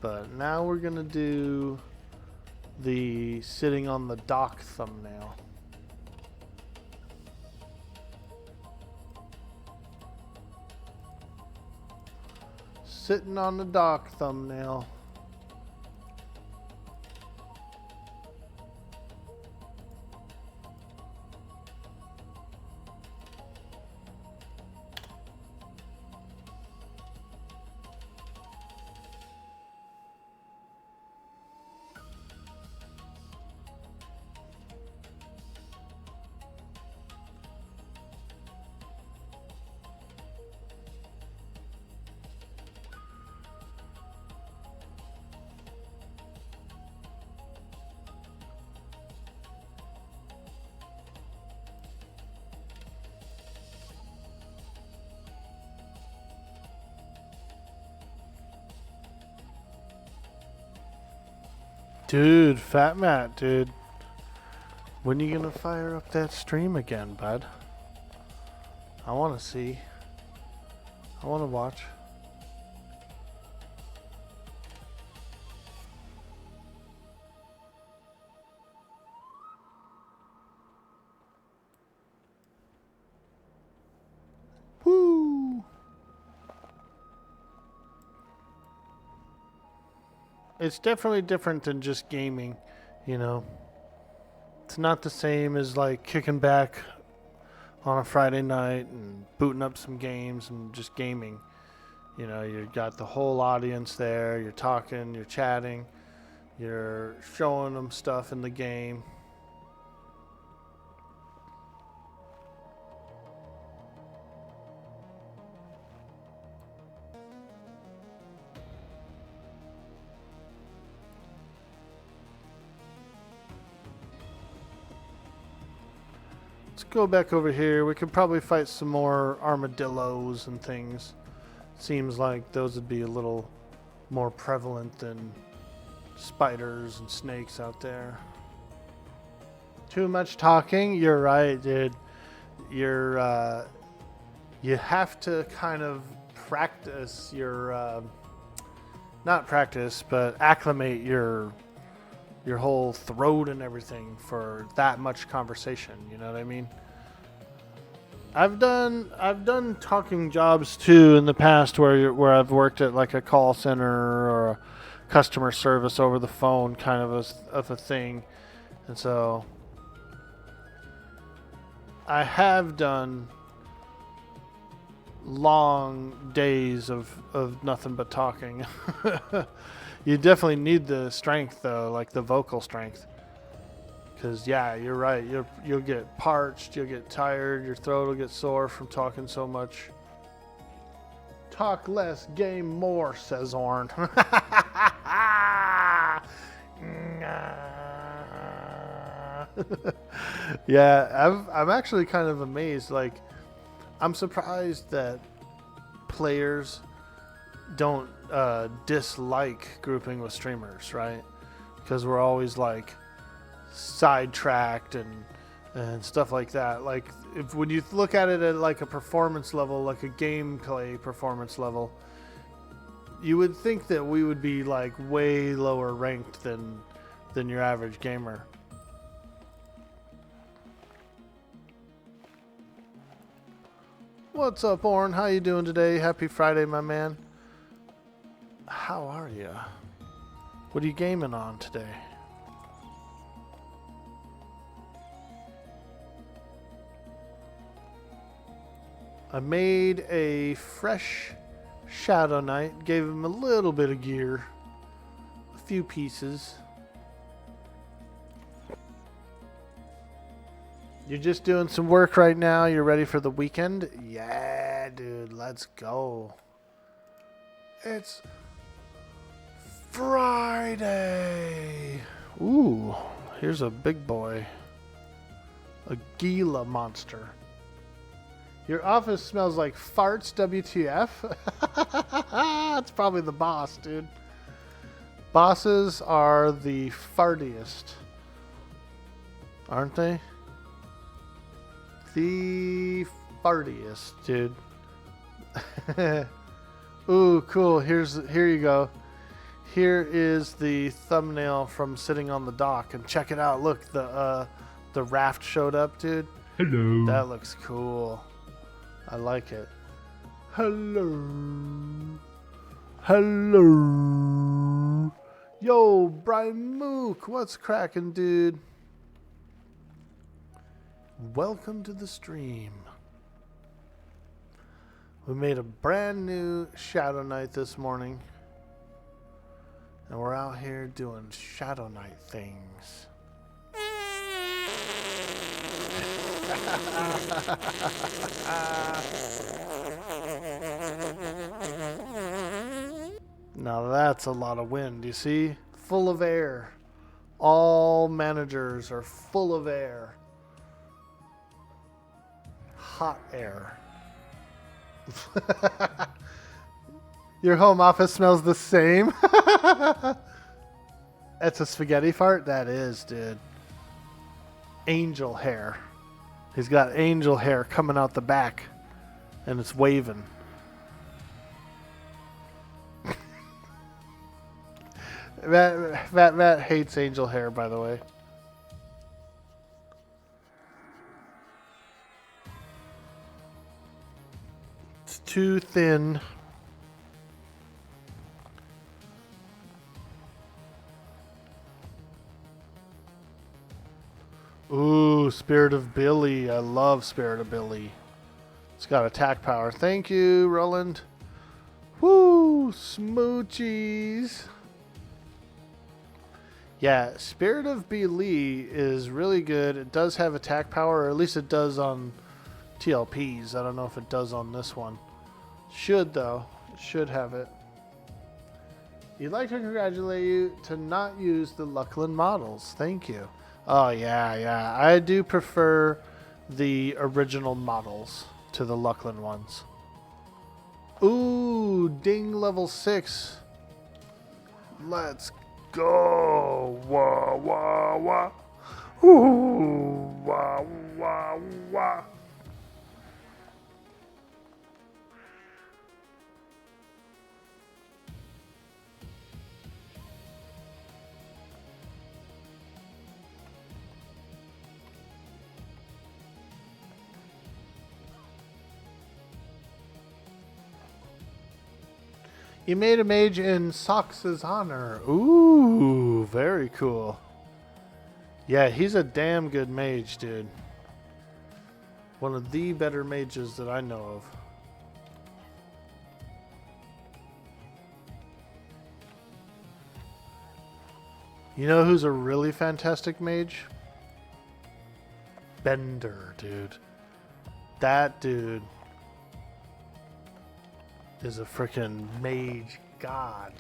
But now we're going to do the sitting on the dock thumbnail. Sitting on the dock thumbnail. Dude, Fat Matt, dude. When you gonna fire up that stream again, bud? I wanna see. I wanna watch. Woo! It's definitely different than just gaming, you know. It's not the same as like kicking back on a Friday night and booting up some games and just gaming. You know, you got the whole audience there, you're talking, you're chatting, you're showing them stuff in the game. Let's go back over here. We could probably fight some more armadillos and things. Seems like those would be a little more prevalent than spiders and snakes out there. Too much talking? You're right, dude. You have to kind of practice your, not practice, but acclimate your whole throat and everything for that much conversation, you know what I mean? I've done talking jobs too in the past where I've worked at like a call center or a customer service over the phone kind of a thing. And so I have done long days of nothing but talking. You definitely need the strength though, like the vocal strength. Because yeah, you're right. You'll get parched, you'll get tired, your throat will get sore from talking so much. Talk less, game more, says Orn. Yeah, I'm actually kind of amazed. Like, I'm surprised that players don't dislike grouping with streamers, right? Because we're always like sidetracked and and stuff like that. Like if when you look at it at like a performance level, like a gameplay performance level, you would think that we would be like way lower ranked than your average gamer. What's up, Orn? How you doing today? Happy Friday, my man. How are you? What are you gaming on today? I made a fresh Shadowknight, gave him a little bit of gear, a few pieces. You're just doing some work right now, you're ready for the weekend? Yeah, dude, let's go. It's Friday. Ooh, here's a big boy. A Gila monster. Your office smells like farts, WTF? It's probably the boss, dude. Bosses are the fartiest, aren't they? The fartiest, dude. Ooh, cool. Here you go. Here is the thumbnail from sitting on the dock, and check it out. Look, the raft showed up, dude. Hello. That looks cool. I like it. Hello. Hello. Yo, Brian Mook, what's cracking, dude? Welcome to the stream. We made a brand new Shadowknight this morning. And we're out here doing Shadowknight things. Now that's a lot of wind, you see? Full of air. All managers are full of air. Hot air. Your home office smells the same? That's a spaghetti fart? That is, dude. Angel hair. He's got angel hair coming out the back. And it's waving. Matt hates angel hair, by the way. It's too thin. Ooh, Spirit of Billy. I love Spirit of Billy. It's got attack power. Thank you, Roland. Woo, smoochies. Yeah, Spirit of Billy is really good. It does have attack power, or at least it does on TLPs. I don't know if it does on this one. Should, though. It should have it. You'd like to congratulate you to not use the Luckland models. Thank you. Oh, yeah. I do prefer the original models to the Luckland ones. Ooh, ding level 6. Let's go. Wah, wah, wah. Ooh, wah, wah, wah. You made a mage in Sox's honor. Ooh, very cool. Yeah, he's a damn good mage, dude. One of the better mages that I know of. You know who's a really fantastic mage? Bender, dude. That dude is a freaking mage god.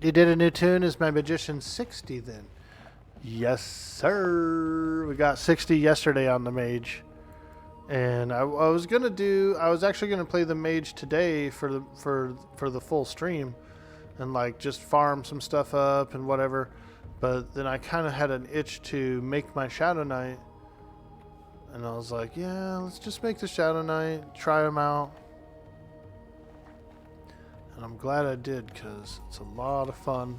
You did a new tune? Is my magician 60 then? Yes, sir. We got 60 yesterday on the mage. And I was actually gonna play the mage today for the full stream, and like just farm some stuff up and whatever. But then I kind of had an itch to make my Shadowknight, and I was like, yeah, let's just make the Shadowknight, try them out. And I'm glad I did, because it's a lot of fun.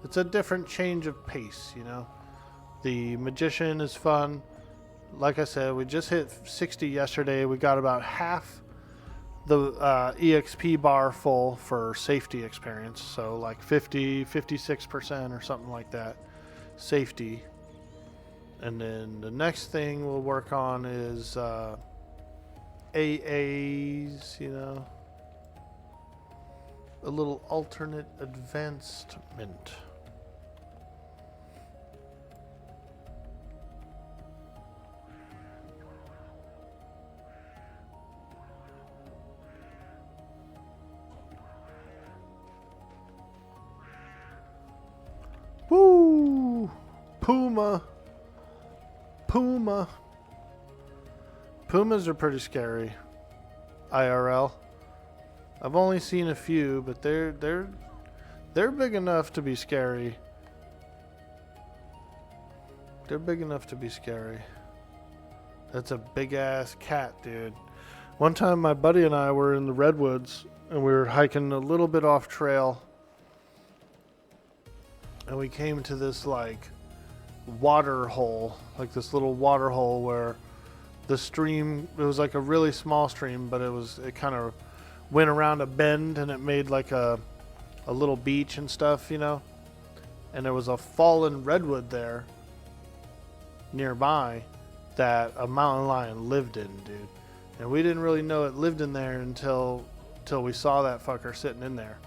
It's a different change of pace, you know. The magician is fun. Like I said, we just hit 60 yesterday. We got about half the EXP bar full for safety experience. So like 56% or something like that. Safety. And then the next thing we'll work on is AAs, you know. A little alternate advancement. Woo! Puma. Pumas are pretty scary. IRL. I've only seen a few, but they're big enough to be scary. They're big enough to be scary. That's a big ass cat, dude. One time my buddy and I were in the redwoods and we were hiking a little bit off trail. And we came to this like water hole, like this little water hole where the stream, it was like a really small stream, but it kind of went around a bend and it made like a little beach and stuff, you know. And there was a fallen redwood there nearby that a mountain lion lived in, dude. And we didn't really know it lived in there until we saw that fucker sitting in there.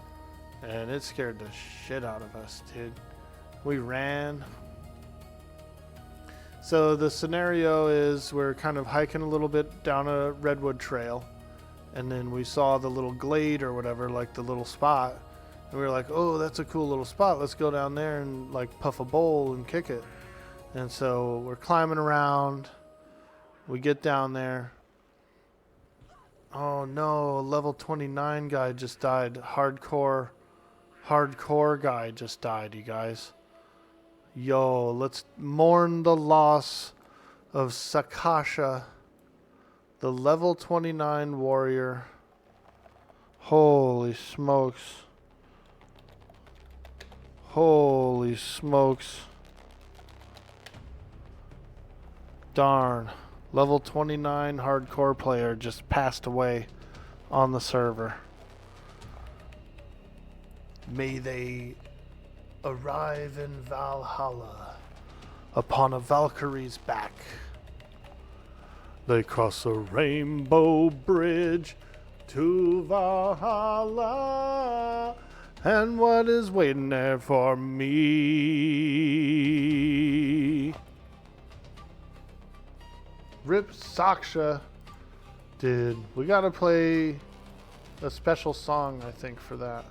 And it scared the shit out of us, dude. We ran. So the scenario is we're kind of hiking a little bit down a redwood trail, and then we saw the little glade or whatever, like the little spot, and we were like, oh, that's a cool little spot. Let's go down there and like puff a bowl and kick it. And so we're climbing around. We get down there. Oh no, a level 29 guy just died. Hardcore guy just died, you guys. Yo, let's mourn the loss of Sakasha, the level 29 warrior. Holy smokes. Holy smokes. Darn. Level 29 hardcore player just passed away on the server. May they arrive in Valhalla upon a Valkyrie's back. They cross a rainbow bridge to Valhalla, and what is waiting there for me? Rip Saksha. Dude, we gotta play a special song, I think, for that.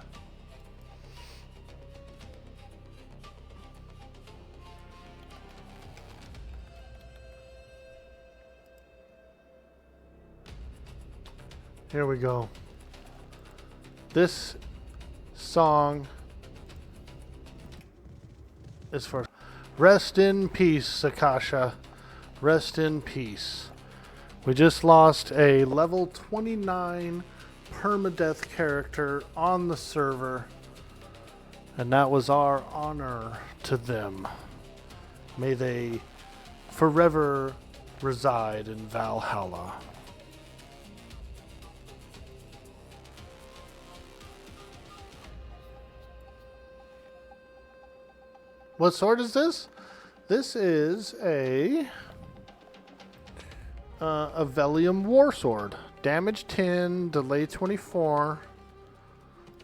Here we go. This song is for rest in peace, Sakasha. Rest in peace. We just lost a level 29 permadeath character on the server, and that was our honor to them. May they forever reside in Valhalla. What sword is this? This is a Velium War Sword. Damage 10, delay 24.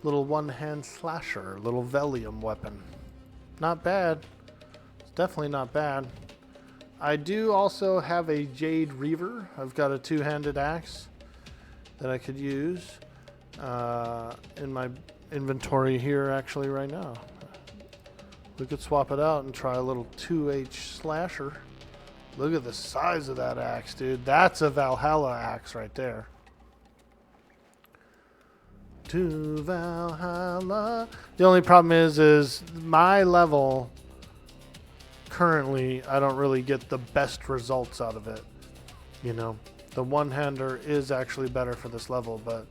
Little one-hand slasher. Little Velium weapon. Not bad. It's definitely not bad. I do also have a Jade Reaver. I've got a two-handed axe that I could use in inventory here actually right now. We could swap it out and try a little 2H slasher. Look at the size of that axe, dude. That's a Valhalla axe right there. To Valhalla. The only problem is my level currently, I don't really get the best results out of it. You know, the one-hander is actually better for this level, but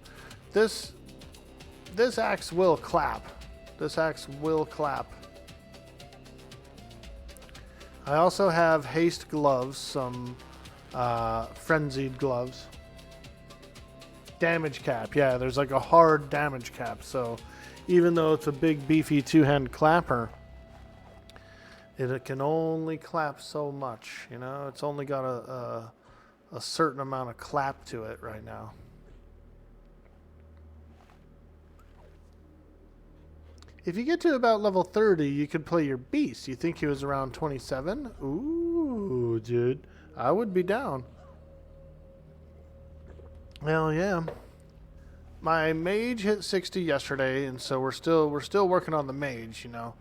this axe will clap. This axe will clap. I also have haste gloves, some frenzied gloves. Damage cap, yeah, there's like a hard damage cap, so even though it's a big beefy two-hand clapper, it can only clap so much, you know? It's only got a certain amount of clap to it right now. If you get to about level 30, you could play your beast. You think he was around 27? Ooh, dude. I would be down. Well, yeah. My mage hit 60 yesterday, and so we're still working on the mage, you know.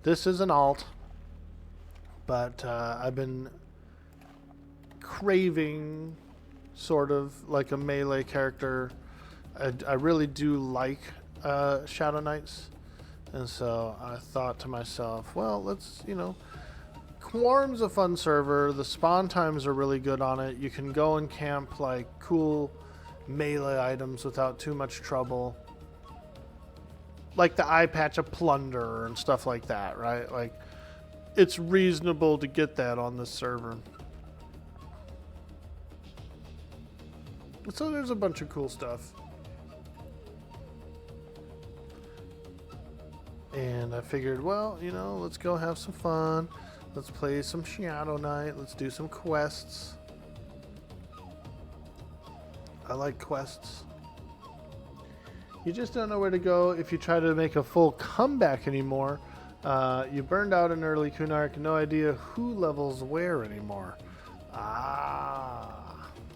This is an alt, but I've been craving sort of like a melee character. I really do like Shadowknights. And so I thought to myself, well, let's, you know, Quarm's a fun server. The spawn times are really good on it. You can go and camp like cool melee items without too much trouble. Like the eye patch of plunder and stuff like that, right? Like, it's reasonable to get that on this server. So there's a bunch of cool stuff. And I figured, well, you know, let's go have some fun. Let's play some Shadowknight. Let's do some quests. I like quests. You just don't know where to go if you try to make a full comeback anymore. You burned out an early Kunark, no idea who levels where anymore.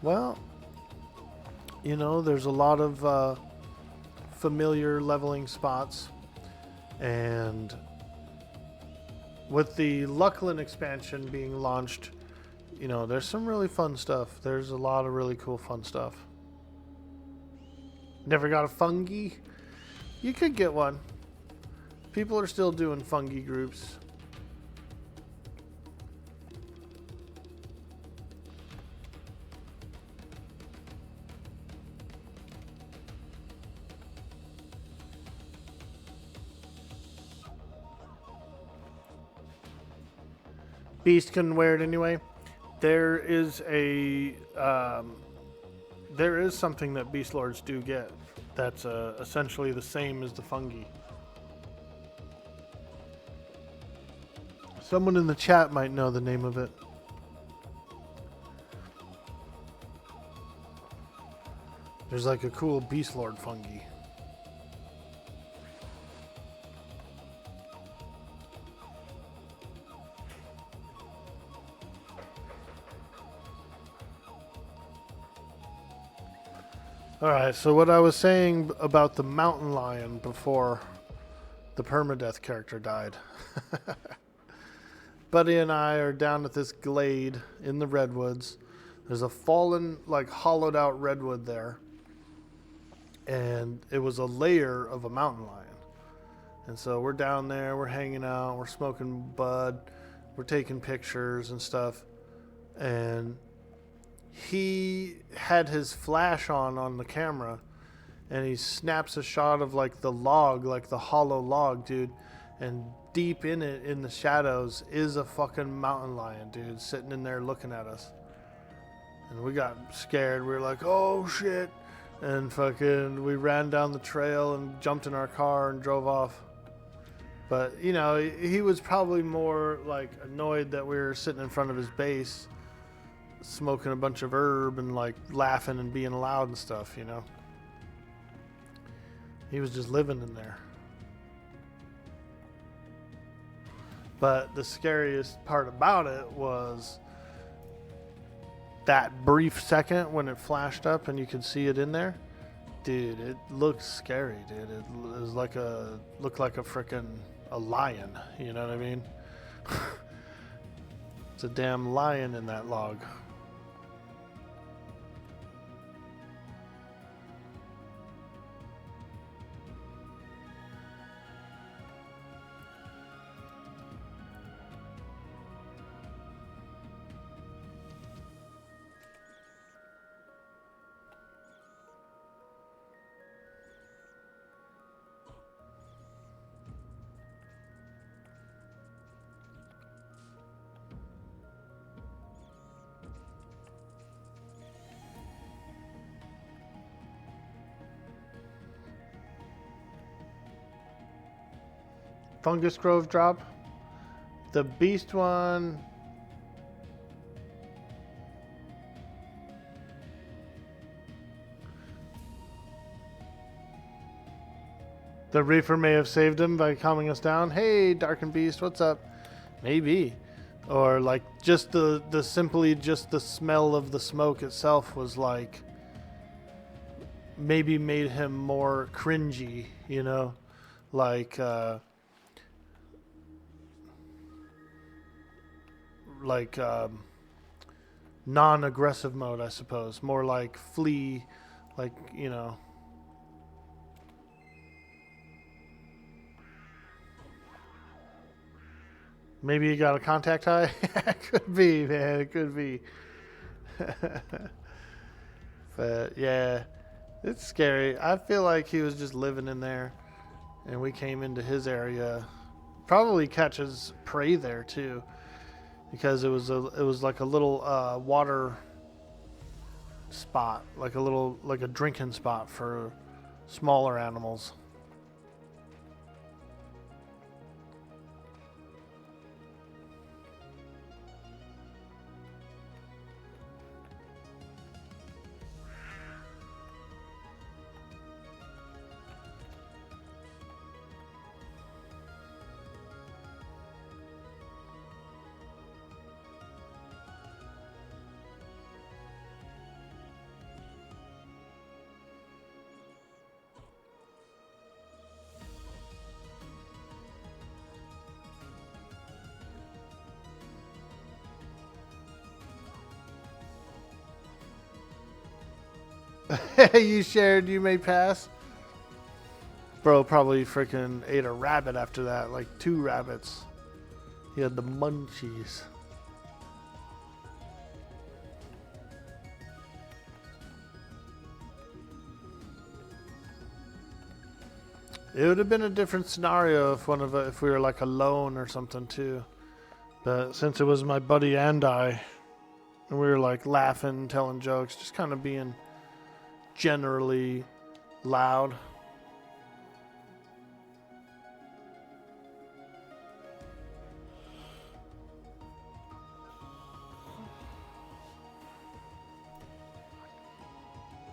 Well, you know, there's a lot of familiar leveling spots. And with the Lucklin expansion being launched, you know, there's some really fun stuff. There's a lot of really cool fun stuff. Never got a fungi? You could get one. People are still doing fungi groups. Beast can wear it anyway. There is something that Beast Lords do get that's essentially the same as the fungi. Someone in the chat might know the name of it. There's like a cool Beast Lord fungi. Alright, so what I was saying about the mountain lion before the permadeath character died. Buddy and I are down at this glade in the redwoods. There's a fallen, like hollowed out redwood there. And it was a lair of a mountain lion. And so we're down there, we're hanging out, we're smoking bud, we're taking pictures and stuff. And he had his flash on the camera, and he snaps a shot of like the log, like the hollow log, dude. And deep in it, in the shadows, is a fucking mountain lion, dude, sitting in there looking at us. And we got scared. We were like, oh shit. And fucking, we ran down the trail and jumped in our car and drove off. But, you know, he was probably more like annoyed that we were sitting in front of his base, smoking a bunch of herb and like laughing and being loud and stuff, you know. He was just living in there. But the scariest part about it was that brief second when it flashed up and you could see it in there. Dude, it looks scary, dude. It was like looked like a frickin' a lion. You know what I mean? It's a damn lion in that log. Fungus Grove drop. The beast one. The Reaper may have saved him by calming us down. Hey, Darkened Beast, what's up? Maybe. Or like just the simply just the smell of the smoke itself was like maybe made him more cringy, you know? Like non-aggressive mode, I suppose. More like flee, like, you know. Maybe you got a contact high? Could be, man. It could be. But yeah, it's scary. I feel like he was just living in there, and we came into his area. Probably catches prey there too, because it was like a little water spot, like a drinking spot for smaller animals. You shared, you may pass. Bro probably freaking ate a rabbit after that, like 2 rabbits. He had the munchies. It would have been a different scenario if we were like alone or something too. But since it was my buddy and I, and we were like laughing, telling jokes, just kind of being generally loud.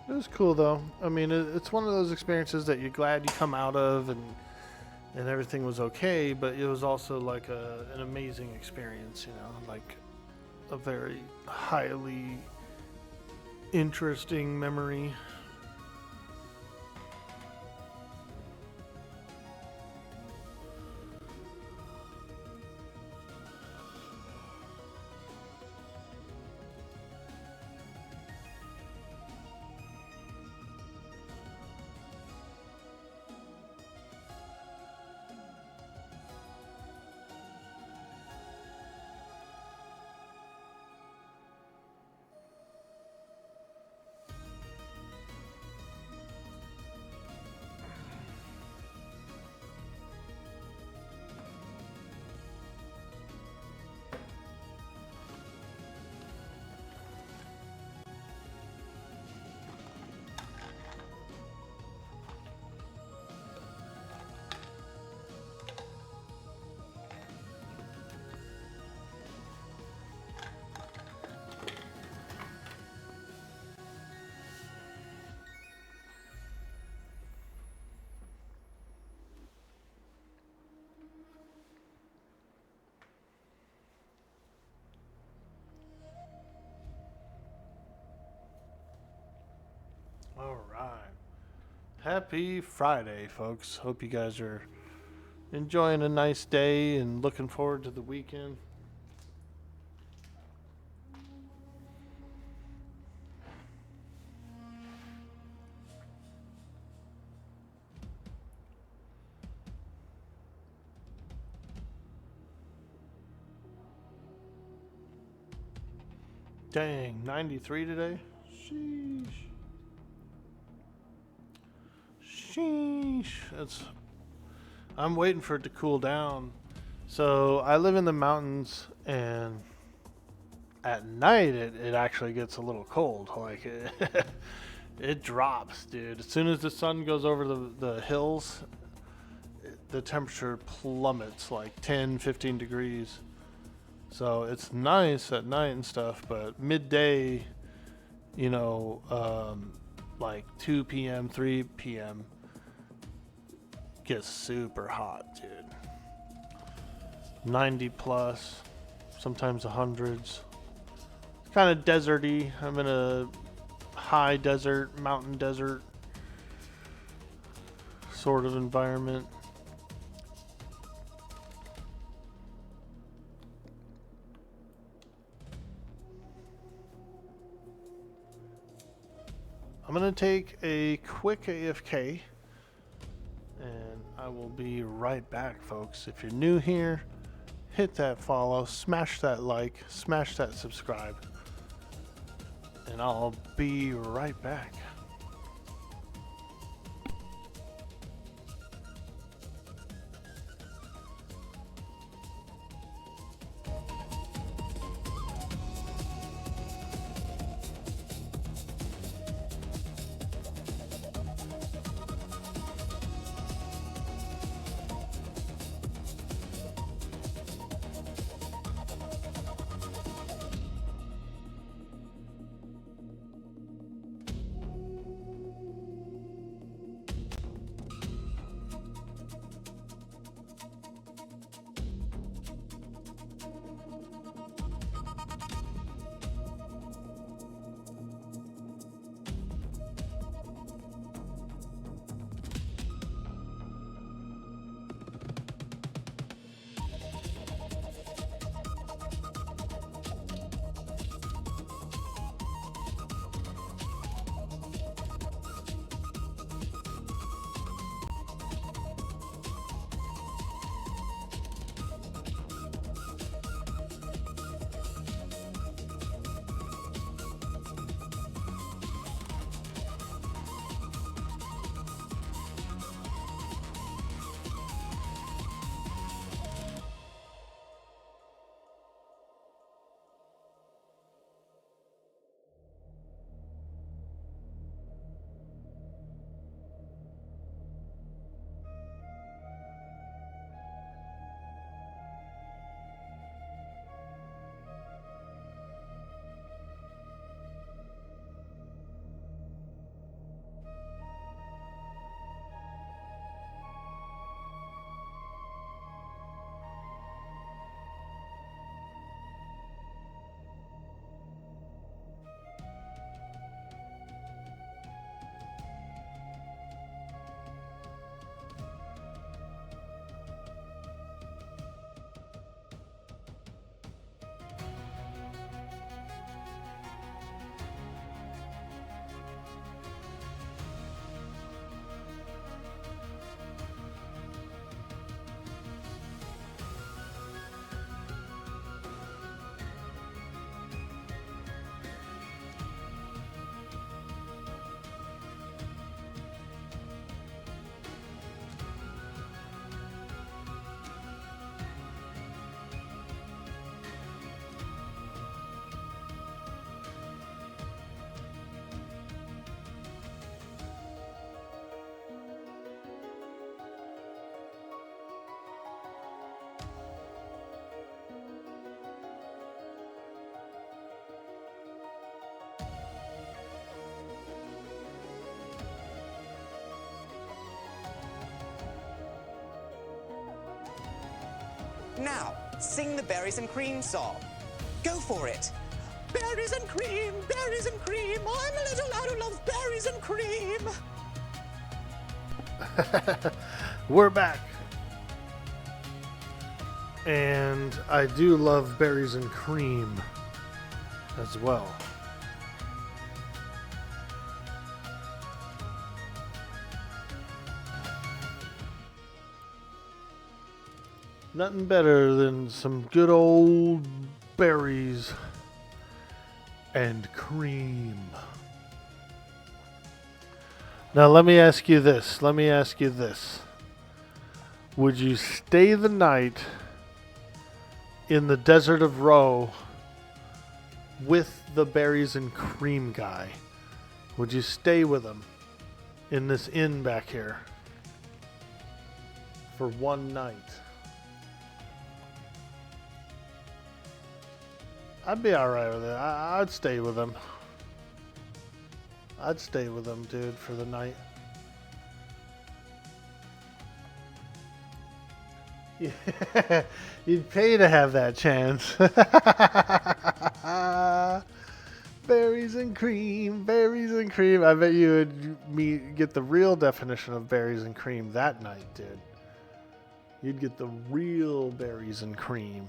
It was cool though. I mean, it's one of those experiences that you're glad you come out of, and everything was okay, but it was also like an amazing experience, you know, like a very highly interesting memory. All right. Happy Friday, folks. Hope you guys are enjoying a nice day and looking forward to the weekend. Dang, 93 today? Sheesh. Sheesh. I'm waiting for it to cool down. So I live in the mountains, and at night it actually gets a little cold. Like it drops, dude. As soon as the sun goes over the hills, the temperature plummets like 10, 15 degrees. So it's nice at night and stuff, but midday, like 2 p.m., 3 p.m. gets super hot, dude. 90 plus, sometimes the hundreds. It's kind of deserty. I'm in a high desert, mountain desert sort of environment. I'm going to take a quick AFK, and I will be right back, folks. If you're new here, hit that follow, smash that like, smash that subscribe, and I'll be right back. Now, sing the berries and cream song. Go for it. Berries and cream, I'm a little lad who loves berries and cream. We're back. And I do love berries and cream as well. Nothing better than some good old berries and cream. Now let me ask you this. Would you stay the night in the desert of Roe with the berries and cream guy? Would you stay with him in this inn back here for one night? I'd be alright with it. I'd stay with him. I'd stay with him, dude, for the night. Yeah, you'd pay to have that chance. Berries and cream, berries and cream. I bet you would get the real definition of berries and cream that night, dude. You'd get the real berries and cream.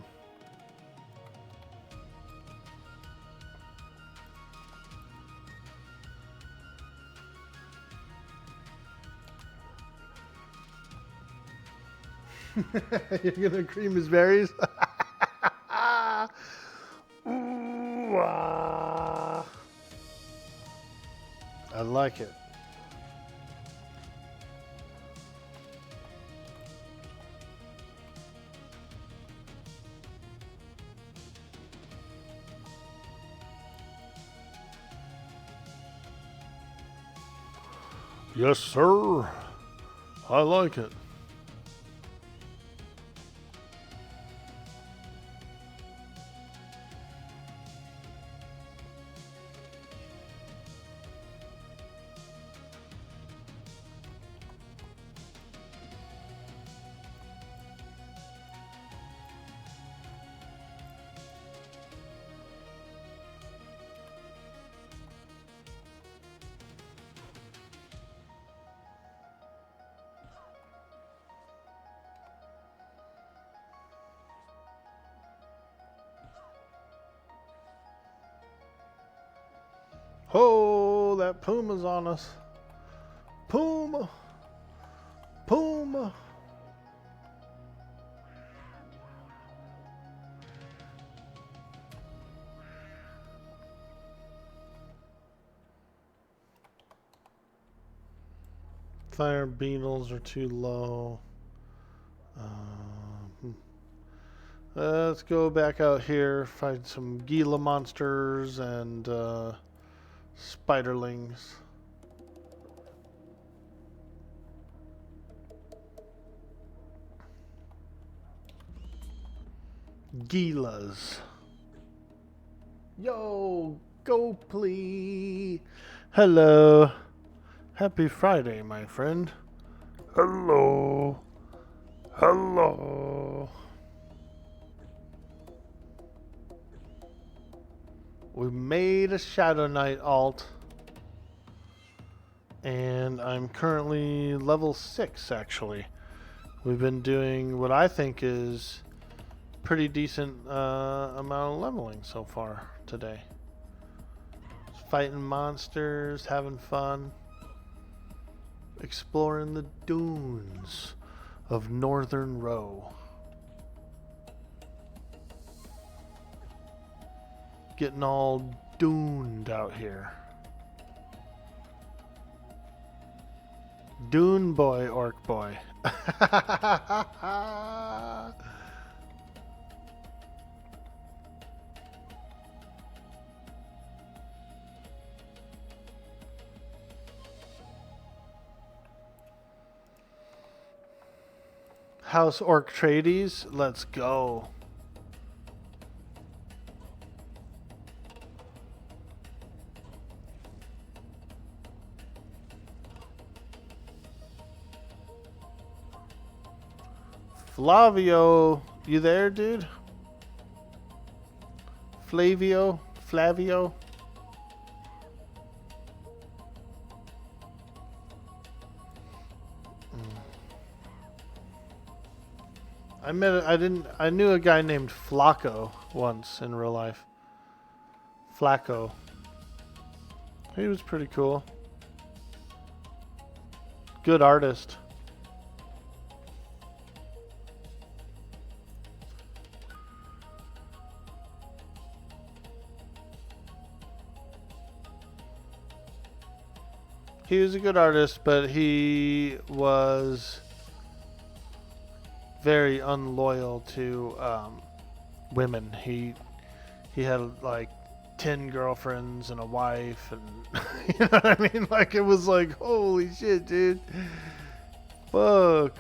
You're gonna cream his berries? Ooh, ah. I like it. Yes, sir. I like it. Oh, that puma's on us. Puma. Puma. Fire beetles are too low. Let's go back out here, find some Gila monsters and spiderlings. Gilas. Yo, go please. Hello. Happy Friday, my friend. Hello. Hello. We made a Shadowknight alt. And I'm currently level 6, actually. We've been doing what I think is pretty decent amount of leveling so far today. Fighting monsters, having fun. Exploring the dunes of Northern Row. Getting all duned out here. Dune boy, orc boy. House Orc Trades, let's go. Flavio, you there, dude? Flavio? I knew a guy named Flacco once in real life. Flacco. He was pretty cool. Good artist. He was a good artist, but he was very unloyal to women. He had like 10 girlfriends and a wife, and you know what I mean? Like, it was like, holy shit, dude. Fuck.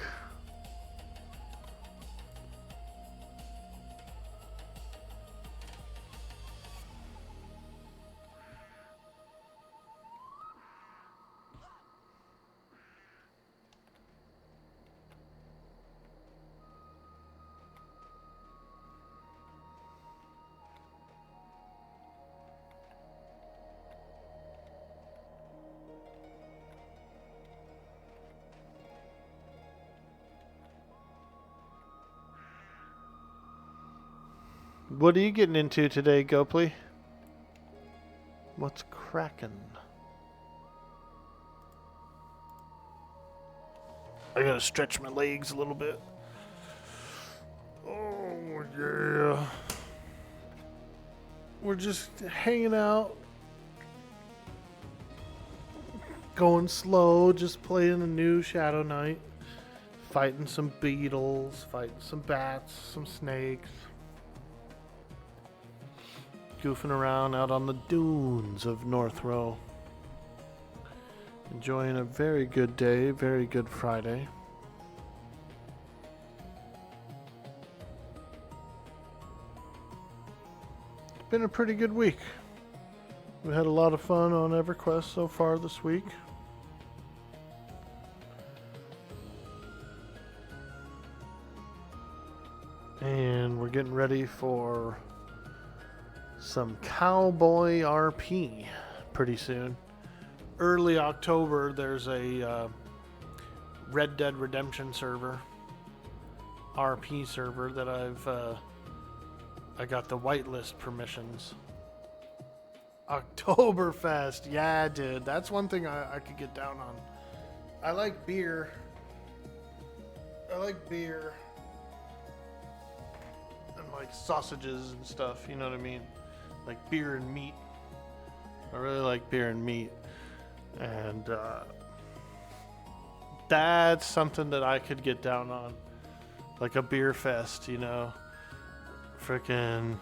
What are you getting into today, Gopley? What's cracking? I gotta stretch my legs a little bit. Oh, yeah. We're just hanging out. Going slow, just playing a new Shadowknight. Fighting some beetles, fighting some bats, some snakes. Goofing around out on the dunes of North Row. Enjoying a very good day, very good Friday. It's been a pretty good week. We had a lot of fun on Everquest so far this week. And we're getting ready for some Cowboy RP pretty soon. Early October, there's a Red Dead Redemption server, RP server that I got the whitelist permissions. Oktoberfest, yeah, dude, that's one thing I could get down on. I like beer. And like sausages and stuff, you know what I mean? Like beer and meat. I really like beer and meat. And that's something that I could get down on. Like a beer fest, you know? Frickin'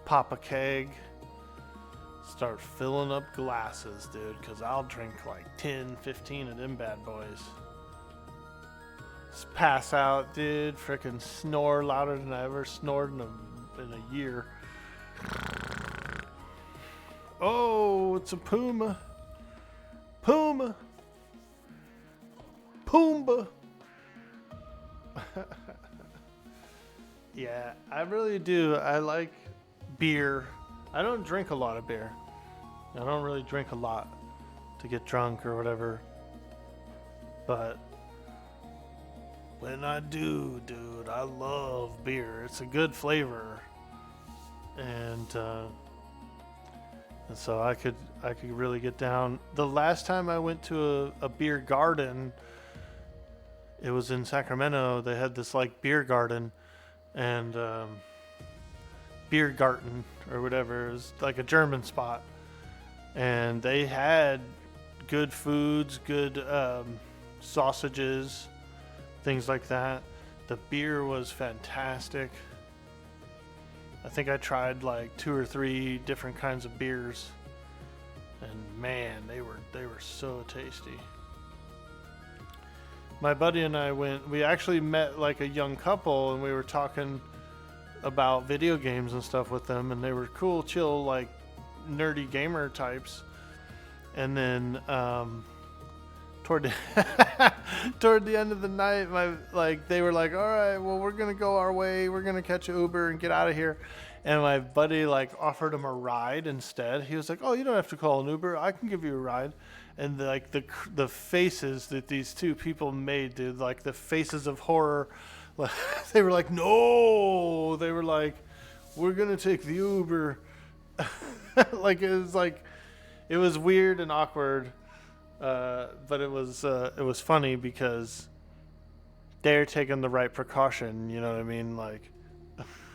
pop a keg. Start filling up glasses, dude. Because I'll drink like 10, 15 of them bad boys. Just pass out, dude. Frickin' snore louder than I ever snored in a year. Oh, it's a puma. Pumbaa. Yeah, I really do. I like beer. I don't drink a lot of beer. I don't really drink a lot to get drunk or whatever. But when I do, dude, I love beer. It's a good flavor. And so I could really get down. The last time I went to a beer garden, it was in Sacramento. They had this like beer garden and beer garten or whatever. It was like a German spot, and they had good foods, good sausages, things like that. The beer was fantastic. I think I tried like 2 or 3 different kinds of beers, and man, they were so tasty. My buddy and I went. We actually met like a young couple, and we were talking about video games and stuff with them, and they were cool, chill, like nerdy gamer types. And then toward the end of the night, they were like, all right, well, we're gonna go our way, we're gonna catch an Uber and get out of here. And my buddy like offered him a ride instead. He was like, oh, you don't have to call an Uber, I can give you a ride. And the faces that these two people made, dude, like the faces of horror, They were like, no. They were like, we're gonna take the Uber. Like it was weird and awkward, but it was funny because they're taking the right precaution. You know what I mean? Like,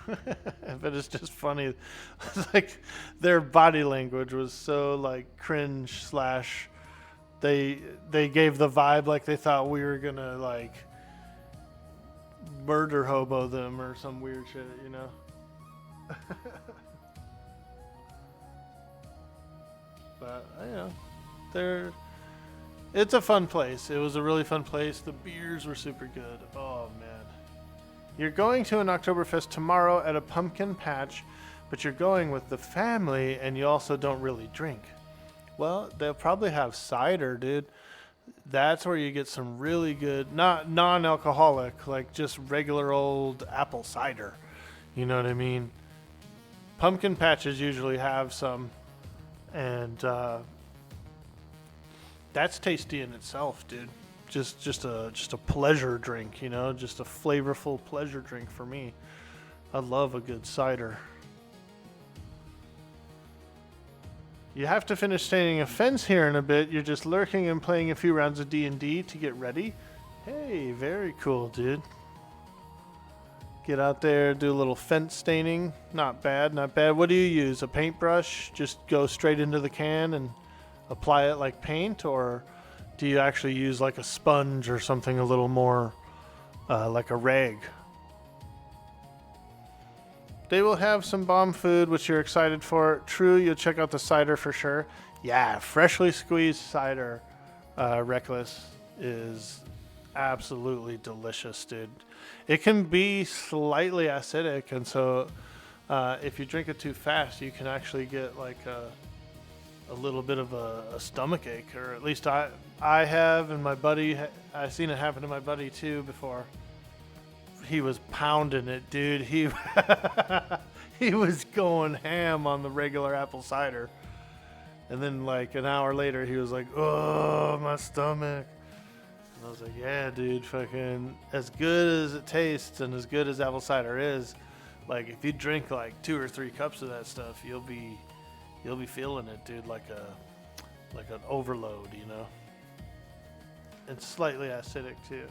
but it's just funny. Like their body language was so like cringe slash. They gave the vibe like they thought we were gonna like murder hobo them or some weird shit, you know. But you know, it's a fun place. It was a really fun place. The beers were super good. Oh man. You're going to an Oktoberfest tomorrow at a pumpkin patch, but you're going with the family and you also don't really drink. Well, they'll probably have cider, dude. That's where you get some really good, not non-alcoholic, like just regular old apple cider. You know what I mean? Pumpkin patches usually have some, and that's tasty in itself, dude. Just a pleasure drink, you know, just a flavorful pleasure drink for me. I love a good cider. You have to finish staining a fence here in a bit. You're just lurking and playing a few rounds of D&D to get ready. Hey, very cool, dude. Get out there, do a little fence staining. Not bad, not bad. What do you use? A paintbrush? Just go straight into the can and apply it like paint? Or do you actually use like a sponge or something a little more like a rag? They will have some bomb food, which you're excited for. True, you'll check out the cider for sure. Yeah, freshly squeezed cider, Reckless, is absolutely delicious, dude. It can be slightly acidic, and so if you drink it too fast, you can actually get like a little bit of a stomach ache, or at least I have, and my buddy, I've seen it happen to my buddy too before. He was pounding it, dude. He was going ham on the regular apple cider. And then like an hour later, he was like, oh, my stomach. And I was like, yeah, dude, fucking as good as it tastes and as good as apple cider is, like if you drink like 2 or 3 cups of that stuff, you'll be feeling it, dude, like an overload, you know? And slightly acidic too.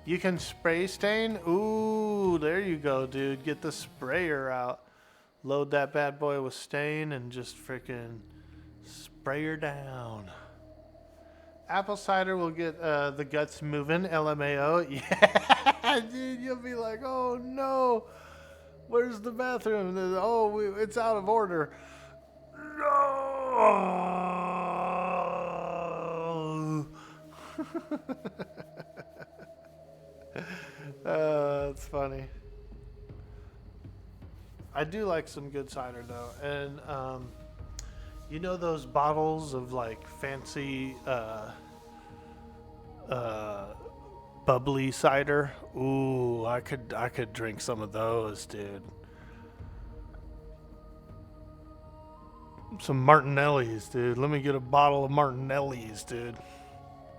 You can spray stain? Ooh, there you go, dude. Get the sprayer out. Load that bad boy with stain and just freaking spray her down. Apple cider will get the guts moving. LMAO. Yeah, dude, you'll be like, oh no. Where's the bathroom? Oh, it's out of order. No. It's funny. I do like some good cider though, and you know those bottles of like fancy bubbly cider? Ooh, I could drink some of those, dude. Some Martinelli's, dude. Let me get a bottle of Martinelli's, dude.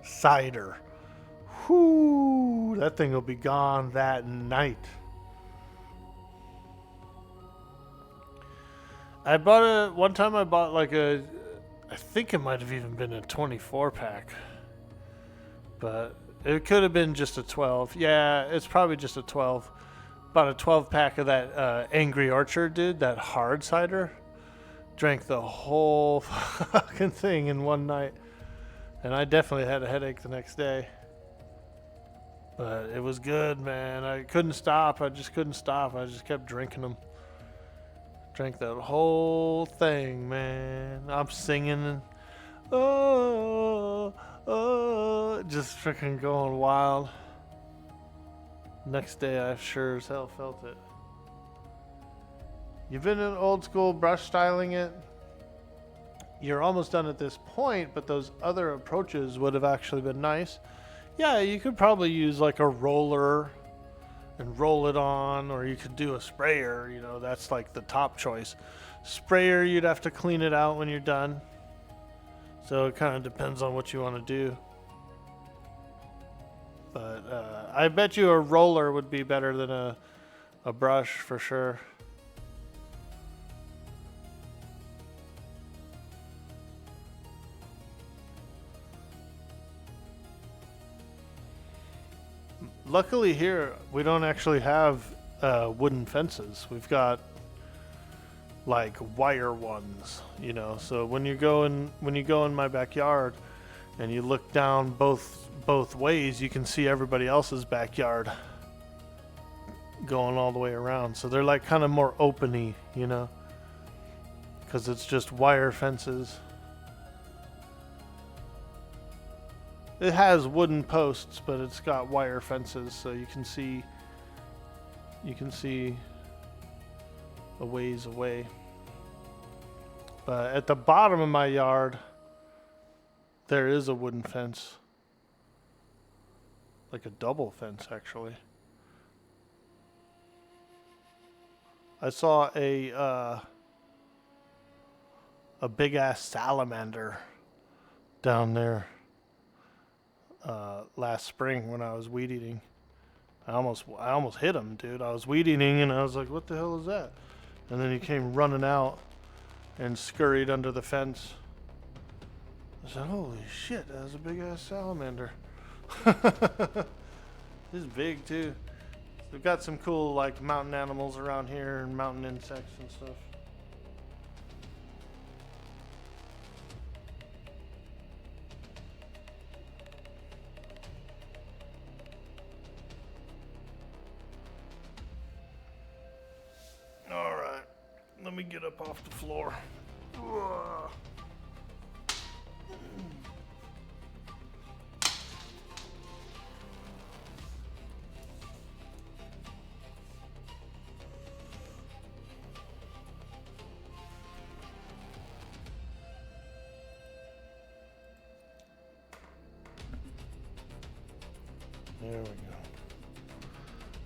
Cider. Whoo, that thing will be gone that night. One time I bought like I think it might have even been a 24 pack, but it could have been just a 12. Yeah, it's probably just a 12. Bought a 12 pack of that Angry Orchard, dude, that hard cider. Drank the whole fucking thing in one night, and I definitely had a headache the next day. But it was good, man. I couldn't stop. I just couldn't stop. I just kept drinking them. Drank that whole thing, man. I'm singing. Oh, oh, just freaking going wild. Next day, I sure as hell felt it. You've been in old school brush styling it. You're almost done at this point, but those other approaches would have actually been nice. Yeah, you could probably use like a roller and roll it on, or you could do a sprayer, you know, that's like the top choice. Sprayer, you'd have to clean it out when you're done. So it kind of depends on what you want to do. But I bet you a roller would be better than a brush for sure. Luckily here, we don't actually have wooden fences. We've got like wire ones, you know. So when you go in my backyard and you look down both ways, you can see everybody else's backyard going all the way around. So they're like kind of more open-y, you know, because it's just wire fences. It has wooden posts, but it's got wire fences, so you can see a ways away. But at the bottom of my yard, there is a wooden fence. Like a double fence, actually. I saw a big ass salamander down there last spring when I was weed eating. I almost hit him, dude. I was weed eating and I was like, what the hell is that? And then he came running out and scurried under the fence. I said, holy shit, that was a big ass salamander. This is big too. We've got some cool like mountain animals around here and mountain insects and stuff. All right, let me get up off the floor. Ugh. There we go.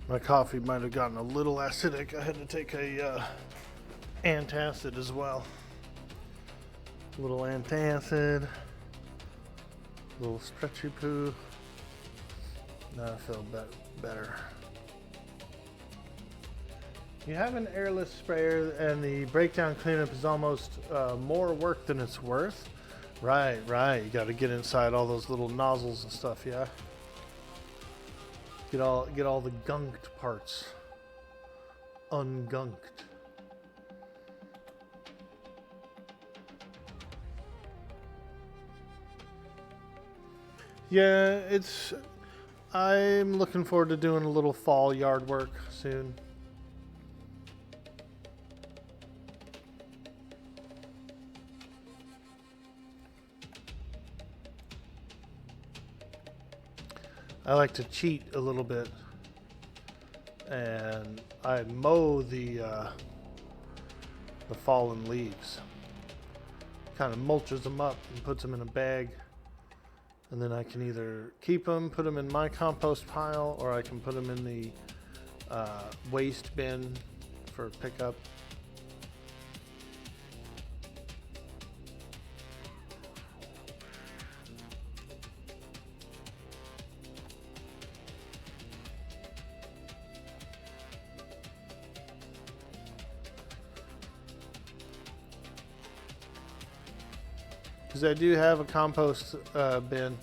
My coffee might have gotten a little acidic. I had to take a antacid as well. A little antacid. A little stretchy poo. Now I feel better. You have an airless sprayer and the breakdown cleanup is almost more work than it's worth. Right. You got to get inside all those little nozzles and stuff, yeah? Get all the gunked parts ungunked. Yeah, I'm looking forward to doing a little fall yard work soon. I like to cheat a little bit, and I mow the fallen leaves. Kind of mulches them up and puts them in a bag, and then I can either keep them, put them in my compost pile, or I can put them in the waste bin for pickup. Because I do have a compost bin.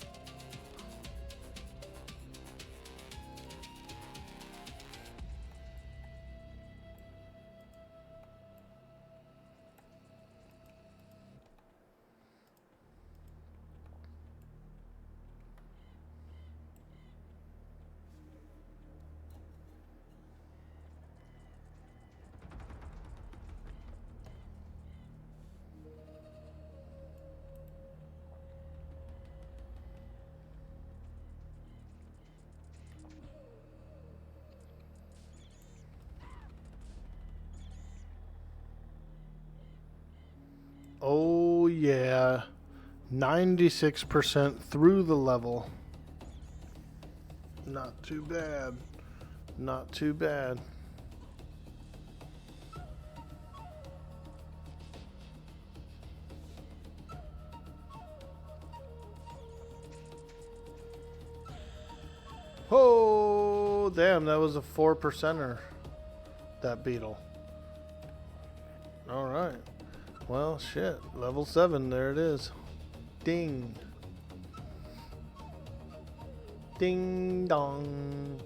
Oh yeah, 96% through the level. Not too bad. Not too bad. damn, that was a 4%er. That beetle. Alright. Well, shit. Level 7, there it is. Ding. Ding dong.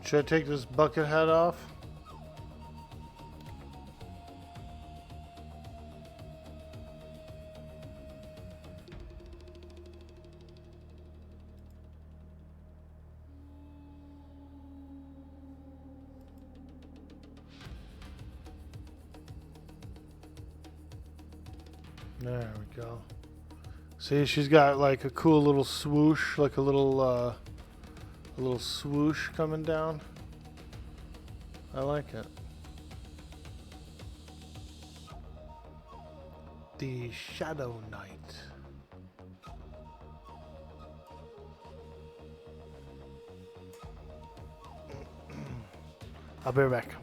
Should I take this bucket hat off? There we go. See, she's got like a cool little swoosh, like a little swoosh coming down. I like it. The Shadowknight. I'll be right back.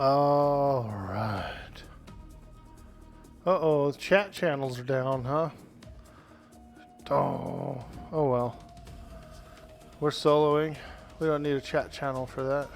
All right. Uh-oh, chat channels are down, huh? Oh well. We're soloing. We don't need a chat channel for that.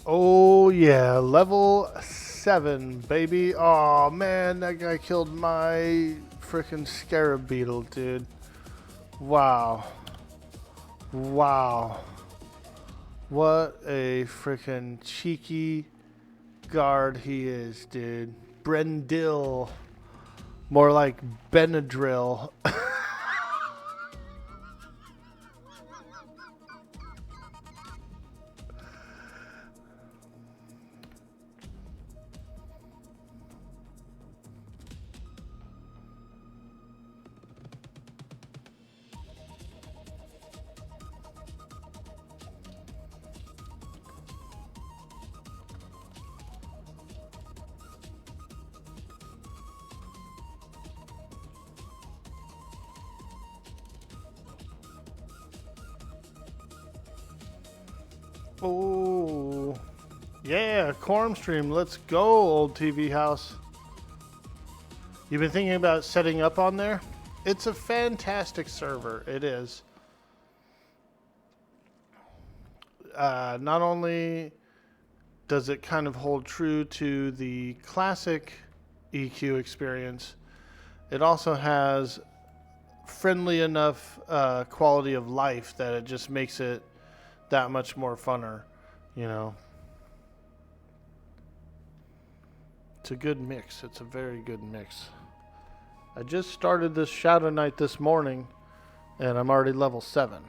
Oh yeah, level 7, baby. Oh man, that guy killed my freaking scarab beetle, dude. Wow. Wow. What a freaking cheeky guard he is, dude. Brendil. More like Benadryl. Oh, yeah, Quarm stream. Let's go, old TV house. You've been thinking about setting up on there? It's a fantastic server. It is. Not only does it kind of hold true to the classic EQ experience, it also has friendly enough quality of life that it just makes it that much more funner, you know. It's a good mix. It's a very good mix. I just started this Shadowknight this morning, and I'm already level 7.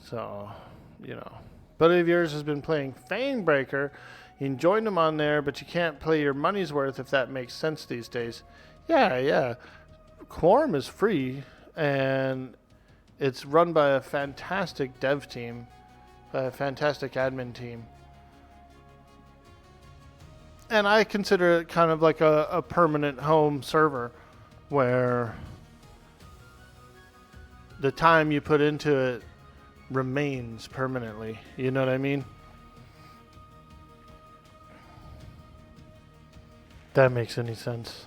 So, you know. Buddy of yours has been playing Fanebreaker. You joined him on there, but you can't play your money's worth if that makes sense these days. Yeah. Quarm is free, and it's run by a fantastic dev team, by a fantastic admin team. And I consider it kind of like a permanent home server where the time you put into it remains permanently. You know what I mean? That makes any sense.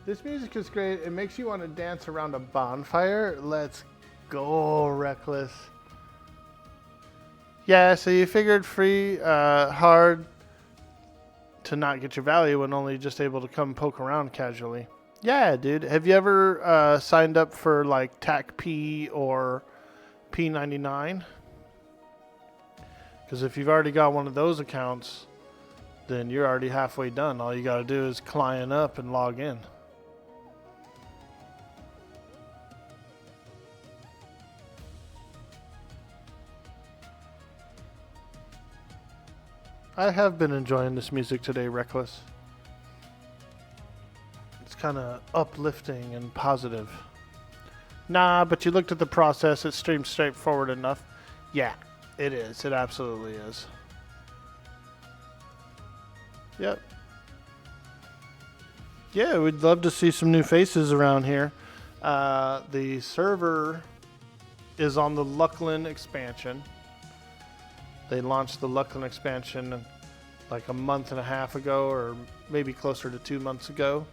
This music is great. It makes you want to dance around a bonfire. Let's go, Reckless. Yeah, so you figured free, hard to not get your value and only just able to come poke around casually. Yeah, dude. Have you ever signed up for like TAC-P or P99? Because if you've already got one of those accounts, then you're already halfway done. All you got to do is client up and log in. I have been enjoying this music today, Reckless. It's kind of uplifting and positive. Nah, but you looked at the process. It seems straightforward enough. Yeah, it is. It absolutely is. Yep. Yeah, we'd love to see some new faces around here. The server is on the Lucklin expansion. They launched the Lucklin expansion like a month and a half ago, or maybe closer to 2 months ago.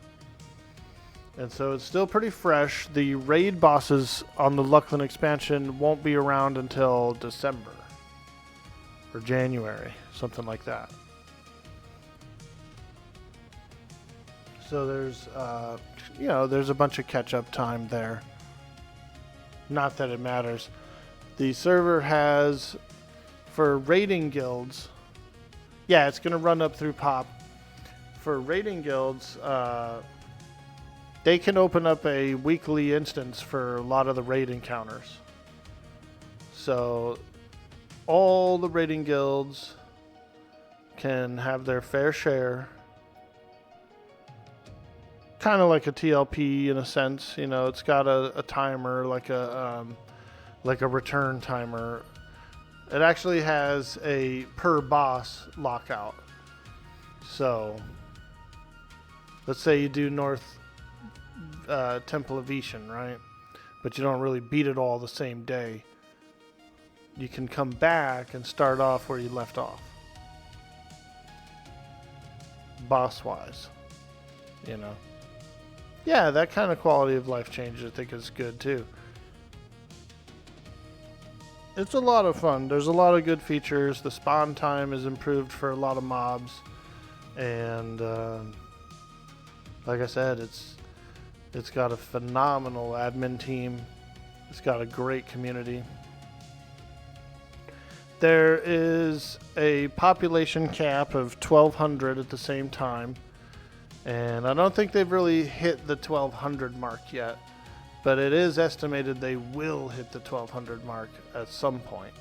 And so it's still pretty fresh. The raid bosses on the Lucklin expansion won't be around until December or January, something like that. So there's, there's a bunch of catch-up time there. Not that it matters. The server has For raiding guilds, yeah, it's going to run up through pop. For raiding guilds, they can open up a weekly instance for a lot of the raid encounters. So all the raiding guilds can have their fair share. Kind of like a TLP in a sense, you know, it's got a timer, like a return timer. It actually has a per boss lockout. So let's say you do North Temple of Ishan, right? But you don't really beat it all the same day. You can come back and start off where you left off. Boss-wise, you know. Yeah, that kind of quality of life change I think is good too. It's a lot of fun. There's a lot of good features. The spawn time is improved for a lot of mobs. And like I said, it's got a phenomenal admin team. It's got a great community. There is a population cap of 1,200 at the same time. And I don't think they've really hit the 1,200 mark yet. But it is estimated they will hit the 1,200 mark at some point.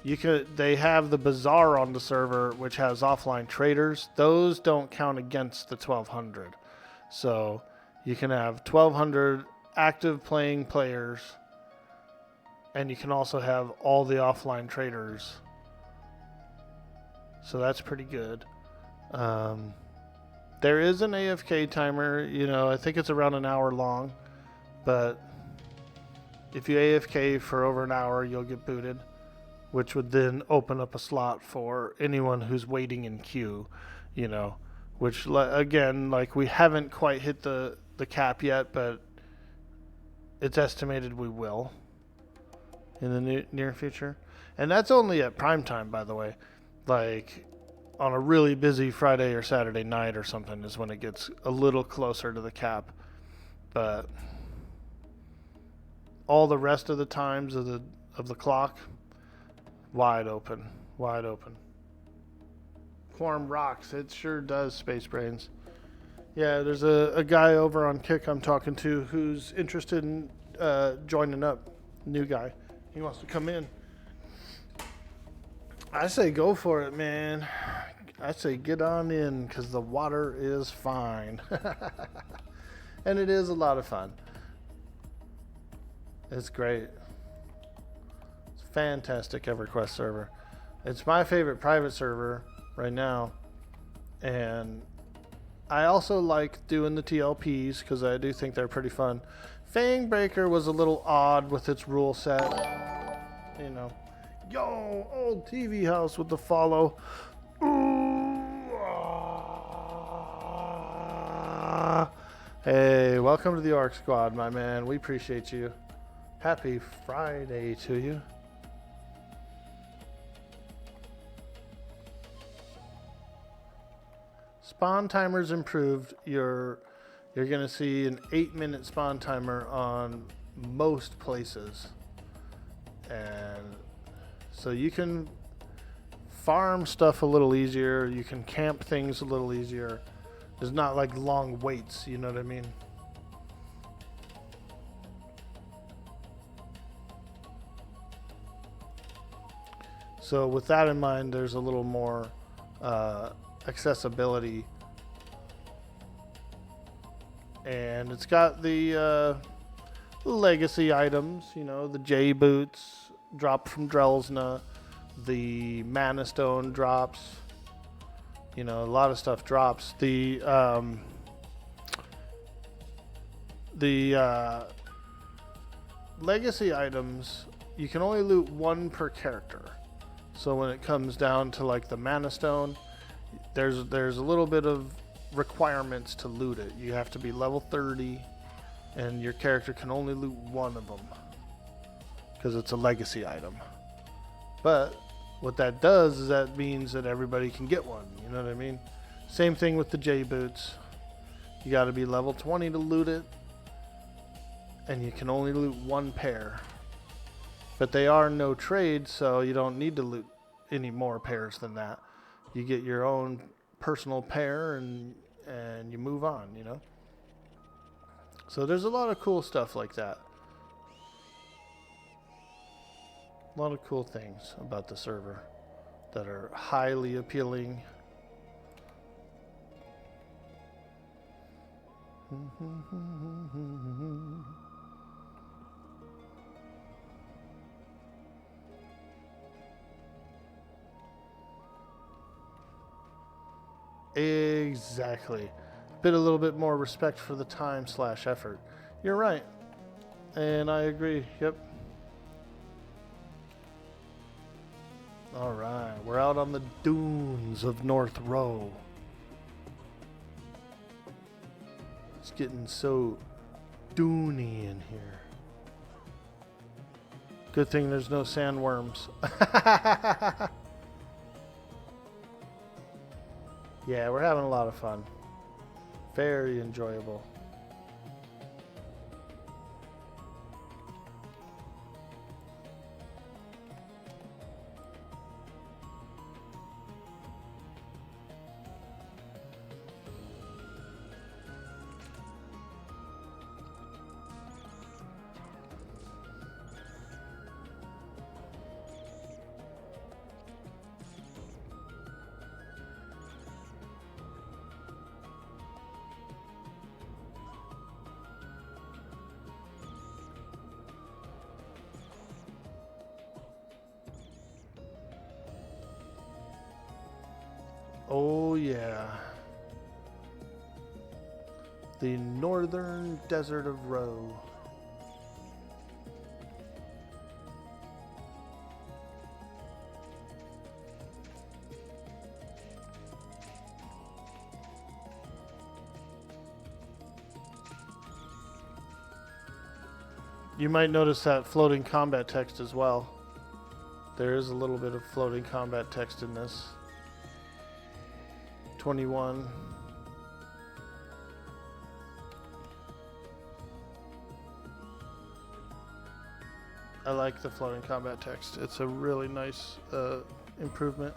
They have the Bazaar on the server, which has offline traders. Those don't count against the 1,200. So you can have 1,200 active playing players, and you can also have all the offline traders. So that's pretty good. There is an AFK timer, you know, I think it's around an hour long, but if you AFK for over an hour, you'll get booted, which would then open up a slot for anyone who's waiting in queue, you know, which again, like we haven't quite hit the cap yet, but it's estimated we will in the near future. And that's only at prime time, by the way. Like on a really busy Friday or Saturday night or something is when it gets a little closer to the cap. But all the rest of the times of the clock, wide open. Quarm rocks. It sure does, Space Brains. Yeah, there's a guy over on Kick I'm talking to who's interested in joining up. New guy. He wants to come in. I say go for it, man. I say get on in because the water is fine. And it is a lot of fun. It's great. It's a fantastic Everquest server. It's my favorite private server right now. And I also like doing the TLPs because I do think they're pretty fun. Fangbreaker was a little odd with its rule set. You know. Yo, old TV house with the follow. Ooh, ah. Hey, welcome to the Orc Squad, my man. We appreciate you. Happy Friday to you. Spawn timers improved. You're gonna see an 8-minute spawn timer on most places, and so you can farm stuff a little easier. You can camp things a little easier. There's not like long waits, you know what I mean? So with that in mind, there's a little more accessibility. And it's got the legacy items, you know, the J boots drop from Drelsna, the Mana Stone drops, you know, a lot of stuff drops. The legacy items, you can only loot one per character. So when it comes down to like the Mana Stone, there's a little bit of requirements to loot it. You have to be level 30 and your character can only loot one of them because it's a legacy item. But what that does is that means that everybody can get one, you know what I mean? Same thing with the J boots. You got to be level 20 to loot it, and you can only loot one pair. But they are no trade, so you don't need to loot any more pairs than that. You get your own personal pair and you move on, you know? So there's a lot of cool stuff like that. A lot of cool things about the server that are highly appealing. Exactly. A little bit more respect for the time / effort. You're right. And I agree. Yep. All right. We're out on the dunes of North Row. It's getting so doony in here. Good thing there's no sandworms. Yeah, we're having a lot of fun. Very enjoyable. Oh yeah. The northern desert of Roe. You might notice that floating combat text as well. There is a little bit of floating combat text in this. 21. I like the floating combat text. It's a really nice improvement.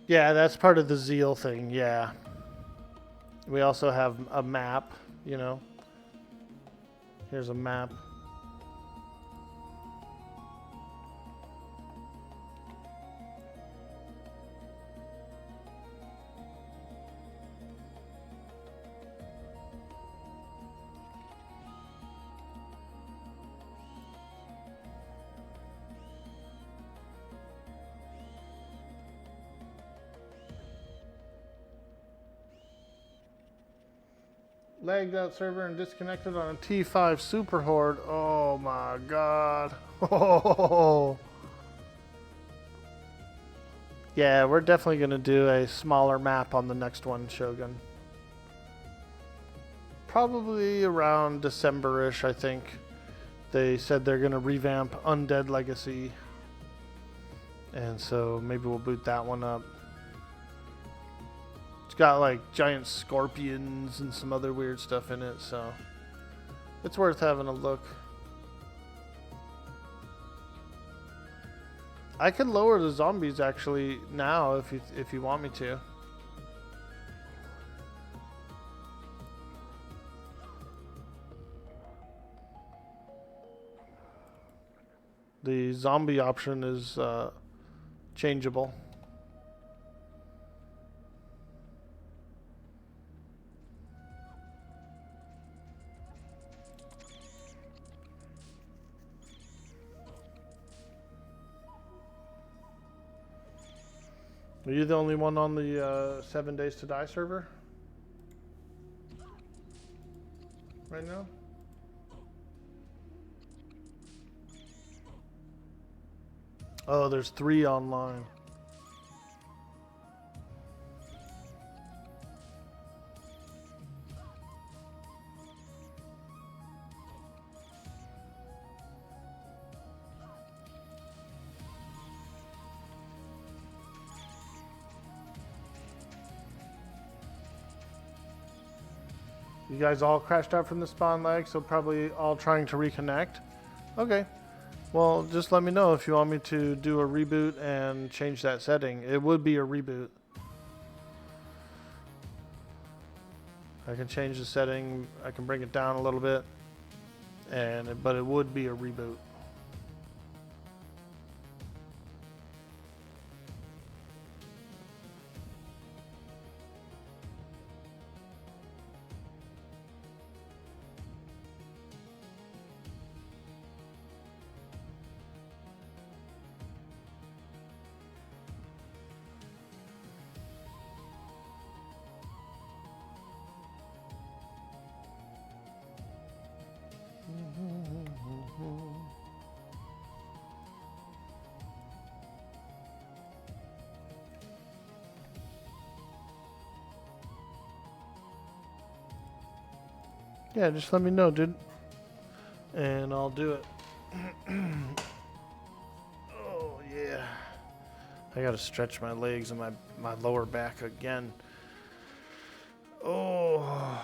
Yeah, that's part of the Zeal thing, yeah. We also have a map, you know. Here's a map. Lagged out server and disconnected on a T5 Super Horde. Oh my god. Oh. Yeah, we're definitely going to do a smaller map on the next one, Shogun. Probably around December-ish, I think. They said they're going to revamp Undead Legacy. And so maybe we'll boot that one up. Got like giant scorpions and some other weird stuff in it, so it's worth having a look. I could lower the zombies actually now if you want me to. The zombie option is changeable. Are you the only one on the 7 Days to Die server right now? Oh, there's 3 online. You guys all crashed out from the spawn lag, so probably all trying to reconnect. Okay. Well, just let me know if you want me to do a reboot and change that setting. It would be a reboot. I can change the setting. I can bring it down a little bit, but it would be a reboot. Yeah, just let me know, dude. And I'll do it. Oh, yeah. I gotta stretch my legs and my lower back again. Oh.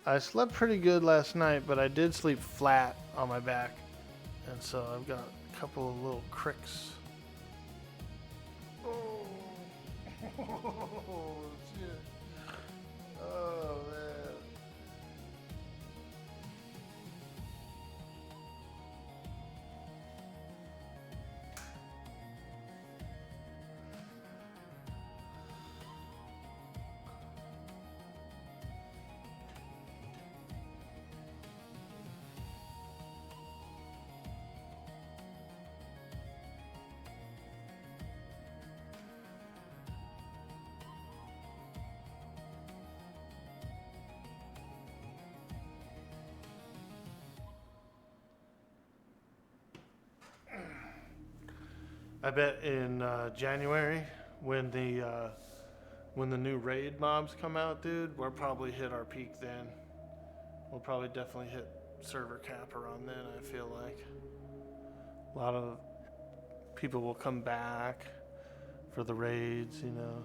I slept pretty good last night, but I did sleep flat on my back. And so I've got a couple of little cricks. Oh. Oh, shit. Oh, man. I bet in January when the new raid mobs come out, dude, we'll probably hit our peak then. We'll probably definitely hit server cap around then, I feel like. A lot of people will come back for the raids, you know.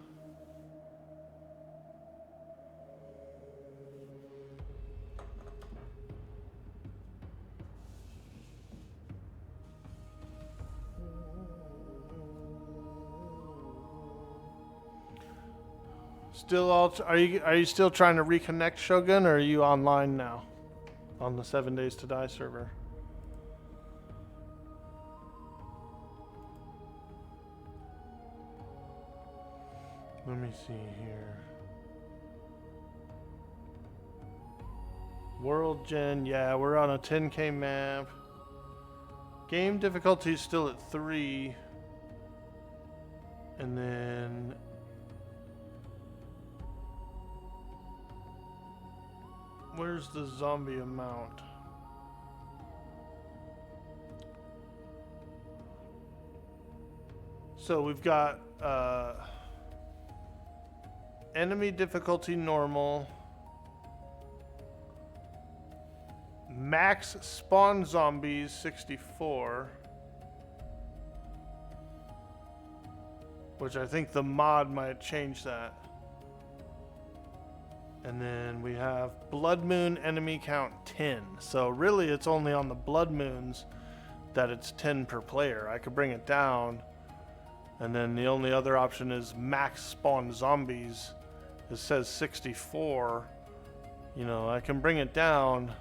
Are you still trying to reconnect, Shogun, or are you online now on the 7 Days to Die server? Let me see here. World Gen, yeah, we're on a 10K map. Game difficulty is still at 3. And then where's the zombie amount? So we've got enemy difficulty normal, max spawn zombies 64, which I think the mod might change that. And then we have Blood Moon enemy count 10. So really it's only on the Blood Moons that it's 10 per player. I could bring it down. And then the only other option is max spawn zombies. It says 64. You know, I can bring it down.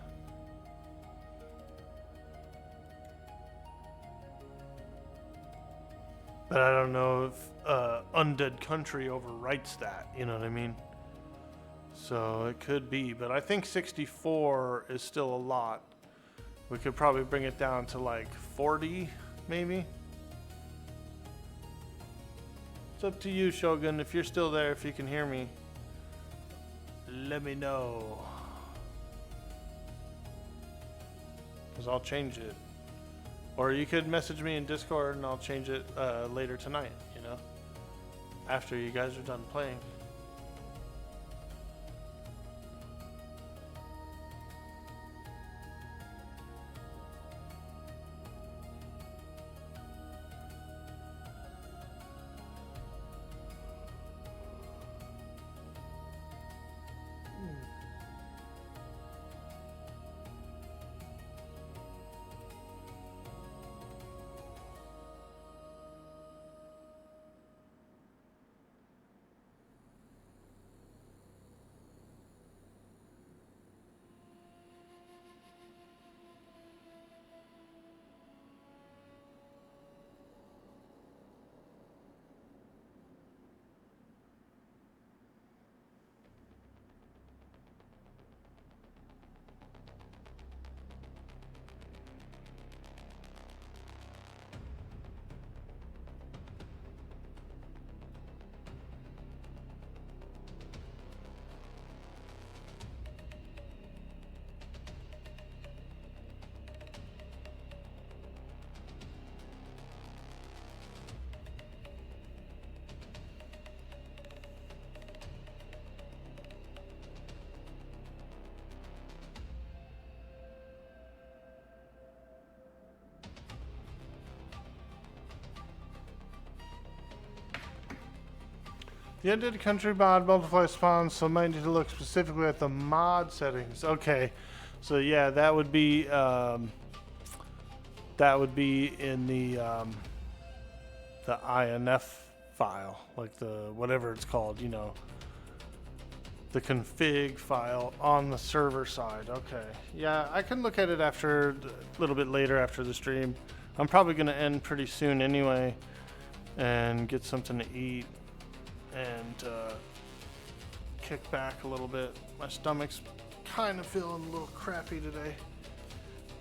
But I don't know if Undead Country overwrites that. You know what I mean? So it could be, but I think 64 is still a lot. We could probably bring it down to like 40, maybe. It's up to you, Shogun. If you're still there, if you can hear me, let me know. Because I'll change it. Or you could message me in Discord and I'll change it later tonight, you know? After you guys are done playing. The ended country mod multiply spawns, so might need to look specifically at the mod settings. Okay, so yeah, that would be in the INF file, like the whatever it's called, you know, the config file on the server side. Okay, yeah, I can look at it after a little bit later after the stream. I'm probably gonna end pretty soon anyway, and get something to eat and kick back a little bit. My stomach's kind of feeling a little crappy today.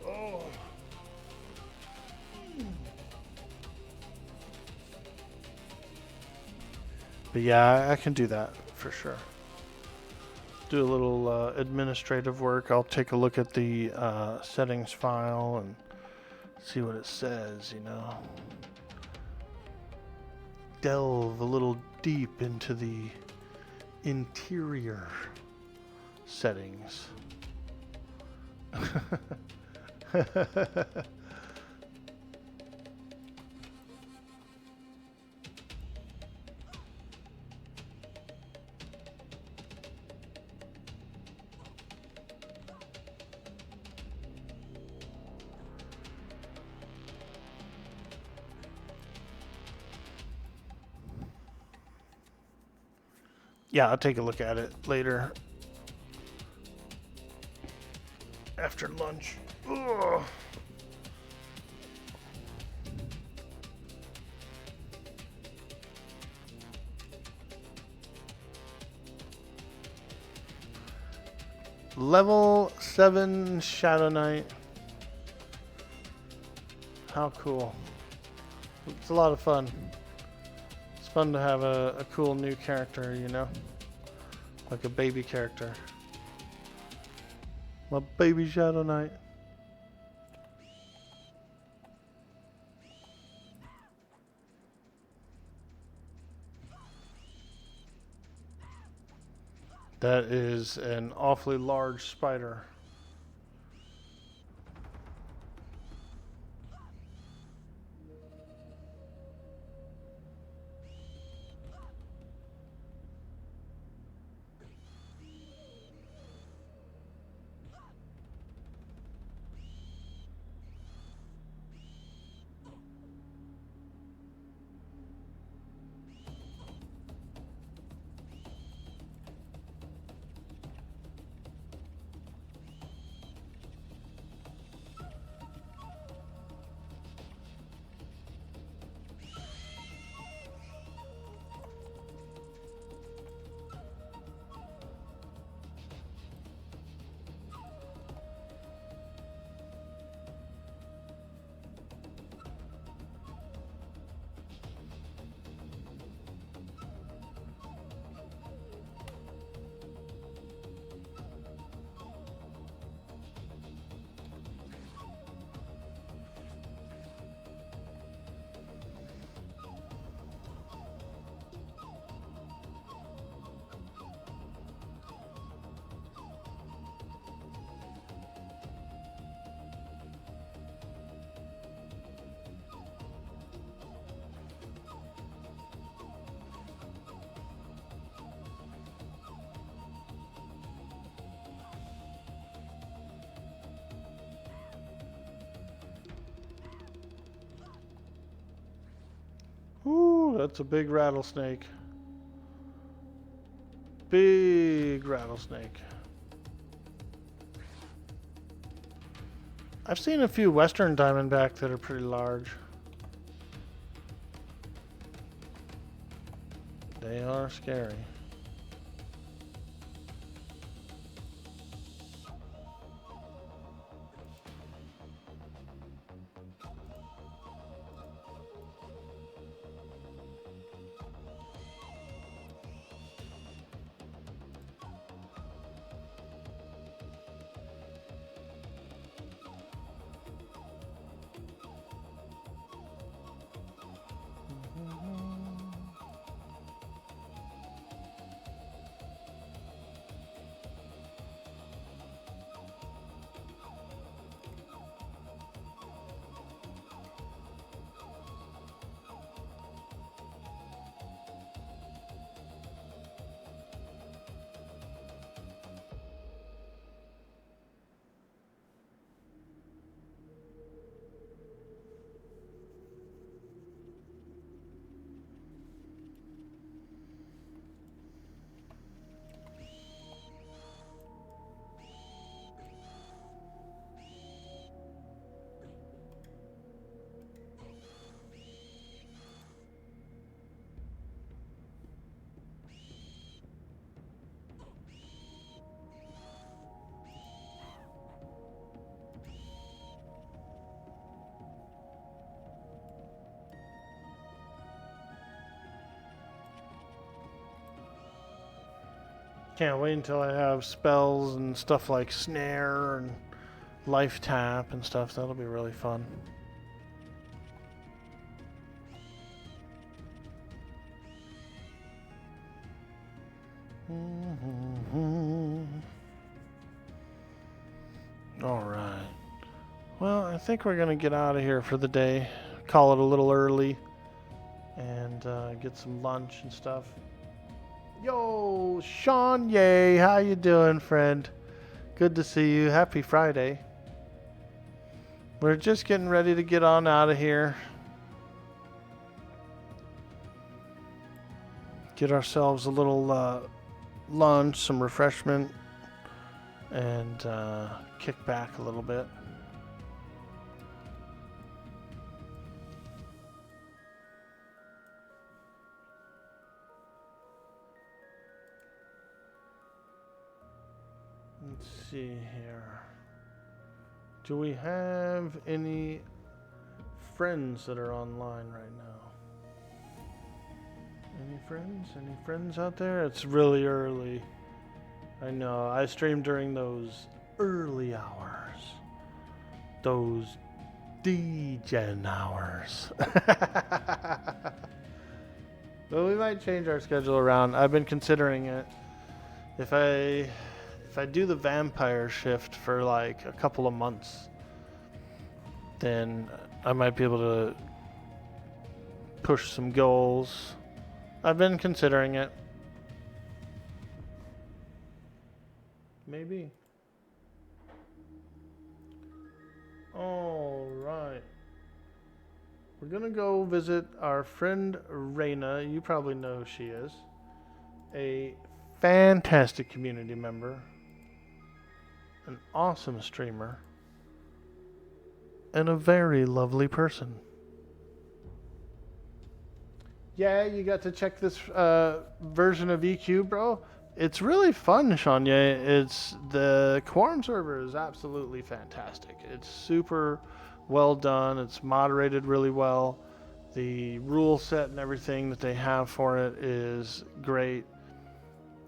Oh. But yeah, I can do that for sure. Do a little administrative work. I'll take a look at the settings file and see what it says, you know. Delve a little deep into the interior settings. Yeah, I'll take a look at it later. After lunch. Ugh. Level 7 Shadowknight. How cool. It's a lot of fun. It's fun to have a cool new character, you know? Like a baby character. My baby Shadowknight. That is an awfully large spider. Ooh, that's a big rattlesnake. Big rattlesnake. I've seen a few western diamondback that are pretty large. They are scary. can't wait until I have spells and stuff like snare and life tap and stuff. That'll be really fun. All right. Well, I think we're gonna get out of here for the day. Call it a little early, and get some lunch and stuff. Yo, Sean, yay! How you doing, friend? Good to see you. Happy Friday. We're just getting ready to get on out of here. Get ourselves a little lunch, some refreshment, and kick back a little bit. Let's see here. Do we have any friends that are online right now? Any friends? Any friends out there? It's really early. I know. I stream during those early hours. Those DGen hours. Well, we might change our schedule around. I've been considering it. If I do the vampire shift for like a couple of months, then I might be able to push some goals. I've been considering it. Maybe. All right. We're going to go visit our friend Raina. You probably know who she is. A fantastic community member. An awesome streamer. And a very lovely person. Yeah, you got to check this version of EQ, bro. It's really fun, Shanya. It's the Quarm server is absolutely fantastic. It's super well done. It's moderated really well. The rule set and everything that they have for it is great.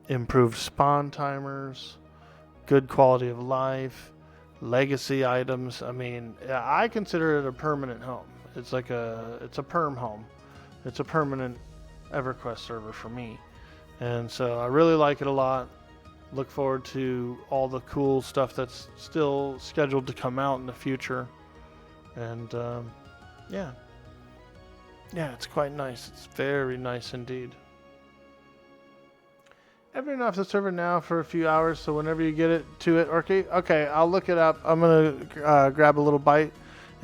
Improved spawn timers, good quality of life, legacy items. I mean, I consider it a permanent home. It's like it's a perm home. It's a permanent EverQuest server for me. And so I really like it a lot. Look forward to all the cool stuff that's still scheduled to come out in the future. And yeah, it's quite nice. It's very nice indeed. I've been off the server now for a few hours, so whenever you get it to it, Orkie, okay, I'll look it up. I'm gonna grab a little bite,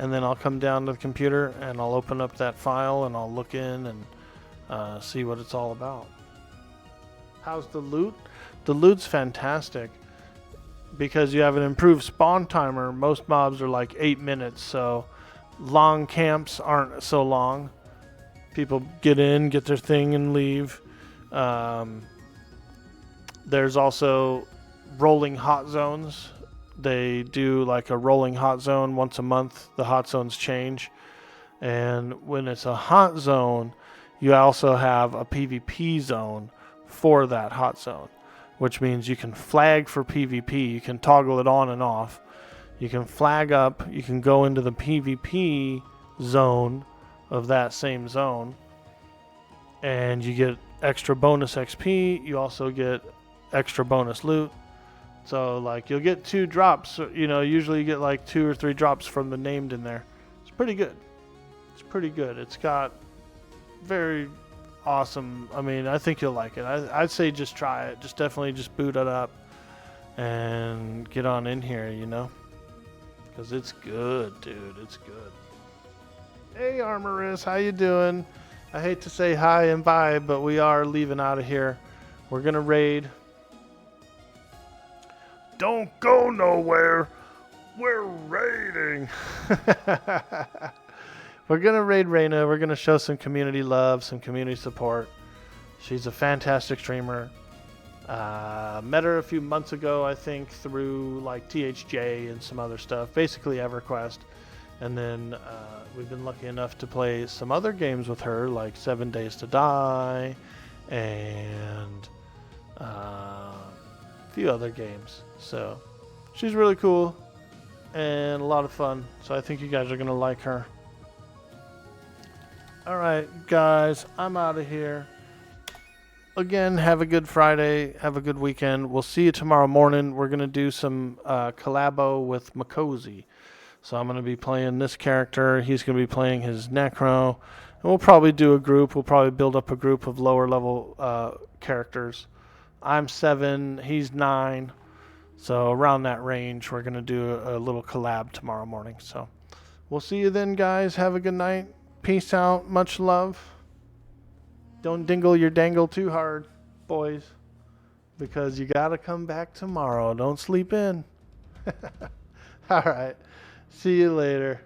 and then I'll come down to the computer and I'll open up that file and I'll look in and see what it's all about. How's the loot? The loot's fantastic because you have an improved spawn timer. Most mobs are like 8 minutes, so long camps aren't so long. People get in, get their thing, and leave. There's also rolling hot zones. They do like a rolling hot zone once a month. The hot zones change. And when it's a hot zone, you also have a PvP zone for that hot zone, which means you can flag for PvP. You can toggle it on and off. You can flag up. You can go into the PvP zone of that same zone, and you get extra bonus XP. You also get extra bonus loot. So like you'll get 2 drops. Usually you get like 2 or 3 drops from the named in there. It's pretty good. It's pretty good. It's got very awesome. I mean, I think you'll like it. I'd say just try it. Just definitely just boot it up and get on in here, because it's good, dude. It's good. Hey, Armorous, how you doing? I hate to say hi and bye, but we are leaving out of here. We're gonna raid. Don't go nowhere. We're raiding. We're going to raid Raina. We're going to show some community love, some community support. She's a fantastic streamer. Met her a few months ago, I think, through like THJ and some other stuff. Basically EverQuest. And then we've been lucky enough to play some other games with her, like 7 Days to Die and a few other games. So she's really cool and a lot of fun. So I think you guys are going to like her. All right, guys, I'm out of here. Again, have a good Friday. Have a good weekend. We'll see you tomorrow morning. We're going to do some collabo with Makozy. So I'm going to be playing this character. He's going to be playing his Necro. And we'll probably do a group. We'll probably build up a group of lower level characters. I'm 7. He's 9. So around that range, we're going to do a little collab tomorrow morning. So we'll see you then, guys. Have a good night. Peace out. Much love. Don't dingle your dangle too hard, boys. Because you got to come back tomorrow. Don't sleep in. All right. See you later.